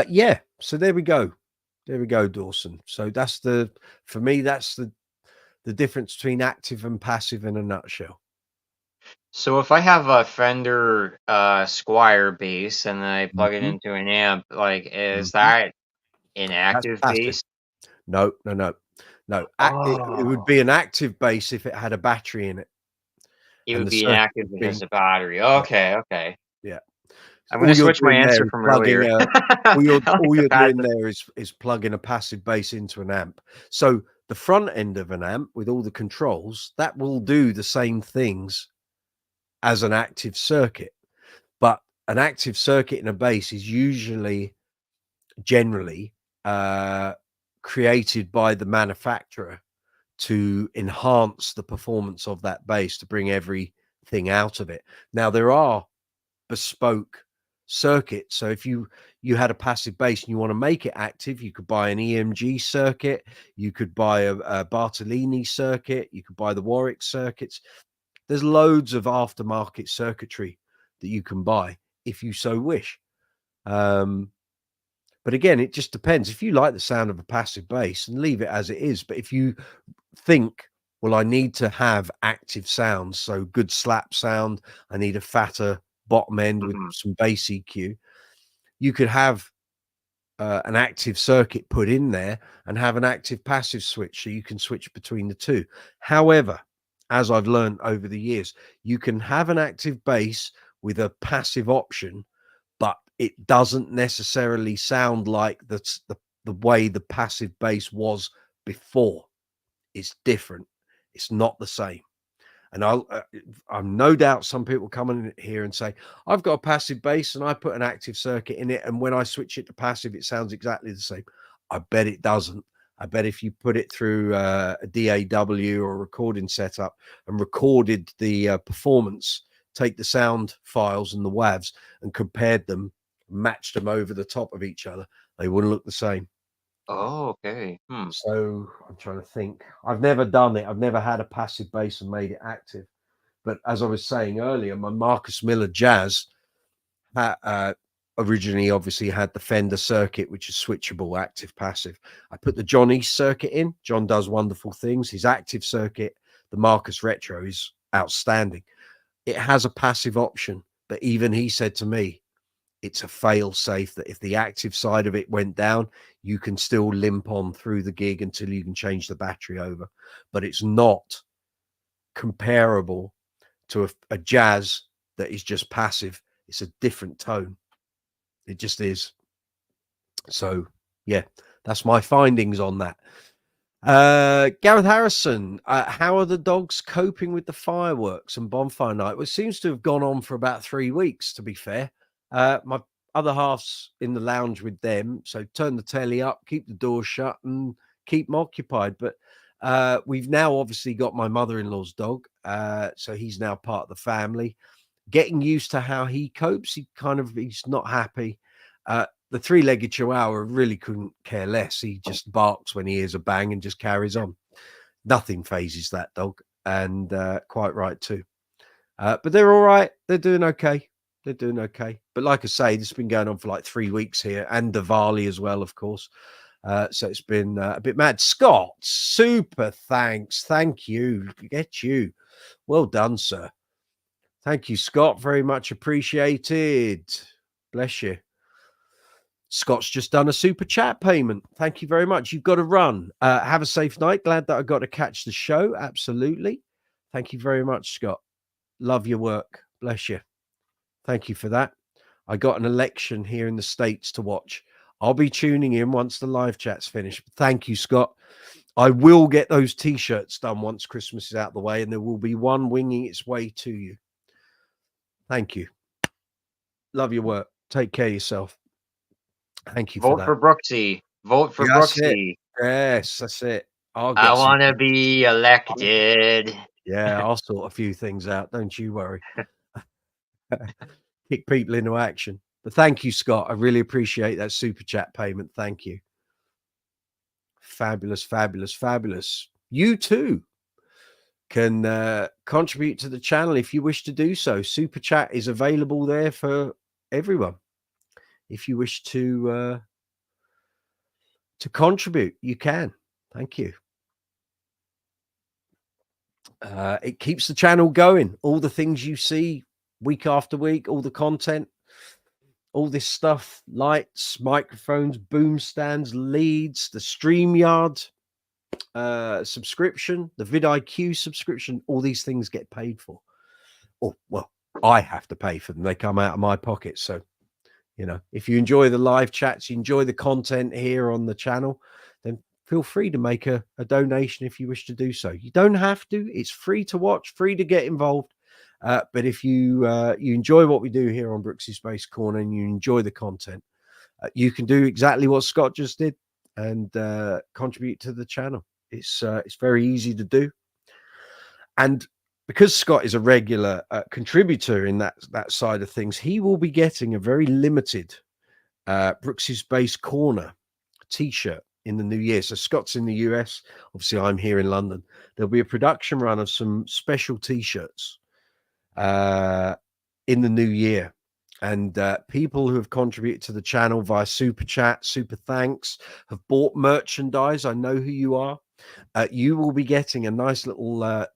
Yeah, so there we go. There we go, Dawson. So that's for me, that's the difference between active and passive in a nutshell. So if I have a Fender Squire bass and I plug it into an amp, like, is that an active bass? No. It would be an active bass if it had a battery in it. It would be an active if it has a battery. Okay, okay. Yeah. I'm going to switch my answer from earlier. All you're doing there is plugging a passive bass into an amp. So the front end of an amp with all the controls, that will do the same things as an active circuit. But an active circuit in a bass is generally created by the manufacturer to enhance the performance of that bass, to bring everything out of it. Now, there are bespoke circuits. So if you had a passive bass and you want to make it active, you could buy an EMG circuit, you could buy a Bartolini circuit, you could buy the Warwick circuits. There's loads of aftermarket circuitry that you can buy if you so wish. But again, it just depends. If you like the sound of a passive bass, and leave it as it is. But if you think, well, I need to have active sounds, so good slap sound, I need a fatter bottom end with some bass EQ, you could have an active circuit put in there and have an active passive switch, so you can switch between the two. However, as I've learned over the years, you can have an active bass with a passive option, but it doesn't necessarily sound like the way the passive bass was before. It's different. It's not the same. And I'm no doubt some people come in here and say, I've got a passive bass and I put an active circuit in it, and when I switch it to passive, it sounds exactly the same. I bet it doesn't. I bet if you put it through a DAW or a recording setup and recorded the performance, take the sound files and the WAVs and compared them, matched them over the top of each other, they wouldn't look the same. Oh, okay. So I'm trying to think. I've never done it. I've never had a passive bass and made it active. But as I was saying earlier, my Marcus Miller Jazz originally obviously had the Fender circuit, which is switchable, active, passive. I put the John East circuit in. John does wonderful things. His active circuit, the Marcus Retro, is outstanding. It has a passive option, but even he said to me, it's a fail safe that if the active side of it went down, you can still limp on through the gig until you can change the battery over. But it's not comparable to a jazz that is just passive. It's a different tone. It just is. So yeah, that's my findings on that. Gareth Harrison, how are the dogs coping with the fireworks and bonfire night? Well, it seems to have gone on for about 3 weeks, to be fair. My other half's in the lounge with them, so turn the telly up, keep the door shut, and keep them occupied. But we've now obviously got my mother-in-law's dog, so he's now part of the family. Getting used to how he copes. He's not happy. The three-legged Chihuahua really couldn't care less. He just barks when he hears a bang and just carries on. Nothing phases that dog, and quite right too. But they're all right. They're doing okay. They're doing okay. But like I say, this has been going on for like 3 weeks here, and Diwali as well, of course. So it's been a bit mad. Scott, super thanks. Thank you. Get you. Well done, sir. Thank you, Scott. Very much appreciated. Bless you. Scott's just done a super chat payment. Thank you very much. You've got to run. Have a safe night. Glad that I got to catch the show. Absolutely. Thank you very much, Scott. Love your work. Bless you. Thank you for that. I got an election here in the States to watch. I'll be tuning in once the live chat's finished. Thank you, Scott. I will get those T-shirts done once Christmas is out the way, and there will be one winging its way to you. Thank you. Love your work. Take care of yourself. Thank you for that. For Brooksy. Vote for Brooksy. Yes, that's it. I want to be elected. Yeah, I'll sort a few things out. Don't you worry. Kick people into action. But thank you, Scott. I really appreciate that super chat payment. Thank you. Fabulous, fabulous, fabulous. You too can contribute to the channel if you wish to do so. Super chat is available there for everyone. If you wish to contribute, you can. Thank you. It keeps the channel going. All the things you see week after week, all the content, all this stuff, lights, microphones, boom stands, leads, the StreamYard subscription, the vidIQ subscription, all these things get paid for. Oh, well, I have to pay for them. They come out of my pocket. So, you know, if you enjoy the live chats, you enjoy the content here on the channel, then feel free to make a donation if you wish to do so. You don't have to. It's free to watch, free to get involved. But if you enjoy what we do here on Brooksy's Bass Corner and you enjoy the content, you can do exactly what Scott just did and contribute to the channel. It's very easy to do. And because Scott is a regular contributor in that side of things, he will be getting a very limited Brooksy's Bass Corner t-shirt in the new year. So Scott's in the US. Obviously, I'm here in London. There'll be a production run of some special t-shirts in the new year. And people who have contributed to the channel via super chat, super thanks, have bought merchandise. I know who you are. You will be getting a nice little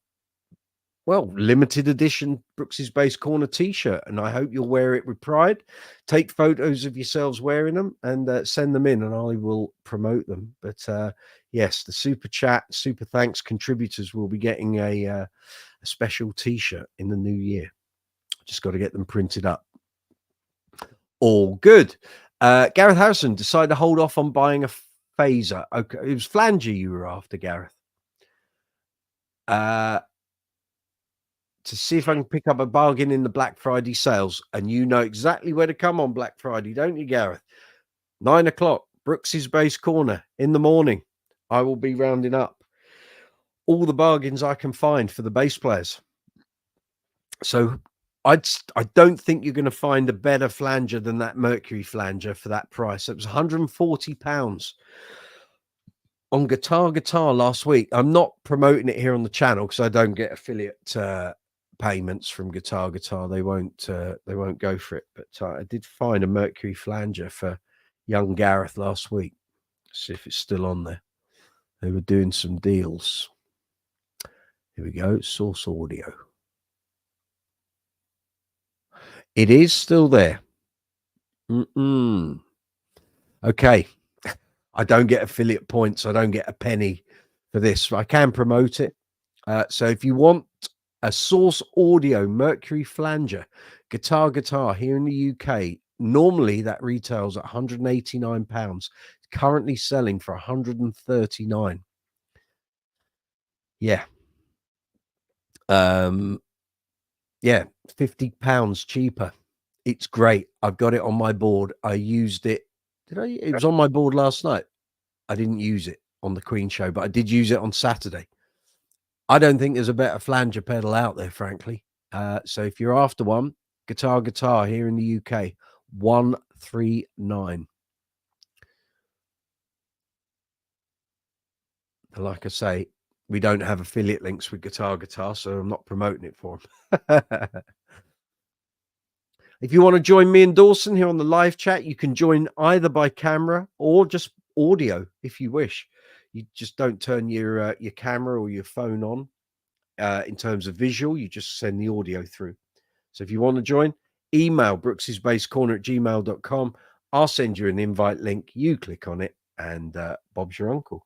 limited edition Brooksy's Bass Corner t-shirt, and I hope you'll wear it with pride. Take photos of yourselves wearing them and send them in, and I will promote them. But yes, the super chat, super thanks contributors will be getting a special t-shirt in the new year. Just got to get them printed up. All good. Gareth Harrison decided to hold off on buying a phaser. Okay, it was flanger you were after, Gareth. To see if I can pick up a bargain in the Black Friday sales. And you know exactly where to come on Black Friday, don't you, Gareth? 9 o'clock, Brooksy's Bass Corner in the morning. I will be rounding up all the bargains I can find for the bass players. So I don't think you're going to find a better flanger than that Mercury flanger for that price. It was £140 on Guitar last week. I'm not promoting it here on the channel because I don't get affiliate payments from Guitar. They won't go for it. But I did find a Mercury flanger for young Gareth last week. See if it's still on there. They were doing some deals. Here we go. Source audio. It is still there. Okay. I don't get affiliate points. I don't get a penny for this. I can promote it. So if you want a Source Audio Mercury flanger guitar here in the UK, normally that retails at £189. Currently selling for £139. Yeah. Yeah, £50 cheaper. It's great. I've got it on my board. I used it. It was on my board last night. I didn't use it on the Queen show, but I did use it on Saturday. I don't think there's a better flanger pedal out there, frankly. So if you're after one, guitar here in the UK, 139. Like I say, we don't have affiliate links with guitar, so I'm not promoting it for them. If you want to join me and Dawson here on the live chat, you can join either by camera or just audio if you wish. You just don't turn your camera or your phone on in terms of visual. You just send the audio through. So if you want to join, email brooksysbasscorner@gmail.com. I'll send you an invite link. You click on it and Bob's your uncle.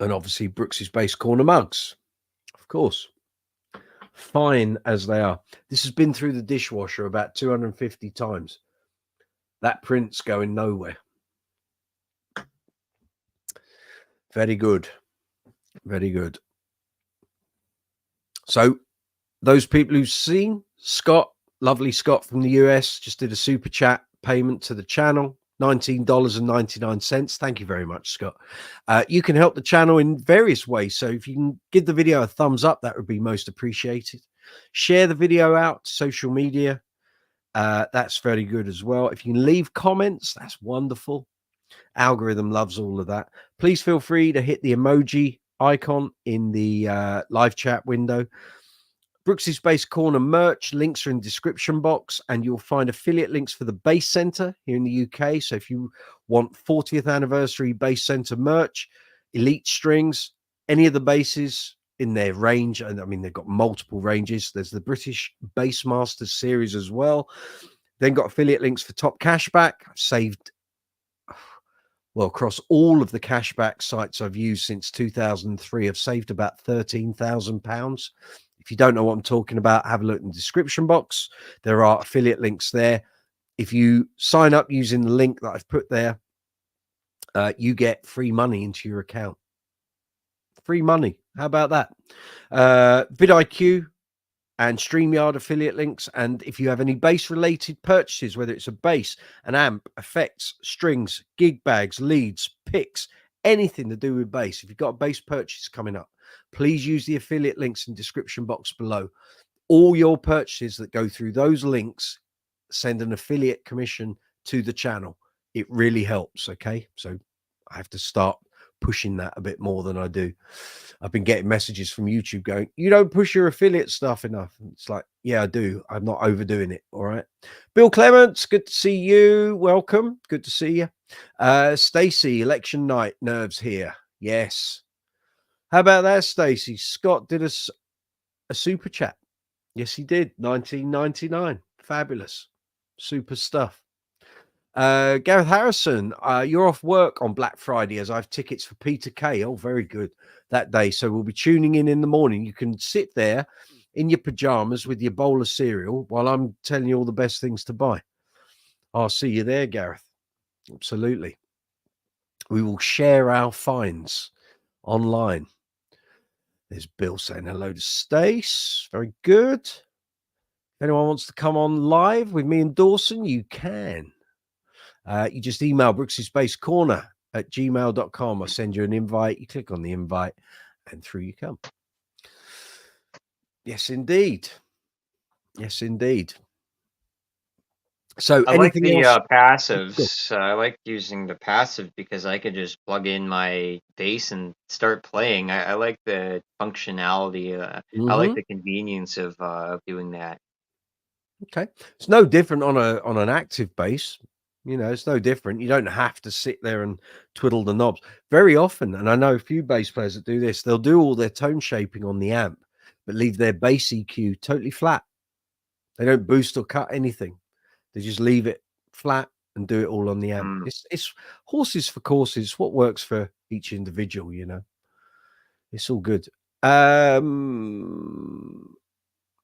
And obviously Brooksy's Bass Corner mugs, of course. Fine as they are. This has been through the dishwasher about 250 times. That print's going nowhere. Very good. Very good. So those people who've seen Scott, lovely Scott from the US, just did a super chat payment to the channel. $19.99. Thank you very much, Scott. You can help the channel in various ways. So if you can give the video a thumbs up, that would be most appreciated. Share the video out to social media. That's very good as well. If you can leave comments, that's wonderful. Algorithm loves all of that. Please feel free to hit the emoji icon in the live chat window. Brooksy's Bass Corner merch links are in the description box, and you'll find affiliate links for the Bass Center here in the UK. So if you want 40th anniversary Bass Center merch, Elite strings, any of the basses in their range, and I mean they've got multiple ranges. There's the British Bassmasters series as well. Then got affiliate links for Top Cashback. I've saved, well, across all of the cashback sites I've used since 2003, I've saved about £13,000. If you don't know what I'm talking about, have a look in the description box. There are affiliate links there. If you sign up using the link that I've put there, you get free money into your account. Free money. How about that? vidIQ and StreamYard affiliate links. And if you have any bass related purchases, whether it's a bass, an amp, effects, strings, gig bags, leads, picks, anything to do with bass, if you've got a bass purchase coming up, please use the affiliate links in the description box below. All your purchases that go through those links send an affiliate commission to the channel. It really helps. Okay, so I have to start pushing that a bit more than I do. I've been getting messages from YouTube going, you don't push your affiliate stuff enough. And it's like, yeah, I do. I'm not overdoing it. All right. Bill Clements, good to see you. Welcome. Good to see you. Stacy, election night nerves here. Yes. How about that, Stacy? Scott did us a super chat. Yes, he did. 1999. Fabulous. Super stuff. Gareth Harrison, you're off work on Black Friday as I have tickets for Peter Kay. Oh, very good that day. So we'll be tuning in the morning. You can sit there in your pajamas with your bowl of cereal while I'm telling you all the best things to buy. I'll see you there, Gareth. Absolutely. We will share our finds online. There's Bill saying hello to Stace. Very good. If anyone wants to come on live with me and Dawson, you can. You just email brooksyspacecorner@gmail.com. I'll send you an invite. You click on the invite and through you come. Yes, indeed. Yes, indeed. So I like anything the else? passives. I like using the passive because I could just plug in my bass and start playing. I like the functionality. I like the convenience of doing that. Okay, it's no different on an active bass. You know, it's no different. You don't have to sit there and twiddle the knobs very often. And I know a few bass players that do this. They'll do all their tone shaping on the amp, but leave their bass EQ totally flat. They don't boost or cut anything. They just leave it flat and do it all on the amp. It's horses for courses. It's what works for each individual, you know. It's all good.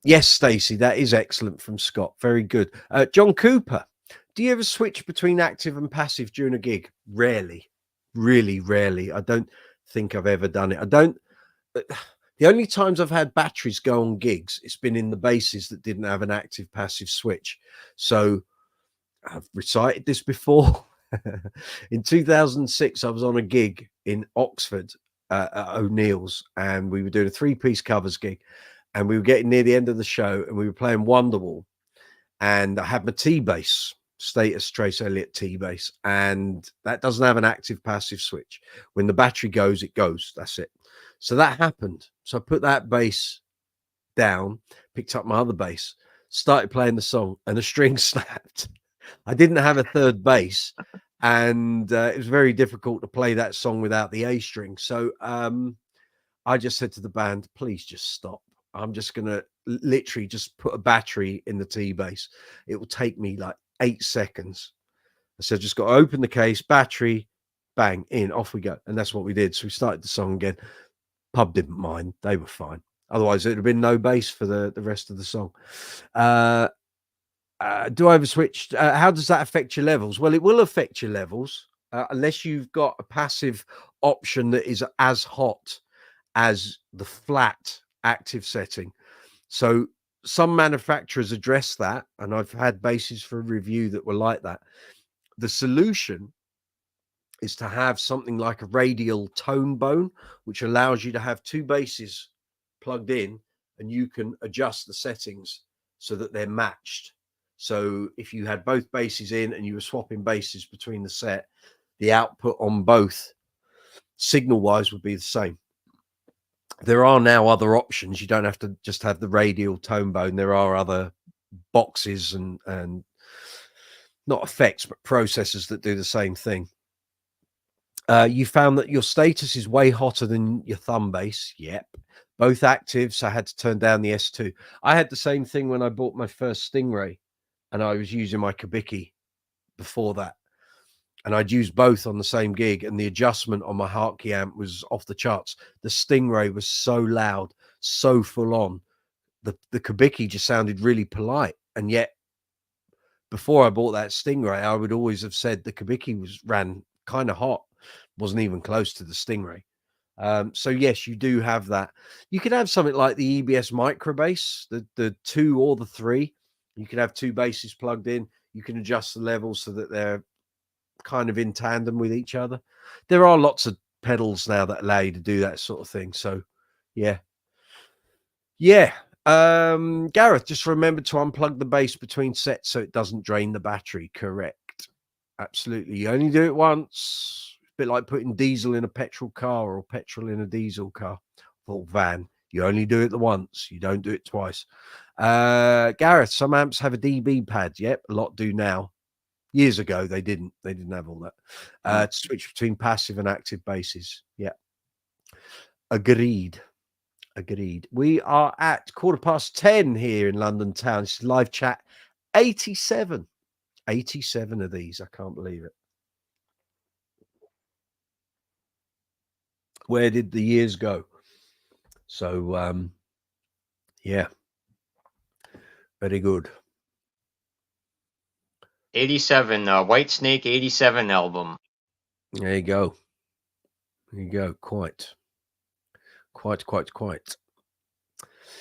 Yes, Stacey, that is excellent from Scott. Very good. John Cooper, do you ever switch between active and passive during a gig? Rarely. Really rarely. I don't think I've ever done it. I don't. The only times I've had batteries go on gigs, it's been in the basses that didn't have an active passive switch. So I've recited this before. In 2006, I was on a gig in Oxford at O'Neill's, and we were doing a 3-piece covers gig, and we were getting near the end of the show, and we were playing Wonderwall, and I had my T bass, Status Trace Elliott T bass, and that doesn't have an active passive switch. When the battery goes, it goes. That's it. So that happened. So I put that bass down, picked up my other bass, started playing the song, and the string snapped. I didn't have a third bass, and it was very difficult to play that song without the A string. So I just said to the band, please just stop. I'm just going to literally just put a battery in the T bass. It will take me like 8 seconds. I said, just got to open the case, battery, bang, in, off we go. And that's what we did. So we started the song again. Pub didn't mind. They were fine. Otherwise, it would have been no bass for the rest of the song. Do I ever switch? How does that affect your levels? Well, it will affect your levels unless you've got a passive option that is as hot as the flat active setting. So some manufacturers address that, and I've had basses for review that were like that. The solution is to have something like a radial tone bone, which allows you to have 2 basses plugged in, and you can adjust the settings so that they're matched. So if you had both basses in and you were swapping basses between the set, the output on both signal wise would be the same. There are now other options. You don't have to just have the radial tone bone. There are other boxes and not effects, but processors that do the same thing. You found that your status is way hotter than your thumb bass. Yep. Both active, so I had to turn down the S2. I had the same thing when I bought my first Stingray, and I was using my Kubicki before that. And I'd used both on the same gig, and the adjustment on my Hartke amp was off the charts. The Stingray was so loud, so full on. The Kubicki just sounded really polite. And yet, before I bought that Stingray, I would always have said the Kubicki ran kind of hot, wasn't even close to the Stingray. So yes, you do have that. You could have something like the EBS micro bass, the 2 or the 3. You could have 2 basses plugged in. You can adjust the levels so that they're kind of in tandem with each other. There are lots of pedals now that allow you to do that sort of thing. So yeah. Gareth, just remember to unplug the bass between sets so it doesn't drain the battery. Correct. Absolutely. You only do it once. A bit like putting diesel in a petrol car or petrol in a diesel car or van. You only do it the once. You don't do it twice. Gareth, some amps have a DB pad. Yep, a lot do now. Years ago, they didn't. They didn't have all that. To switch between passive and active basses. Yeah. Agreed. Agreed. We are at 10:15 here in London town. This is live chat 87. 87 of these. I can't believe it. Where did the years go? So, yeah. Very good. 87, White Snake 87 album. There you go. There you go. Quite.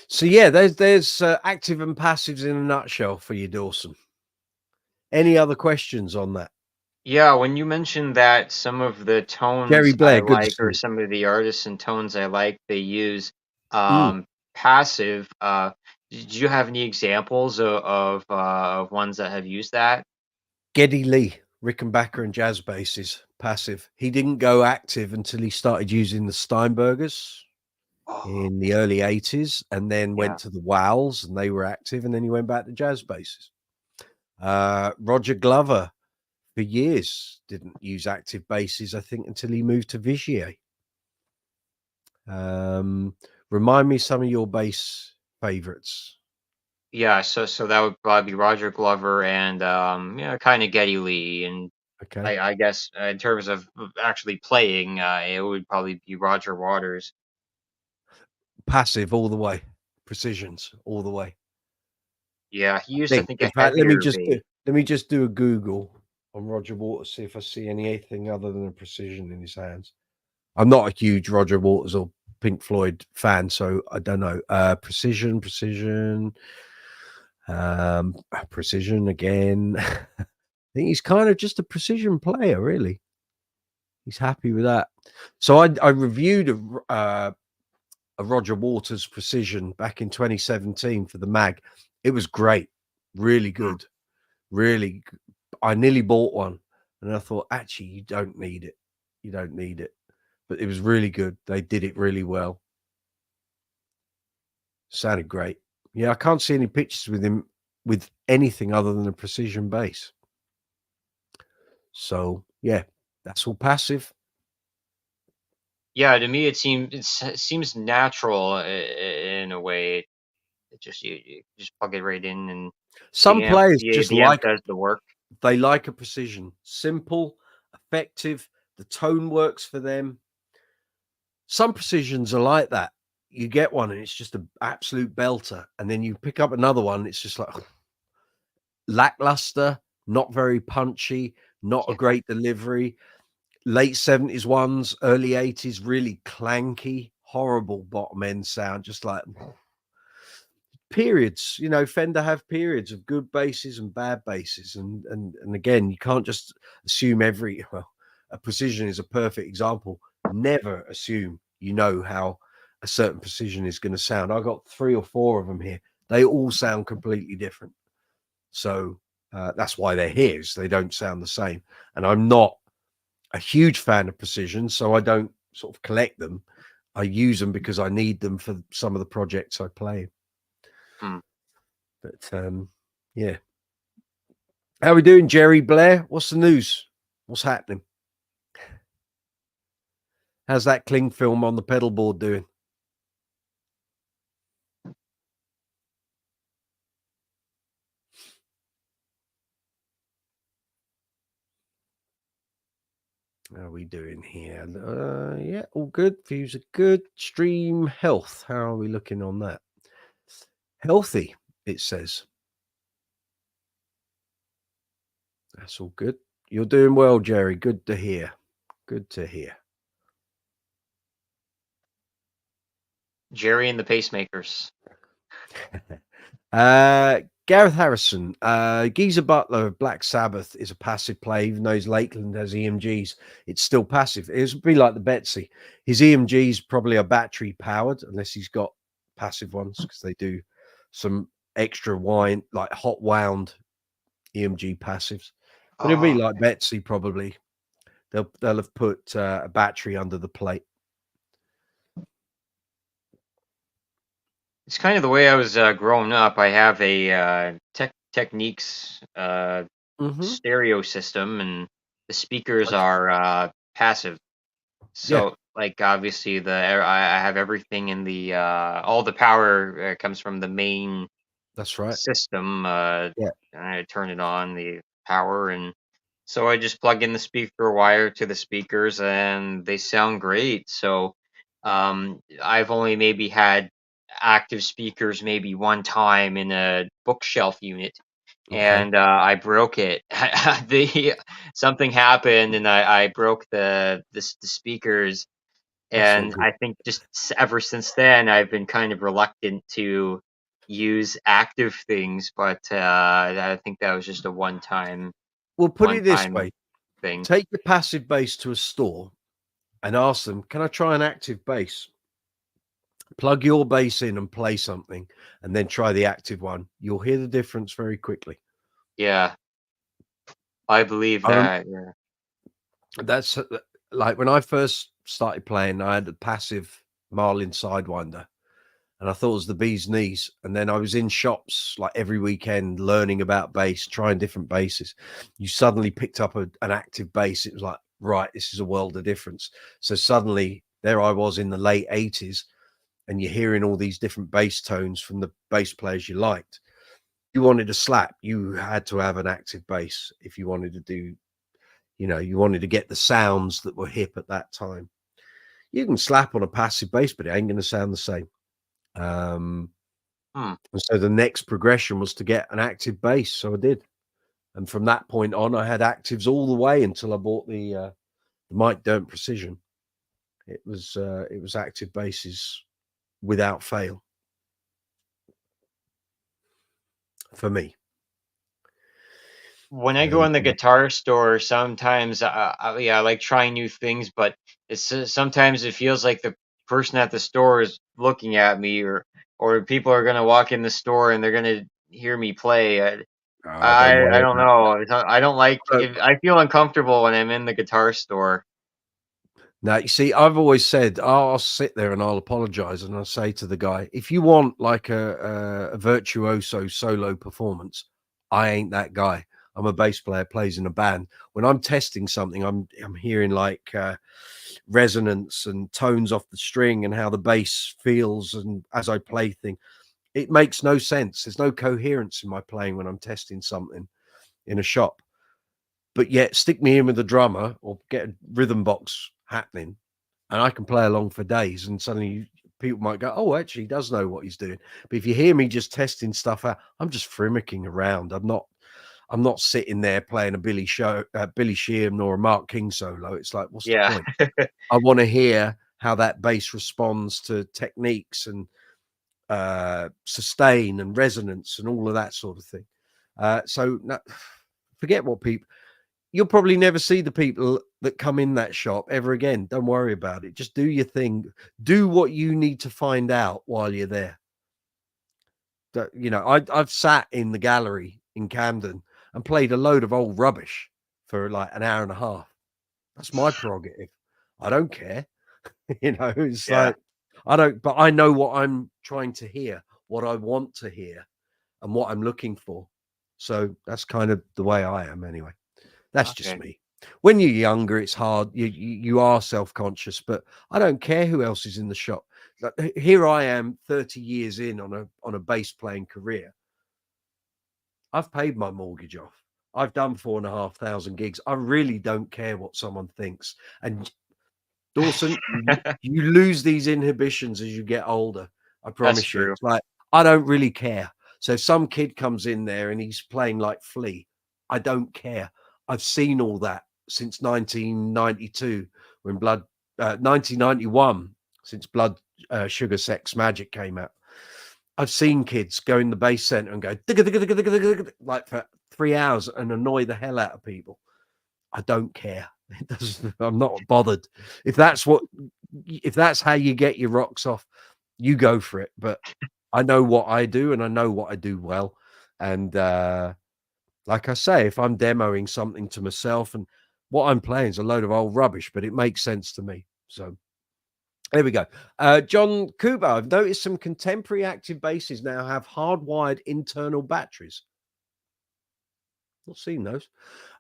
So yeah, there's active and passives in a nutshell for you, Dawson. Any other questions on that? Yeah, when you mentioned that some of the Jerry tones I Blair, good to like, see or you. some of the artists and tones I like, they use Mm. passive. Did you have any examples of ones that have used that? Geddy Lee, Rickenbacker and jazz basses, passive. He didn't go active until he started using the Steinbergers Oh, in the early 80s, and then yeah. went to the Wowls, and they were active, and then he went back to jazz basses. Roger Glover, for years, didn't use active basses, I think, until he moved to Vigier. Remind me some of your bass favorites. Yeah, so that would probably be Roger Glover and yeah, kind of Geddy Lee, and Okay. I guess in terms of actually playing, it would probably be Roger Waters. Passive all the way. Precisions all the way. Yeah, he used, I Think. think, In a fact, heavier bass. let me just do a Google on Roger Waters, see if I see anything other than a precision in his hands. I'm not a huge Roger Waters or Pink Floyd fan, so I don't know. Precision, precision again. I think he's kind of just a precision player, really. He's happy with that. So I reviewed a Roger Waters precision back in 2017 for the mag. It was great, really Hmm. good, really. I nearly bought one, and I thought, actually, you don't need it. You don't need it. But it was really good. They did it really well. Sounded great. Yeah, I can't see any pictures with him with anything other than a precision bass. So yeah, that's all passive. Yeah, to me it seems natural in a way. It just you just plug it right in, and Some players just the amp like does the work. they like a precision, simple, effective. The tone works for them. Some precisions are like that. You get one and it's just an absolute belter, and then you pick up another one. It's just like lackluster, not very punchy, not a Yeah. great delivery. Late 70s ones, early 80s, really clanky, horrible bottom end sound, just like periods. Fender have periods of good basses and bad basses, and again, you can't just assume every well, a precision is a perfect example. Never assume you know how a certain precision is going to sound. I got 3 or 4 of them here. They all sound completely different. So that's why they're here, is they don't sound the same. And I'm not a huge fan of precision, so I don't sort of collect them. I use them because I need them for some of the projects I play. Hmm. But yeah. How we doing, Jerry Blair? What's the news? What's happening? How's that cling film on the pedal board doing? How are we doing here? Yeah, all good. Views are good. Stream health. How are we looking on that? Healthy, it says. That's all good. You're doing well, Jerry. Good to hear. Good to hear. Jerry and the Pacemakers. Gareth Harrison, Geezer Butler of Black Sabbath is a passive play, even though his Lakeland has EMGs. It's still passive. It would be like the Betsy. His EMGs probably are battery powered, unless he's got passive ones, because they do some extra wine, like hot wound EMG passives. But it'll be Oh, like Betsy probably. They'll have put a battery under the plate. it's kind of the way I was growing up. I have a Techniques Mm-hmm. stereo system, and the speakers Okay. are passive. Yeah, So, like, obviously, I have everything in the all the power comes from the main that's right. system. Yeah, I turn it on, the power, and so I just plug in the speaker wire to the speakers, and they sound great. So, I've only maybe had active speakers maybe one time in a bookshelf unit, Okay. and I broke it. Something happened, and I broke the speakers. That's not And good. I think just ever since then, I've been kind of reluctant to use active things, but I think that was just a Well, put one it this time way. thing. Take your passive bass to a store and ask them, can I try an active bass? Plug your bass in and play something, and then try the active one. You'll hear the difference very quickly. Yeah, I believe I rem- that. Yeah. that's like when I first started playing, I had a passive Marlin Sidewinder, and I thought it was the bee's knees. And then I was in shops like every weekend learning about bass, trying different basses. You suddenly picked up an active bass. It was like, right, this is a world of difference. So suddenly there I was in the late 80s, and you're hearing all these different bass tones from the bass players you liked. You wanted to slap, you had to have an active bass if you wanted to do, you wanted to get the sounds that were hip at that time. You can slap on a passive bass, but it ain't going to sound the same. Um, Hmm. and so the next progression was to get an active bass. So I did. And from that point on, I had actives all the way until I bought the Mike Dirnt Precision. It was active basses without fail for me. When I go And in the guitar store, sometimes yeah, I like trying new things, but sometimes it feels like the person at the store is looking at me, or people are gonna walk in the store and they're gonna hear me play. don't I worry don't about know. I don't like that. if I feel uncomfortable when I'm in the guitar store. Now, you see, I've always said I'll sit there and I'll apologize and I'll say to the guy, if you want like a virtuoso solo performance, I ain't that guy. I'm a bass player, plays in a band. When I'm testing something, I'm hearing like resonance and tones off the string and how the bass feels, and as I play things, it makes no sense. There's no coherence in my playing when I'm testing something in a shop. But yet, stick me in with a drummer or get a rhythm box happening, and I can play along for days. And suddenly, people might go, "Oh, actually, he does know what he's doing." But if you hear me just testing stuff out, I'm just frimmicking around. I'm not sitting there playing a Billy Sheehan, nor a Mark King solo. It's like, what's the Yeah. point? I want to hear how that bass responds to techniques and sustain and resonance and all of that sort of thing. So no, forget what people. You'll probably never see the people that come in that shop ever again. Don't worry about it. Just do your thing. Do what you need to find out while you're there. I've sat in the gallery in Camden and played a load of old rubbish for like an hour and a half. That's my prerogative. I don't care. It's Yeah. like but I know what I'm trying to hear, what I want to hear, and what I'm looking for. So that's kind of the way I am anyway. That's just Okay. me. When you're younger, it's hard. You are self-conscious, but I don't care who else is in the shop. Like, here I am, 30 years in on a bass playing career. I've paid my mortgage off. I've done 4,500 gigs. I really don't care what someone thinks. And Dawson, you lose these inhibitions as you get older. I That's promise you. true. It's like I don't really care. So if some kid comes in there and he's playing like Flea, I don't care. I've seen all that since 1992 when 1991 since Blood Sugar Sex Magic came out. I've seen kids go in the bass center and go like for 3 hours and annoy the hell out of people. I don't care. It doesn't. I'm not bothered. If that's what, if that's how you get your rocks off, you go for it. But I know what I do, and I know what I do well. And like I say, if I'm demoing something to myself, and what I'm playing is a load of old rubbish, but it makes sense to me. So there we go. John Kuba, I've noticed some contemporary active basses now have hardwired internal batteries. Not seen those.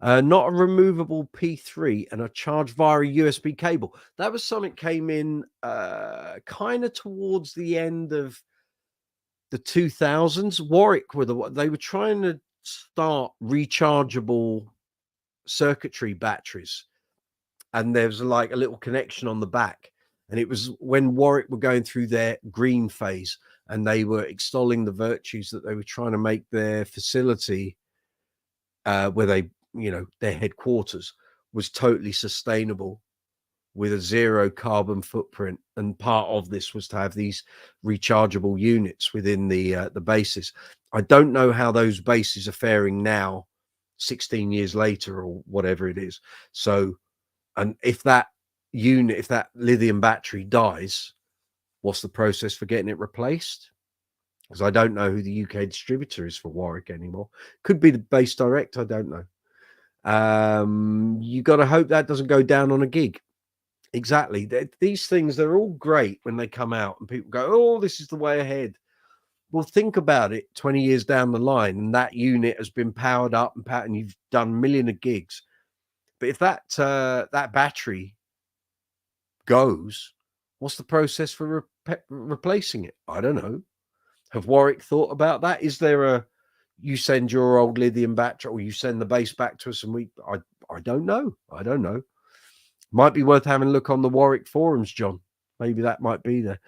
Not a removable P3 and a charge via a USB cable. That was something came in kind of towards the end of the 2000s. Warwick they were trying to start rechargeable circuitry batteries, and there was like a little connection on the back. And it was when Warwick were going through their green phase, and they were extolling the virtues that they were trying to make their facility, where they, their headquarters was totally sustainable with a 0 carbon footprint. And part of this was to have these rechargeable units within the bases. I don't know how those bases are faring now, 16 years later or whatever it is. So, and if that lithium battery dies, what's the process for getting it replaced? Because I don't know who the UK distributor is for Warwick anymore. Could be the base direct. I don't know. You got to hope that doesn't go down on a gig. Exactly. These things, they're all great when they come out and people go, oh, this is the way ahead. Well, think about it 20 years down the line, and that unit has been powered up and you've done a million of gigs. But if that battery goes, what's the process for replacing it? I don't know. Have Warwick thought about that? Is there you send your old lithium battery, or you send the base back to us, and I don't know. I don't know. Might be worth having a look on the Warwick forums, John. Maybe that might be there.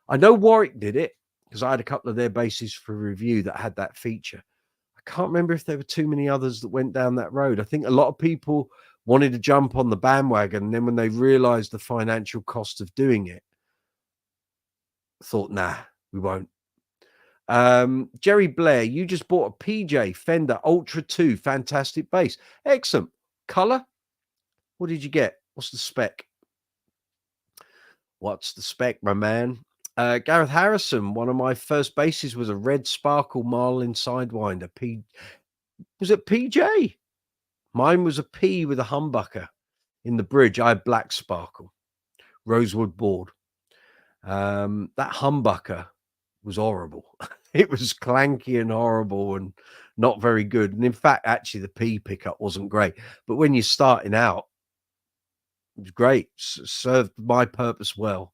I know Warwick did it because I had a couple of their bases for review that had that feature. I can't remember if there were too many others that went down that road. I think a lot of people wanted to jump on the bandwagon, and then when they realized the financial cost of doing it, thought, nah, we won't. Jerry Blair, you just bought a PJ Fender Ultra 2 fantastic bass. Excellent. Color? What did you get? What's the spec? What's the spec, my man? Gareth Harrison, one of my first basses was a red sparkle Marlin Sidewinder. Was it PJ? Mine was a P with a humbucker in the bridge. I had black sparkle, rosewood board. That humbucker was horrible. It was clanky and horrible and not very good. And in fact, actually, the P pickup wasn't great. But when you're starting out, it was great. Served my purpose well.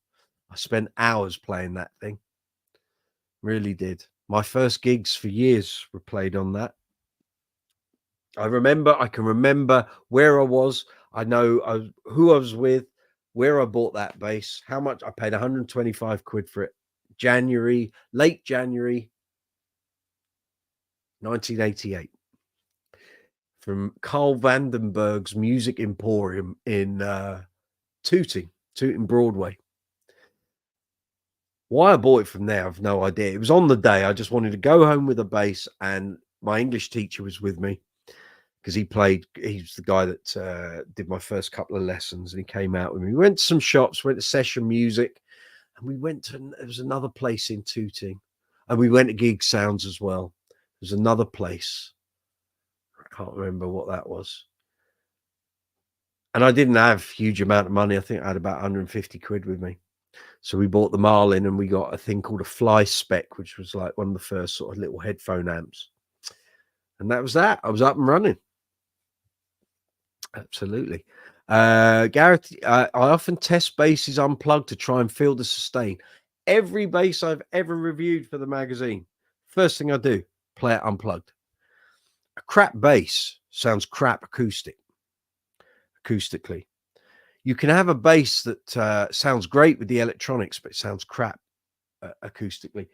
I spent hours playing that thing. Really did. My first gigs for years were played on that. I can remember where I was. I know who I was with, where I bought that bass, how much I paid. 125 quid for it. Late January 1988, from Carl Vandenberg's Music Emporium in Tooting Broadway. Why I bought it from there, I've no idea. It was on the day. I just wanted to go home with a bass, and my English teacher was with me because he's the guy that did my first couple of lessons, and he came out with me. We went to some shops, went to Session Music, and we went to, there was another place in Tooting, and we went to Gig Sounds as well. There's another place. I can't remember what that was. And I didn't have a huge amount of money. I think I had about 150 quid with me. So we bought the Marlin, and we got a thing called a Fly Spec, which was like one of the first sort of little headphone amps. And that was that. I was up and running. Absolutely. Gareth, I often test basses unplugged to try and feel the sustain. Every bass I've ever reviewed for the magazine, first thing I do, play it unplugged. A crap bass sounds crap acoustically. You can have a bass that sounds great with the electronics, but it sounds crap acoustically.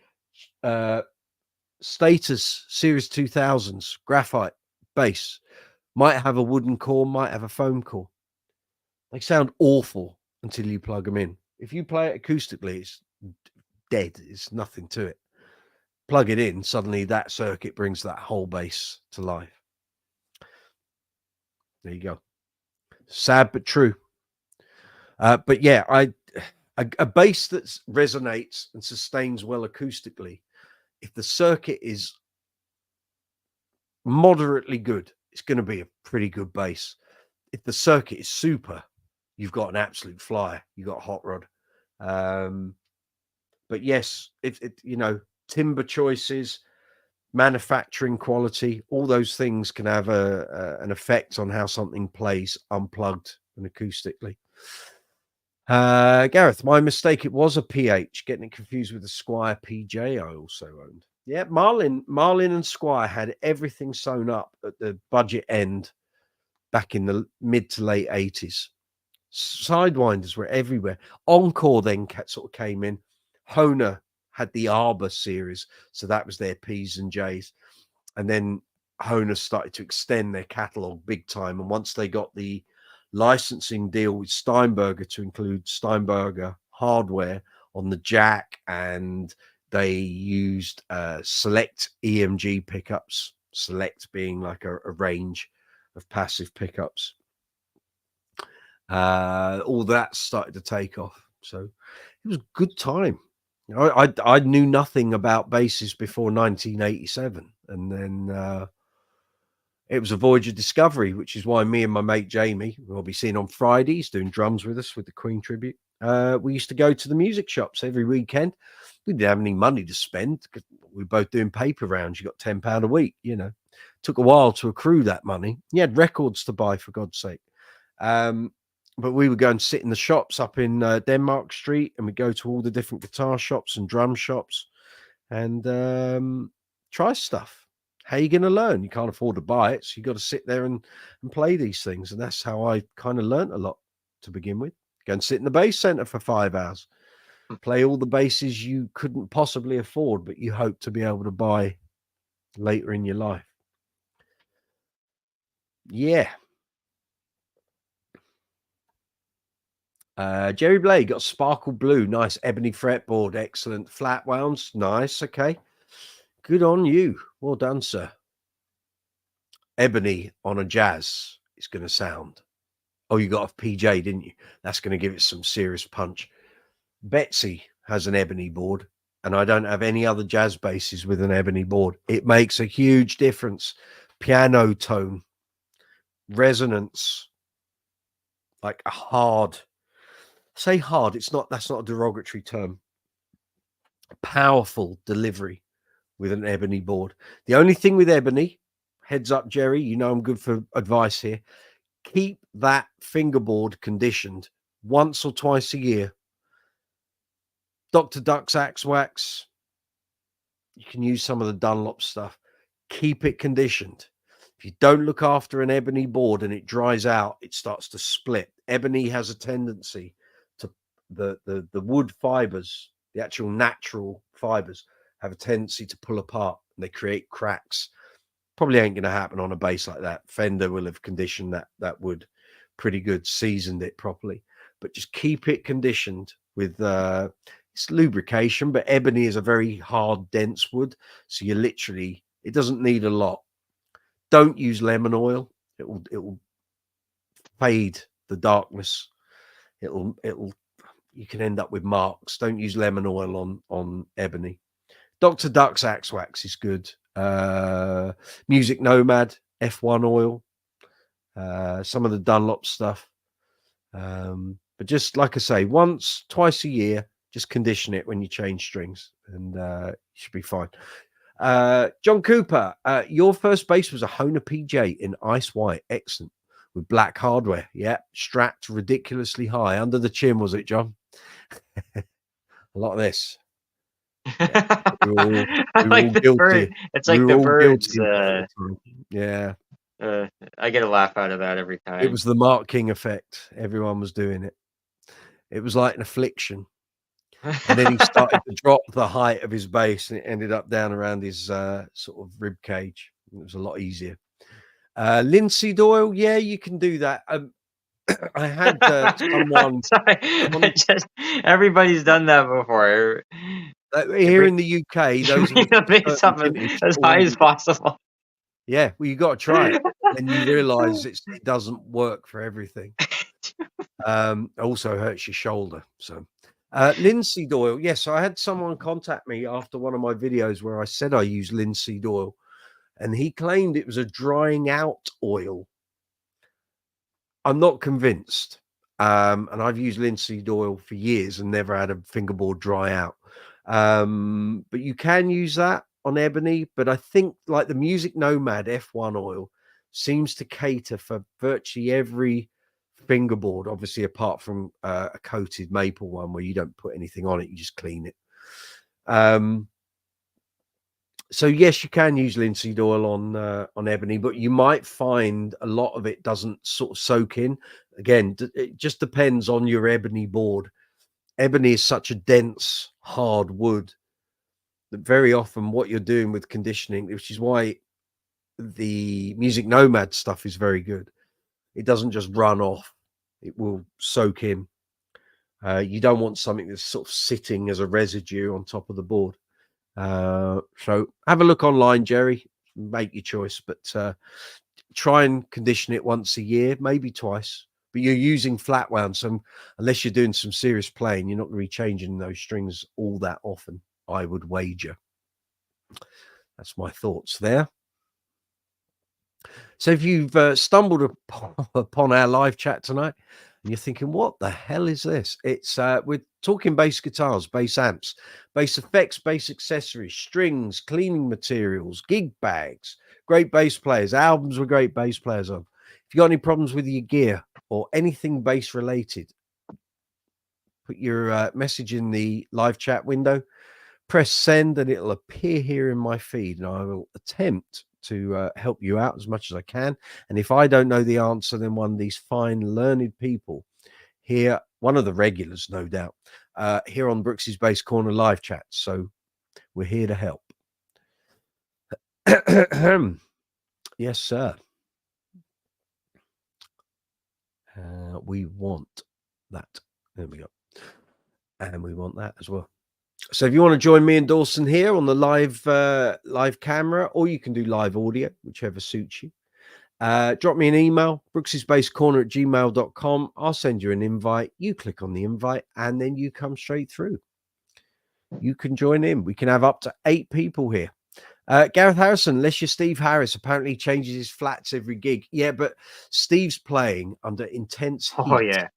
Status Series 2000s graphite bass might have a wooden core, might have a foam core. They sound awful until you plug them in. If you play it acoustically, it's dead. It's nothing to it. Plug it in, suddenly that circuit brings that whole bass to life. There you go. Sad but true. But yeah, a bass that resonates and sustains well acoustically, if the circuit is moderately good, it's going to be a pretty good bass. If the circuit is super, you've got an absolute flyer. You've got a hot rod. But yes, timber choices, manufacturing quality, all those things can have an effect on how something plays unplugged and acoustically. Gareth, my mistake. It was a PH. Getting it confused with the Squire PJ I also owned. Yeah, Marlin and Squire had everything sewn up at the budget end back in the mid to late 80s. Sidewinders were everywhere. Encore then sort of came in. Hohner had the Arbor series, so that was their P's and J's. And then Hohner started to extend their catalog big time. And once they got the licensing deal with Steinberger to include Steinberger hardware on the jack, and they used select EMG pickups, select being like a range of passive pickups. All that started to take off. So it was a good time. I knew nothing about basses before 1987, and then it was a voyage of discovery, which is why me and my mate Jamie, who I'll be seeing on Fridays, doing drums with us with the Queen tribute. We used to go to the music shops every weekend. We didn't have any money to spend because we were both doing paper rounds. You got £10 a week, you know. Took a while to accrue that money. You had records to buy, for God's sake. But we would go and sit in the shops up in Denmark Street, and we'd go to all the different guitar shops and drum shops and try stuff. How are you going to learn? You can't afford to buy it, so you got to sit there and play these things. And that's how I kind of learned a lot to begin with. Go and sit in the bass center for 5 hours, play all the basses you couldn't possibly afford, but you hope to be able to buy later in your life. Yeah. Jerry Blade got sparkle blue, nice ebony fretboard, excellent flat wounds, nice. Okay, good on you, well done, sir. Ebony on a jazz is going to sound. Oh, you got a PJ, didn't you? That's going to give it some serious punch. Betsy has an ebony board, and I don't have any other jazz basses with an ebony board. It makes a huge difference. Piano tone, resonance, like a hard. Say hard, it's not, that's not a derogatory term. Powerful delivery with an ebony board. The only thing with ebony, heads up, Jerry, you know I'm good for advice here. Keep that fingerboard conditioned once or twice a year. Dr. Duck's Axe Wax. You can use some of the Dunlop stuff. Keep it conditioned. If you don't look after an ebony board and it dries out, it starts to split. Ebony has a tendency to the wood fibers, the actual natural fibers, have a tendency to pull apart, and they create cracks. Probably ain't going to happen on a bass like that. Fender will have conditioned that wood pretty good, seasoned it properly, but just keep it conditioned with it's lubrication. But ebony is a very hard, dense wood, so you literally, it doesn't need a lot. Don't use lemon oil. It will fade the darkness. It'll you can end up with marks. Don't use lemon oil on ebony. Dr. Duck's Axe Wax is good. Music Nomad F1 oil. Some of the Dunlop stuff. But just like I say, once, twice a year, just condition it when you change strings, and you should be fine. John Cooper, your first bass was a Hohner PJ in ice white. Excellent. With black hardware. Yeah. Strapped ridiculously high. Under the chin, was it, John? A lot of this. Yeah. We were all guilty. It's like the birds. Yeah. I get a laugh out of that every time. It was the Mark King effect. Everyone was doing it. It was like an affliction. And then he started to drop the height of his bass, and it ended up down around his sort of rib cage. It was a lot easier. Lindsay Doyle, yeah, you can do that. I had someone. Everybody's done that before. Here in the UK, those as high as possible. Yeah, well, you got to try it, and you realise it doesn't work for everything. Also hurts your shoulder. So, Lindsay Doyle, yes, I had someone contact me after one of my videos where I said I use Lindsay Doyle, and he claimed it was a drying out oil. I'm not convinced. And I've used linseed oil for years and never had a fingerboard dry out. But you can use that on ebony. But I think like the Music Nomad F1 oil seems to cater for virtually every fingerboard, obviously apart from a coated maple one where you don't put anything on it, you just clean it. So yes, you can use linseed oil on ebony, but you might find a lot of it doesn't sort of soak in. Again, it just depends on your ebony board. Ebony is such a dense, hard wood. That very often what you're doing with conditioning, which is why the Music Nomad stuff is very good. It doesn't just run off; it will soak in. You don't want something that's sort of sitting as a residue on top of the board. So have a look online, Jerry. Make your choice, but try and condition it once a year, maybe twice. But you're using flat wound, so unless you're doing some serious playing, you're not going to be changing those strings all that often, I would wager. That's my thoughts there. So if you've stumbled upon our live chat tonight and you're thinking, what the hell is this? It's we're talking bass guitars, bass amps, bass effects, bass accessories, strings, cleaning materials, gig bags, great bass players, albums with great bass players on. If you got any problems with your gear or anything bass related, put your message in the live chat window, press send, and it'll appear here in my feed, and I will attempt to help you out as much as I can. And if I don't know the answer, then one of these fine learned people here, one of the regulars, no doubt, here on Brooksy's Bass Corner live chat. So we're here to help. Yes, sir. We want that. There we go. And we want that as well. So if you want to join me and Dawson here on the live camera, or you can do live audio, whichever suits you, drop me an email, brooksysbasscorner@gmail.com. I'll send you an invite. You click on the invite and then you come straight through. You can join in. We can have up to 8 people here. Gareth Harrison, unless you're Steve Harris, apparently changes his flats every gig. Yeah, but Steve's playing under intense heat. Oh yeah.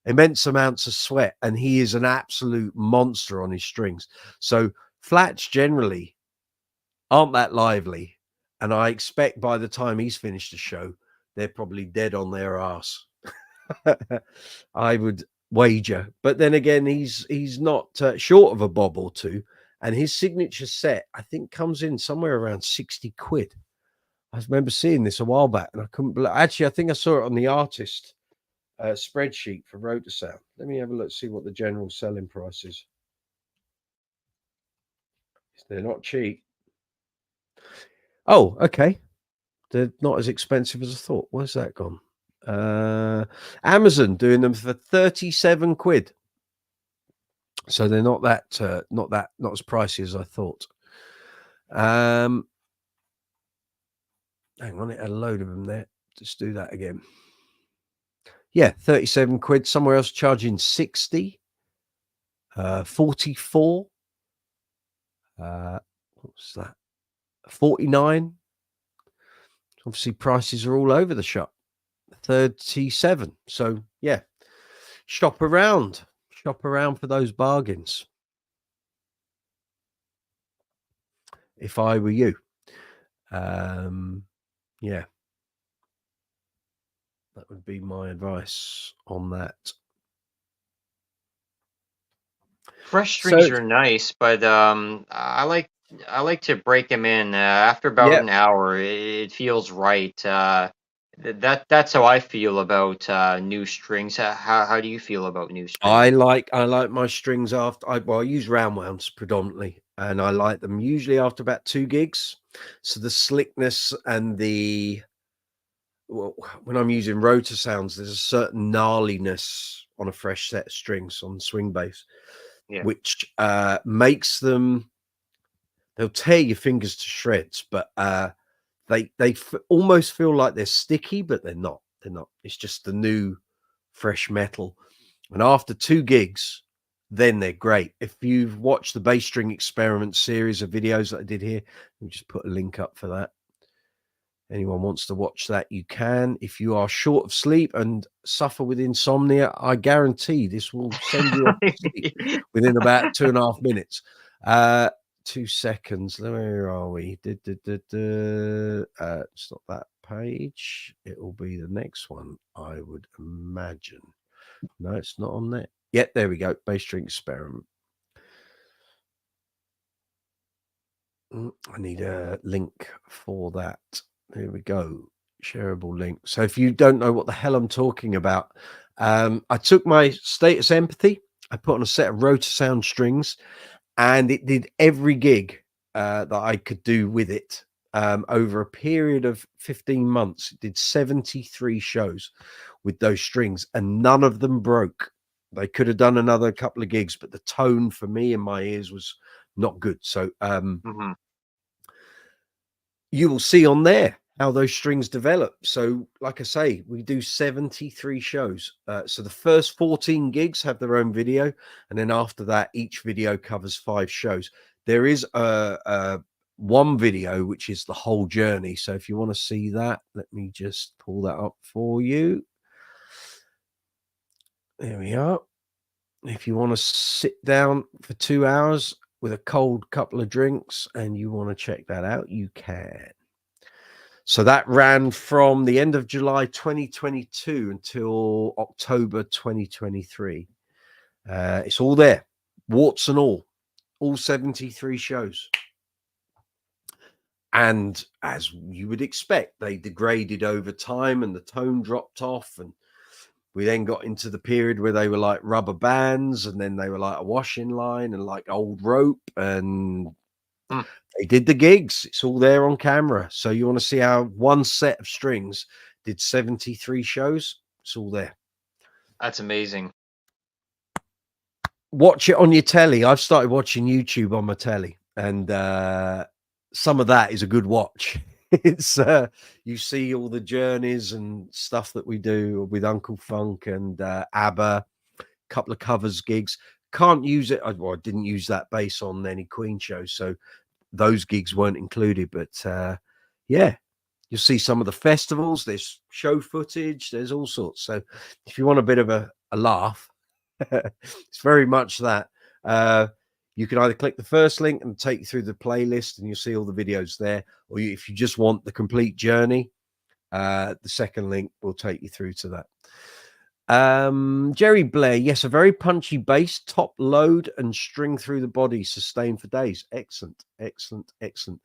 Immense amounts of sweat, and he is an absolute monster on his strings. So flats generally aren't that lively, and I expect by the time he's finished the show, they're probably dead on their ass. I would wager. But then again, he's not short of a bob or two, and his signature set, I think, comes in somewhere around 60 quid. I remember seeing this a while back, and I couldn't believe. Actually, I think I saw it on the artist spreadsheet for Rotor Sound. Let me have a look, see what the general selling price is. They're not cheap. Oh, okay. They're not as expensive as I thought. Where's that gone? Amazon doing them for 37 quid. So they're not as pricey as I thought. Hang on, it had a load of them there. Just do that again. Yeah, 37 quid. Somewhere else charging 60, 44. What's that? 49. Obviously, prices are all over the shop. 37. So yeah, shop around for those bargains. If I were you, yeah. That would be my advice on that. Fresh strings are nice, but I like to break them in after about an hour. It feels right. That's how I feel about new strings. How do you feel about new strings? I like my strings after I use round wounds predominantly, and I like them usually after about 2 gigs. So the slickness and when I'm using rotor sounds, there's a certain gnarliness on a fresh set of strings on swing bass, which makes them, they'll tear your fingers to shreds, but they almost feel like they're sticky, but they're not. It's just the new fresh metal. And after 2 gigs, then they're great. If you've watched the Bass String Experiment series of videos that I did here, let me just put a link up for that. Anyone wants to watch that, you can. If you are short of sleep and suffer with insomnia, I guarantee this will send you off to sleep within about 2.5 minutes. 2 seconds. Where are we? It's not that page. It will be the next one, I would imagine. No, it's not on there. Yep, there we go. Bass String Experiment. I need a link for that. There we go. Shareable link. So if you don't know what the hell I'm talking about, I took my Status Empathy, I put on a set of rotor sound strings, and it did every gig that I could do with it. Over a period of 15 months, it did 73 shows with those strings, and none of them broke. They could have done another couple of gigs, but the tone for me in my ears was not good. So you will see on there how those strings develop. So like I say, we do 73 shows. So the first 14 gigs have their own video, and then after that, each video covers 5 shows. There is a one video which is the whole journey. So if you want to see that, let me just pull that up for you. There we are. If you want to sit down for 2 hours with a cold couple of drinks and you want to check that out, you can. So that ran from the end of July 2022 until October 2023. It's all there, warts and all 73 shows. And as you would expect, they degraded over time and the tone dropped off. And we then got into the period where they were like rubber bands, and then they were like a washing line and like old rope, and they did the gigs. It's all there on camera. So you want to see how one set of strings did 73 shows? It's all there. That's amazing. Watch it on your telly. I've started watching YouTube on my telly, and some of that is a good watch. It's you see all the journeys and stuff that we do with Uncle Funk and ABBA, couple of covers gigs. Can't use it. Well, I didn't use that bass on any Queen shows, so those gigs weren't included. But yeah, you'll see some of the festivals. There's show footage. There's all sorts. So if you want a bit of a laugh, it's very much that. You can either click the first link and take you through the playlist, and you'll see all the videos there, or if you just want the complete journey, the second link will take you through to that. Jerry Blair, yes, a very punchy bass, top load and string through the body, sustained for days. Excellent, excellent, excellent.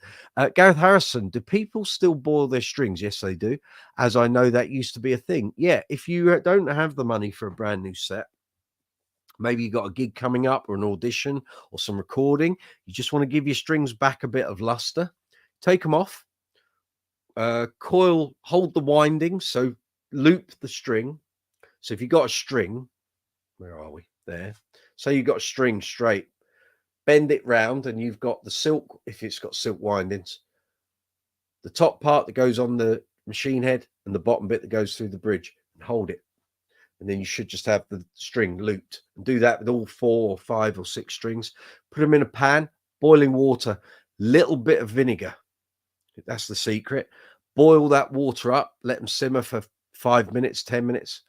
Gareth Harrison, do people still boil their strings? Yes, they do, as I know that used to be a thing. Yeah, if you don't have the money for a brand new set, maybe you got a gig coming up or an audition or some recording, you just want to give your strings back a bit of luster, take them off, coil, hold the winding, so loop the string. So if you got a string, where are we? There. So you've got a string straight, bend it round, and you've got the silk, if it's got silk windings, the top part that goes on the machine head and the bottom bit that goes through the bridge, and hold it. And then you should just have the string looped, and do that with all 4 or 5 or 6 strings. Put them in a pan, boiling water, little bit of vinegar. That's the secret. Boil that water up, let them simmer for 5 minutes, 10 minutes.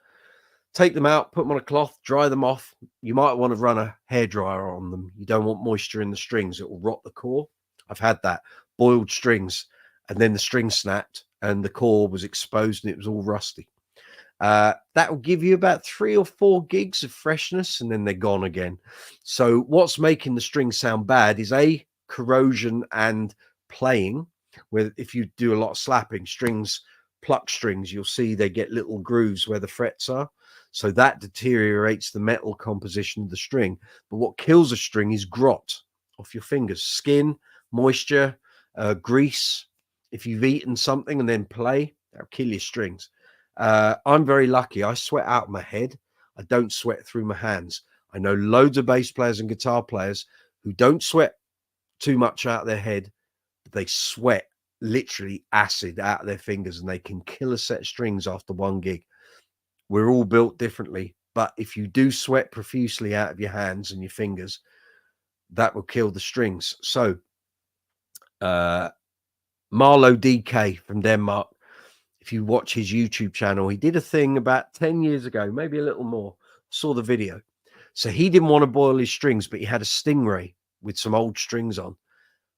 Take them out, put them on a cloth, dry them off. You might want to run a hairdryer on them. You don't want moisture in the strings. It will rot the core. I've had that. Boiled strings, and then the string snapped and the core was exposed and it was all rusty. That will give you about 3 or 4 gigs of freshness, and then they're gone again. So what's making the string sound bad is corrosion and playing, where if you do a lot of slapping strings, pluck strings, you'll see they get little grooves where the frets are. So that deteriorates the metal composition of the string. But what kills a string is grot off your fingers, skin, moisture, grease. If you've eaten something and then play, that'll kill your strings. I'm very lucky. I sweat out of my head. I don't sweat through my hands. I know loads of bass players and guitar players who don't sweat too much out of their head, but they sweat literally acid out of their fingers, and they can kill a set of strings after one gig. We're all built differently, but if you do sweat profusely out of your hands and your fingers, that will kill the strings. So Marlowe DK from Denmark, if you watch his YouTube channel, he did a thing about 10 years ago, maybe a little more. Saw the video. So he didn't want to boil his strings, but he had a Stingray with some old strings on.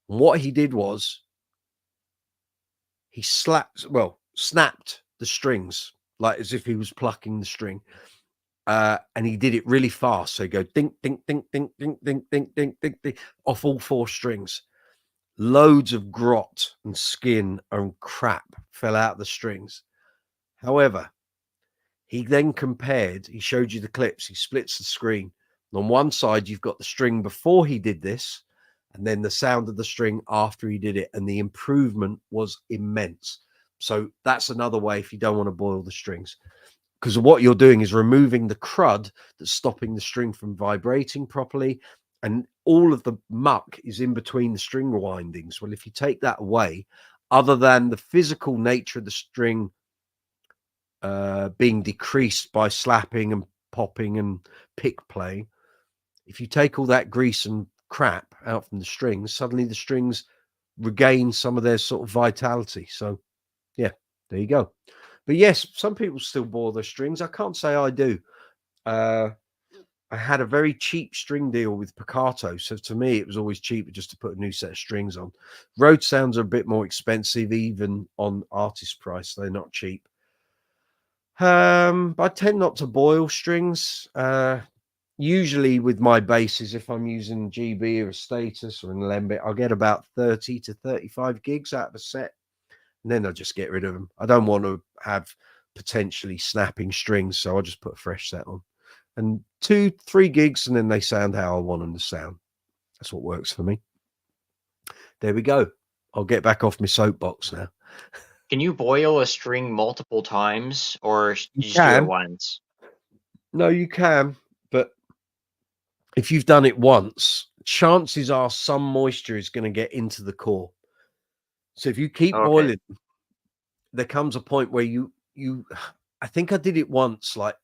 And what he did was he snapped the strings, like as if he was plucking the string. And he did it really fast. So he go dink, dink, dink, dink, dink, dink, dink, dink, dink, dink, off all 4 strings. Loads of grot and skin and crap fell out of the strings. However, he then compared, he showed you the clips, he splits the screen, On one side, you've got the string before he did this, and then the sound of the string after he did it, and the improvement was immense. So that's another way if you don't want to boil the strings, because what you're doing is removing the crud that's stopping the string from vibrating properly, and all of the muck is in between the string windings. Well, if you take that away, other than the physical nature of the string being decreased by slapping and popping and pick playing, if you take all that grease and crap out from the strings, suddenly the strings regain some of their sort of vitality. So yeah, there you go. But yes, some people still boil their strings. I can't say I do. I had a very cheap string deal with Piccato, so to me it was always cheaper just to put a new set of strings on. Road sounds are a bit more expensive, even on artist price. They're not cheap. But I tend not to boil strings. Usually with my basses, if I'm using GB or a Status or an Alembic, I'll get about 30 to 35 gigs out of a set, and then I'll just get rid of them. I don't want to have potentially snapping strings, so I'll just put a fresh set on. And 2-3 gigs, and then they sound how I want them to sound. That's what works for me. There we go. I'll get back off my soapbox now. Can you boil a string multiple times, or you just do it once? No, you can, but if you've done it once, chances are some moisture is going to get into the core. So if you keep boiling, there comes a point where I think I did it once, like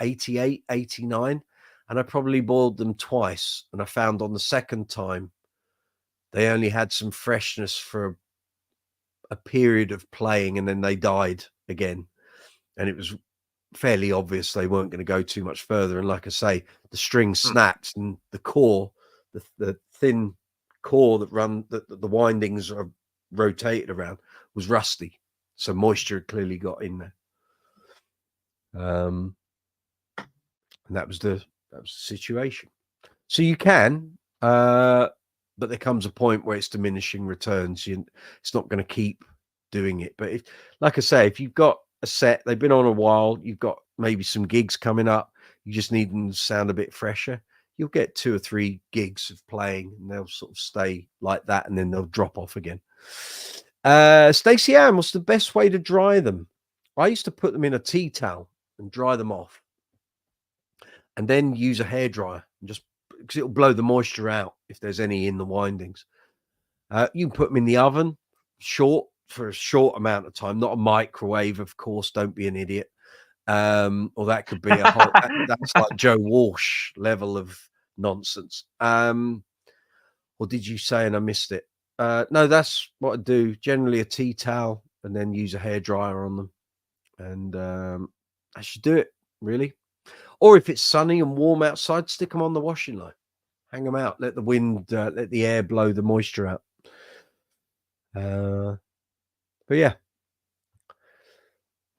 88, 89, and I probably boiled them twice, and I found on the second time they only had some freshness for a period of playing, and then they died again, and it was fairly obvious they weren't going to go too much further. And like I say, the string snapped, and the core, the thin core that the windings are rotated around, was rusty, so moisture clearly got in there. And that was the situation. So you can, but there comes a point where it's diminishing returns. It's not going to keep doing it. But if, like I say, if you've got a set, they've been on a while, you've got maybe some gigs coming up, you just need them to sound a bit fresher, you'll get 2 or 3 gigs of playing, and they'll sort of stay like that, and then they'll drop off again. Stacey Ann, what's the best way to dry them? I used to put them in a tea towel and dry them off, and then use a hairdryer, just because it'll blow the moisture out if there's any in the windings. You can put them in the oven for a short amount of time, not a microwave, of course. Don't be an idiot. Or that could be a whole that's like Joe Walsh level of nonsense. Or did you say and I missed it? No, that's what I do. Generally a tea towel, and then use a hairdryer on them. And I should do it, really. Or if it's sunny and warm outside, stick them on the washing line. Hang them out. Let the wind, let the air blow the moisture out. But yeah,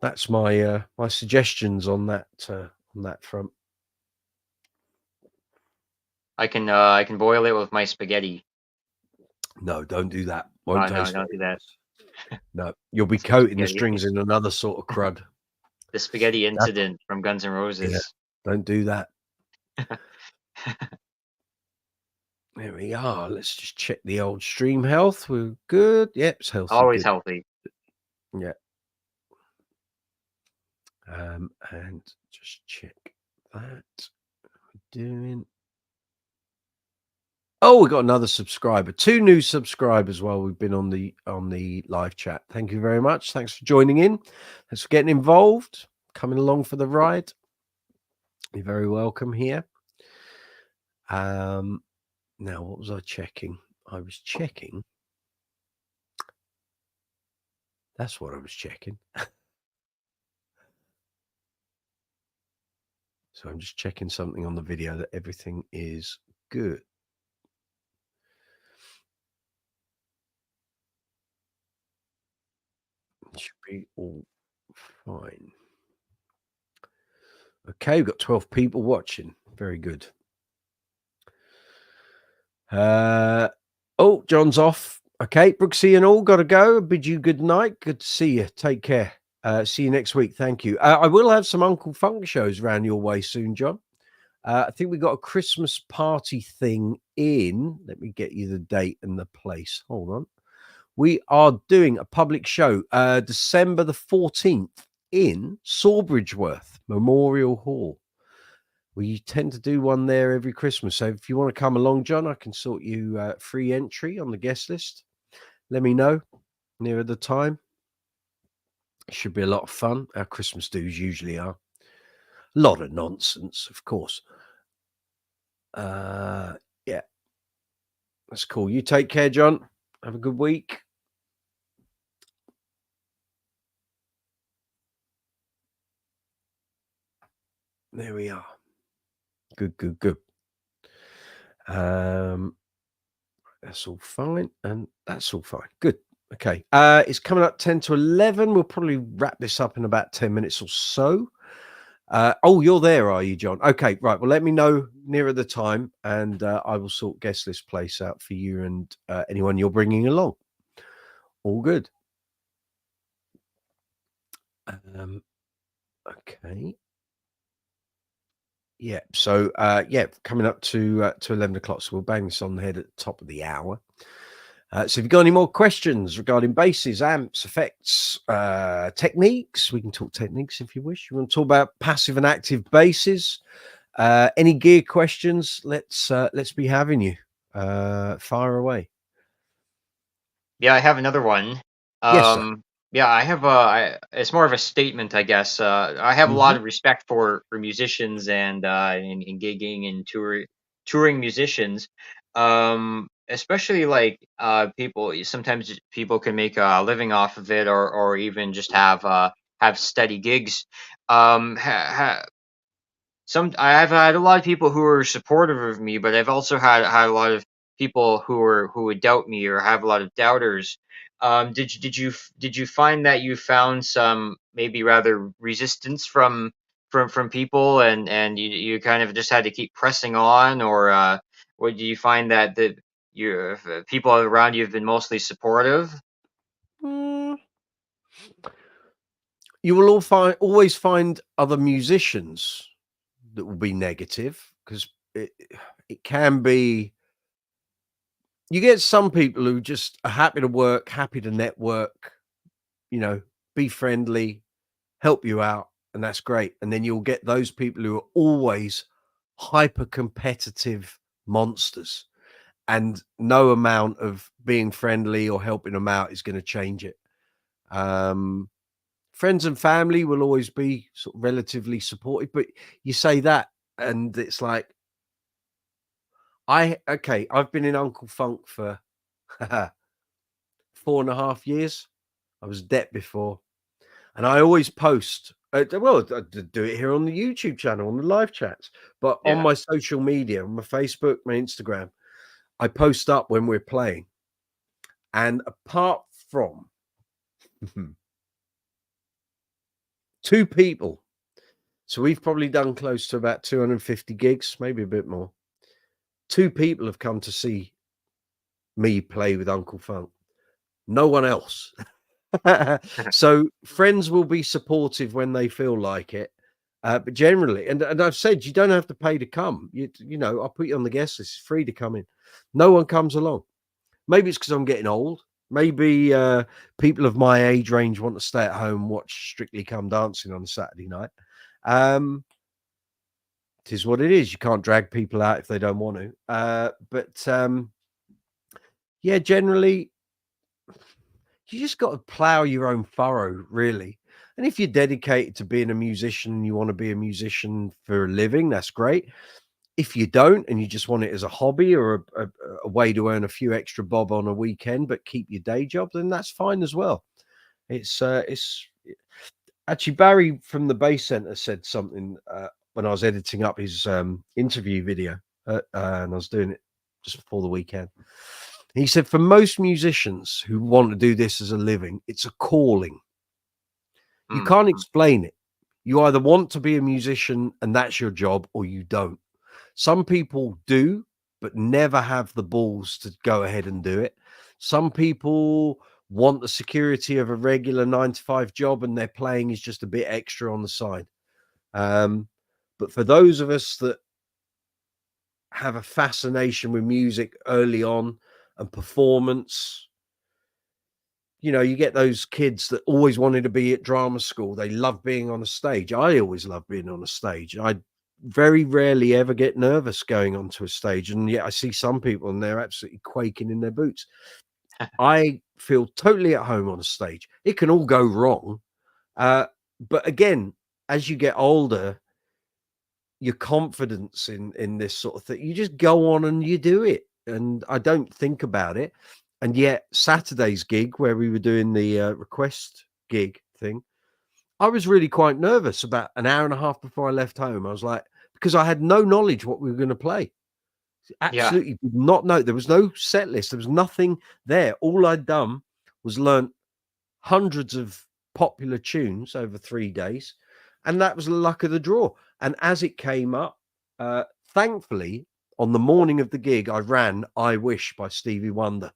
that's my my suggestions on that front. I can boil it with my spaghetti. No, don't do that. No, don't do that. No, you'll be coating the strings in another sort of crud. The spaghetti incident from Guns N' Roses. Yeah, don't do that. There we are. Let's just check the old stream health. We're good. Yep, it's healthy. Always healthy. Yeah. And just check that. We're doing. Oh, we got another subscriber. 2 new subscribers while we've been on the live chat. Thank you very much. Thanks for joining in. Thanks for getting involved, coming along for the ride. You're very welcome here. Now, what was I checking? I was checking. That's what I was checking. So I'm just checking something on the video that everything is good. It should be all fine. Okay, we've got 12 people watching. Very good. Oh, John's off. Okay, Brooksy and all got to go. Bid you good night. Good to see you. Take care. See you next week. Thank you. I will have some Uncle Funk shows around your way soon, John. I think we got a Christmas party thing in. Let me get you the date and the place. Hold on. We are doing a public show, December the 14th in Sawbridgeworth Memorial Hall. We tend to do one there every Christmas. So if you want to come along, John, I can sort you free entry on the guest list. Let me know nearer the time. It should be a lot of fun. Our Christmas do's usually are. A lot of nonsense, of course. Yeah, that's cool. You take care, John. Have a good week. There we are. Good. That's all fine, and that's all fine. Good. Okay. It's coming up 10 to 11. We'll probably wrap this up in about 10 minutes or so. Oh, you're there, are you, John? Okay, right. Well, let me know nearer the time, and I will sort guest list place out for you and anyone you're bringing along. All good. Okay. Yeah. So, coming up to 11 o'clock. So we'll bang this on the head at the top of the hour. So if you've got any more questions regarding basses, amps, effects, techniques, we can talk techniques if you wish. You want to talk about passive and active basses, any gear questions, let's be having you. Fire away. Yeah, I have another one. Yes, sir. Yeah, I have it's more of a statement, I guess. I have a lot of respect for musicians and in gigging and touring musicians. Especially like people. Sometimes people can make a living off of it, or even just have steady gigs. I've had a lot of people who are supportive of me, but I've also had a lot of people who would doubt me or have a lot of doubters. Did you find that you found some maybe rather resistance from people, and you kind of just had to keep pressing on, or do you find that your people around you have been mostly supportive? Mm, you will always find other musicians that will be negative, because it can be. You get some people who just are happy to work, happy to network, be friendly, help you out, and that's great. And then you'll get those people who are always hyper competitive monsters, and no amount of being friendly or helping them out is going to change it. Friends and family will always be sort of relatively supportive, but you say that, and it's like, I've been in Uncle Funk for 4.5 years. I was debt before, and I always post. I do it here on the YouTube channel, on the live chats, but on Yeah. my social media, on my Facebook, my Instagram, I post up when we're playing. And apart from two people, so we've probably done close to about 250 gigs, maybe a bit more. Two people have come to see me play with Uncle Funk. No one else. So friends will be supportive when they feel like it. But generally, and I've said, you don't have to pay to come. I'll put you on the guest list. It's free to come in. No one comes along. Maybe it's because I'm getting old. Maybe people of my age range want to stay at home and watch Strictly Come Dancing on a Saturday night. It is what it is. You can't drag people out if they don't want to. But generally, you just got to plow your own furrow, really. And if you're dedicated to being a musician and you want to be a musician for a living, that's great. If you don't, and you just want it as a hobby or a way to earn a few extra bob on a weekend, but keep your day job, then that's fine as well. It's actually, Barry from the Bass Center said something when I was editing up his interview video, and I was doing it just before the weekend. He said, for most musicians who want to do this as a living, it's a calling. You can't explain it. You either want to be a musician and that's your job, or you don't. Some people do, but never have the balls to go ahead and do it. Some people want the security of a regular 9 to 5 job, and their playing is just a bit extra on the side. But for those of us that have a fascination with music early on and performance. You know, you get those kids that always wanted to be at drama school. They love being on a stage. I always love being on a stage. I very rarely ever get nervous going onto a stage. And yet I see some people and they're absolutely quaking in their boots. I feel totally at home on a stage. It can all go wrong. But again, as you get older, your confidence in this sort of thing, you just go on and you do it. And I don't think about it. And yet Saturday's gig where we were doing the request gig thing, I was really quite nervous about an hour and a half before I left home. I was like, because I had no knowledge what we were going to play. Yeah. Absolutely did not know. There was no set list. There was nothing there. All I'd done was learn hundreds of popular tunes over 3 days. And that was the luck of the draw. And as it came up, thankfully, on the morning of the gig, I ran I Wish by Stevie Wonder.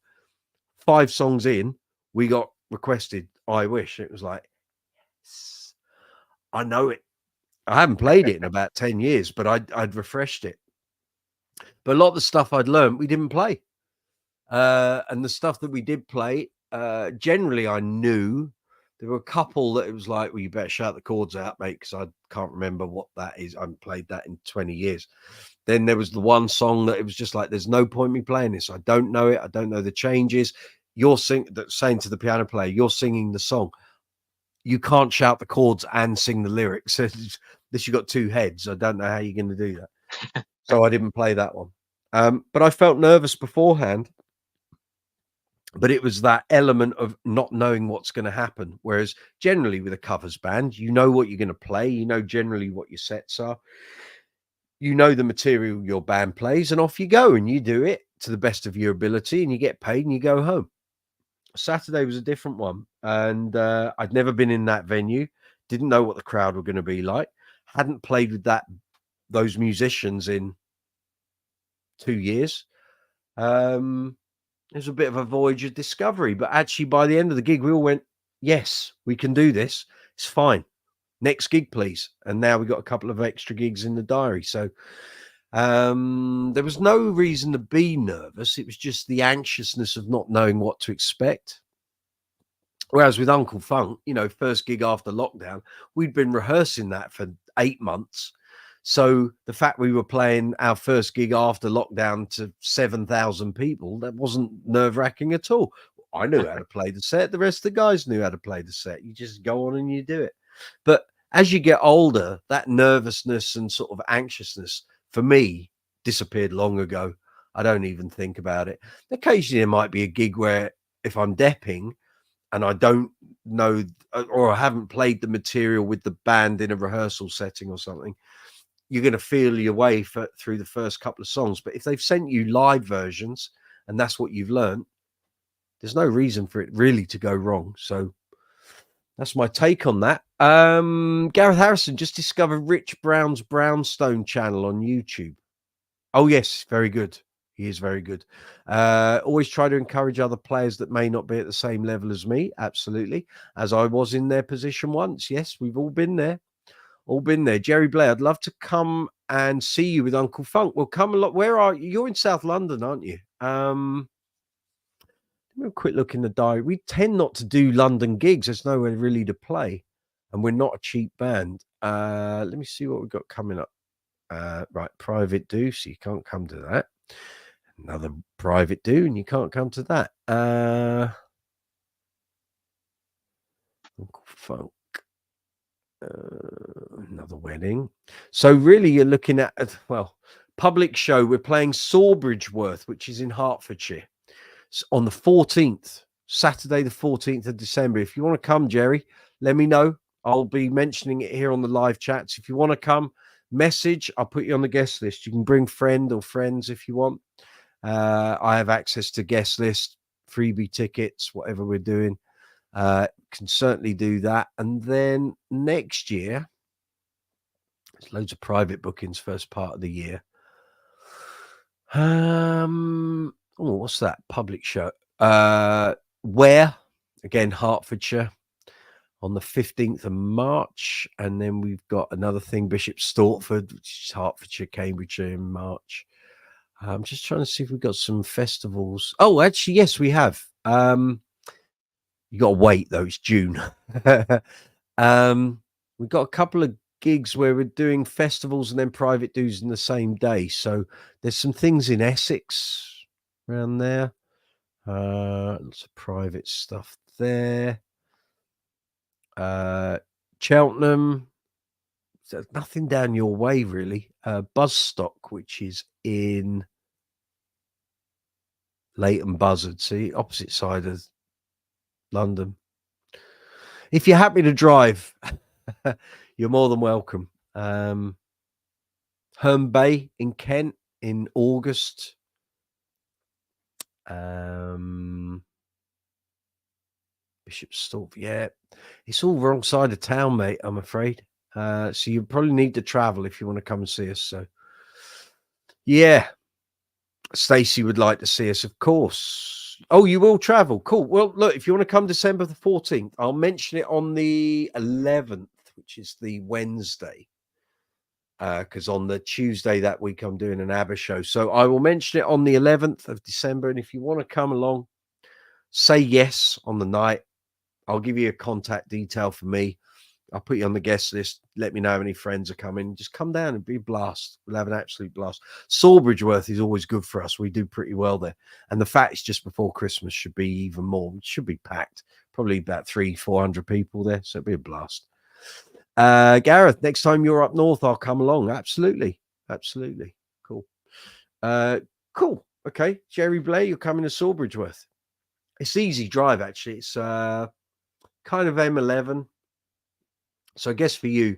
5 songs in, we got requested I Wish. It was like, yes, I know it. I haven't played it in about 10 years, but I'd refreshed it. But a lot of the stuff I'd learned, we didn't play. And the stuff that we did play, generally I knew. There were a couple that it was like, well, you better shout the chords out, mate, because I can't remember what that is. I haven't played that in 20 years. Then there was the one song that it was just like, there's no point me playing this. I don't know it. I don't know the changes. You're saying to the piano player, you're singing the song. You can't shout the chords and sing the lyrics. This, you got 2 heads. I don't know how you're going to do that. So I didn't play that one. But I felt nervous beforehand. But it was that element of not knowing what's going to happen. Whereas generally with a covers band, you know what you're going to play. You know generally what your sets are. You know the material your band plays, and off you go, and you do it to the best of your ability, and you get paid, and you go home. Saturday was a different one, and I'd never been in that venue. Didn't know what the crowd were going to be like. Hadn't played with those musicians in 2 years. It was a bit of a voyage of discovery, but actually by the end of the gig, we all went, yes, we can do this. It's fine. Next gig, please. And now we got a couple of extra gigs in the diary. So there was no reason to be nervous. It was just the anxiousness of not knowing what to expect. Whereas with Uncle Funk, you know, first gig after lockdown, we'd been rehearsing that for 8 months. So the fact we were playing our first gig after lockdown to 7,000 people, that wasn't nerve-wracking at all. I knew how to play the set. The rest of the guys knew how to play the set. You just go on and you do it. But as you get older, that nervousness and sort of anxiousness, for me, disappeared long ago. I don't even think about it. Occasionally there might be a gig where if I'm depping and I don't know or I haven't played the material with the band in a rehearsal setting or something, you're going to feel your way through the first couple of songs. But if they've sent you live versions and that's what you've learned, there's no reason for it really to go wrong. So that's my take on that. Gareth Harrison just discovered Rich Brown's Brownstone channel on YouTube. Oh, yes, very good. He is very good. Always try to encourage other players that may not be at the same level as me. Absolutely. As I was in their position once. Yes, we've all been there. All been there. Jerry Blair, I'd love to come and see you with Uncle Funk. Well, come a lot. Where are you? You're in South London, aren't you? Let me have a quick look in the diary. We tend not to do London gigs. There's nowhere really to play. And we're not a cheap band. Let me see what we've got coming up. Right, private do, so you can't come to that. Another private do, and you can't come to that. Uncle Funk. Another wedding. So really you're looking at, well, public show. We're playing Sawbridgeworth, which is in Hertfordshire, on the 14th, Saturday the 14th of December. If you want to come, Jerry, let me know. I'll be mentioning it here on the live chats. If you want to come, message. I'll put you on the guest list. You can bring friend or friends if you want. I have access to guest list, freebie tickets, whatever we're doing. Can certainly do that. And then next year, there's loads of private bookings first part of the year. What's that? Public show. Where? Again, Hertfordshire on the 15th of March. And then we've got another thing, Bishop Stortford, which is Hertfordshire, Cambridgeshire in March. I'm just trying to see if we've got some festivals. Oh, actually, yes, we have. You got to wait though. It's June. We've got a couple of gigs where we're doing festivals and then private dues in the same day. So there's some things in Essex around there. Lots of private stuff there. Cheltenham. So nothing down your way really. Buzzstock, which is in Leighton Buzzard, see, opposite side of London. If you're happy to drive, you're more than welcome. Herne Bay in Kent in August. Bishopstorp, yeah. It's all wrong side of town, mate, I'm afraid. So you probably need to travel if you want to come and see us. So, yeah. Stacey would like to see us, of course. Oh, you will travel. Cool. Well, look, if you want to come December the 14th, I'll mention it on the 11th, which is the Wednesday. Because on the Tuesday that week, I'm doing an ABBA show. So I will mention it on the 11th of December. And if you want to come along, say yes on the night. I'll give you a contact detail for me. I'll put you on the guest list. Let me know how many friends are coming. Just come down and be a blast. We'll have an absolute blast. Sawbridgeworth is always good for us. We do pretty well there. And the fact it's just before Christmas should be even more. It should be packed. Probably about 300-400 people there. So it'll be a blast. Gareth, next time you're up north, I'll come along. Absolutely. Absolutely. Cool. Cool. Okay. Jerry Blair, you're coming to Sawbridgeworth. It's easy drive, actually. It's kind of M11. So I guess for you,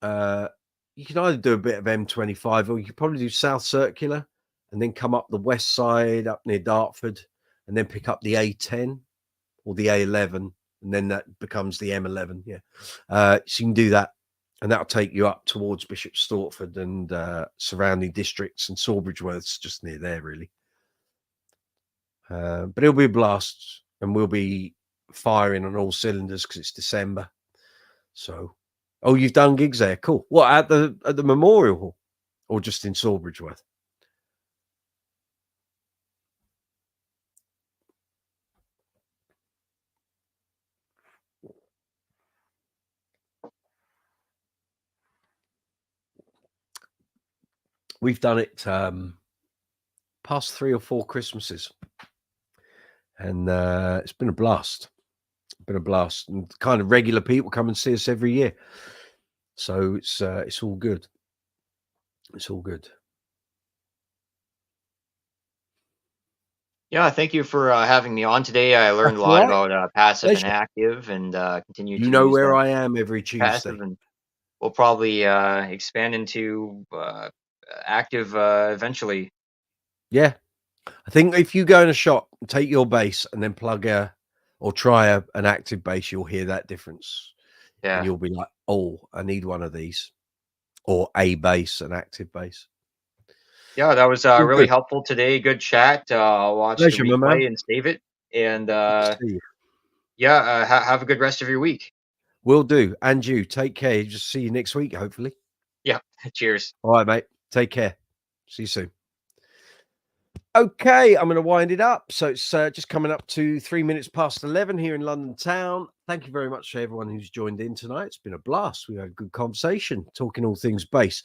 you can either do a bit of M25 or you could probably do South Circular and then come up the west side up near Dartford and then pick up the A10 or the A11 and then that becomes the M11. Yeah. So you can do that and that'll take you up towards Bishop Stortford and surrounding districts, and Sawbridgeworth's just near there, really. But it'll be a blast and we'll be firing on all cylinders because it's December. So, oh, you've done gigs there. Cool. What, at the Memorial Hall or just in Sawbridgeworth? We've done it past 3 or 4 Christmases, and it's been a blast. Been a blast, and kind of regular people come and see us every year. So it's all good. It's all good. Yeah, thank you for having me on today. I learned a lot about passive and active, and continue to know use where I am every passive, Tuesday. and we'll probably expand into active eventually. Yeah, I think if you go in a shop and take your bass and then plug or try an active bass, you'll hear that difference. Yeah, And you'll be like, oh, I need one of these, or a bass, an active bass. yeah, that was All really good. helpful today. Good chat. I'll watch the Pleasure, my man. replay and save it. And See you. yeah, have a good rest of your week. Will do. And you take care. Just see you next week, hopefully. Yeah, cheers. All right, mate. Take care. See you soon. Okay, I'm going to wind it up. So it's just coming up to 3 minutes past 11 here in London town. Thank you very much to everyone who's joined in tonight. It's been a blast. We had a good conversation, talking all things bass.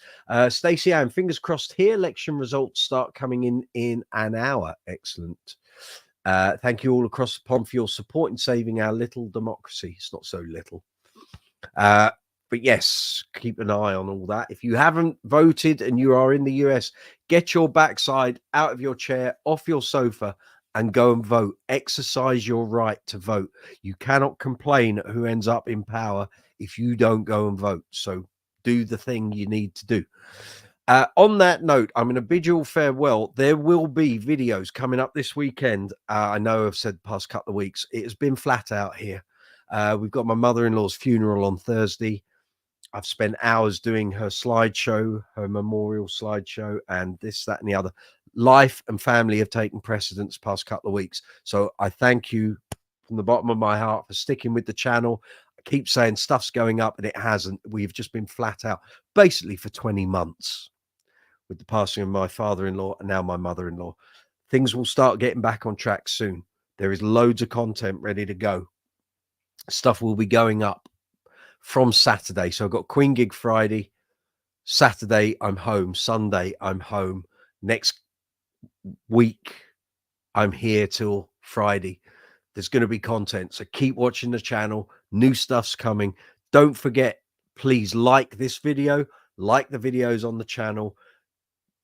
Stacey Ann, fingers crossed here. Election results start coming in an hour. Excellent. Thank you all across the pond for your support in saving our little democracy. It's not so little. But yes, keep an eye on all that. If you haven't voted and you are in the US, get your backside out of your chair, off your sofa, and go and vote. Exercise your right to vote. You cannot complain at who ends up in power if you don't go and vote. So do the thing you need to do. On that note, I'm going to bid you all farewell. There will be videos coming up this weekend. I know I've said the past couple of weeks, it has been flat out here. We've got my mother-in-law's funeral on Thursday. I've spent hours doing her slideshow, her memorial slideshow, and this, that, and the other. Life and family have taken precedence past couple of weeks. So I thank you from the bottom of my heart for sticking with the channel. I keep saying stuff's going up, and it hasn't. We've just been flat out basically for 20 months. with the passing of my father-in-law and now my mother-in-law. Things will start getting back on track soon. There is loads of content ready to go. Stuff will be going up from Saturday. So I've got Queen Gig Friday. Saturday, I'm home. Sunday, I'm home. Next week, I'm here till Friday. There's going to be content. So keep watching the channel. New stuff's coming. Don't forget, please like this video, like the videos on the channel,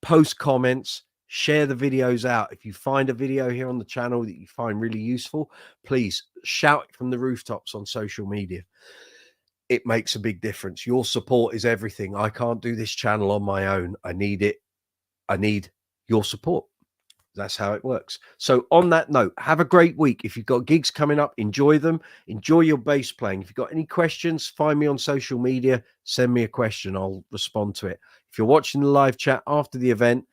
post comments, share the videos out. If you find a video here on the channel that you find really useful, please shout it from the rooftops on social media. It makes a big difference. Your support is everything. I can't do this channel on my own. I need it. I need your support. That's how it works. So on that note, have a great week. If you've got gigs coming up, enjoy them. Enjoy your bass playing. If you've got any questions, find me on social media. Send me a question. I'll respond to it. If you're watching the live chat after the event,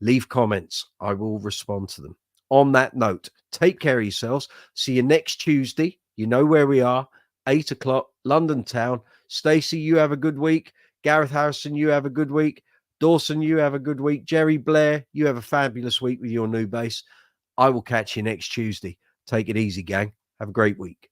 leave comments. I will respond to them. On that note, take care of yourselves. See you next Tuesday. You know where we are. 8 o'clock, London town. Stacey, you have a good week. Gareth Harrison, you have a good week. Dawson, you have a good week. Jerry Blair, you have a fabulous week with your new bass. I will catch you next Tuesday. Take it easy, gang. Have a great week.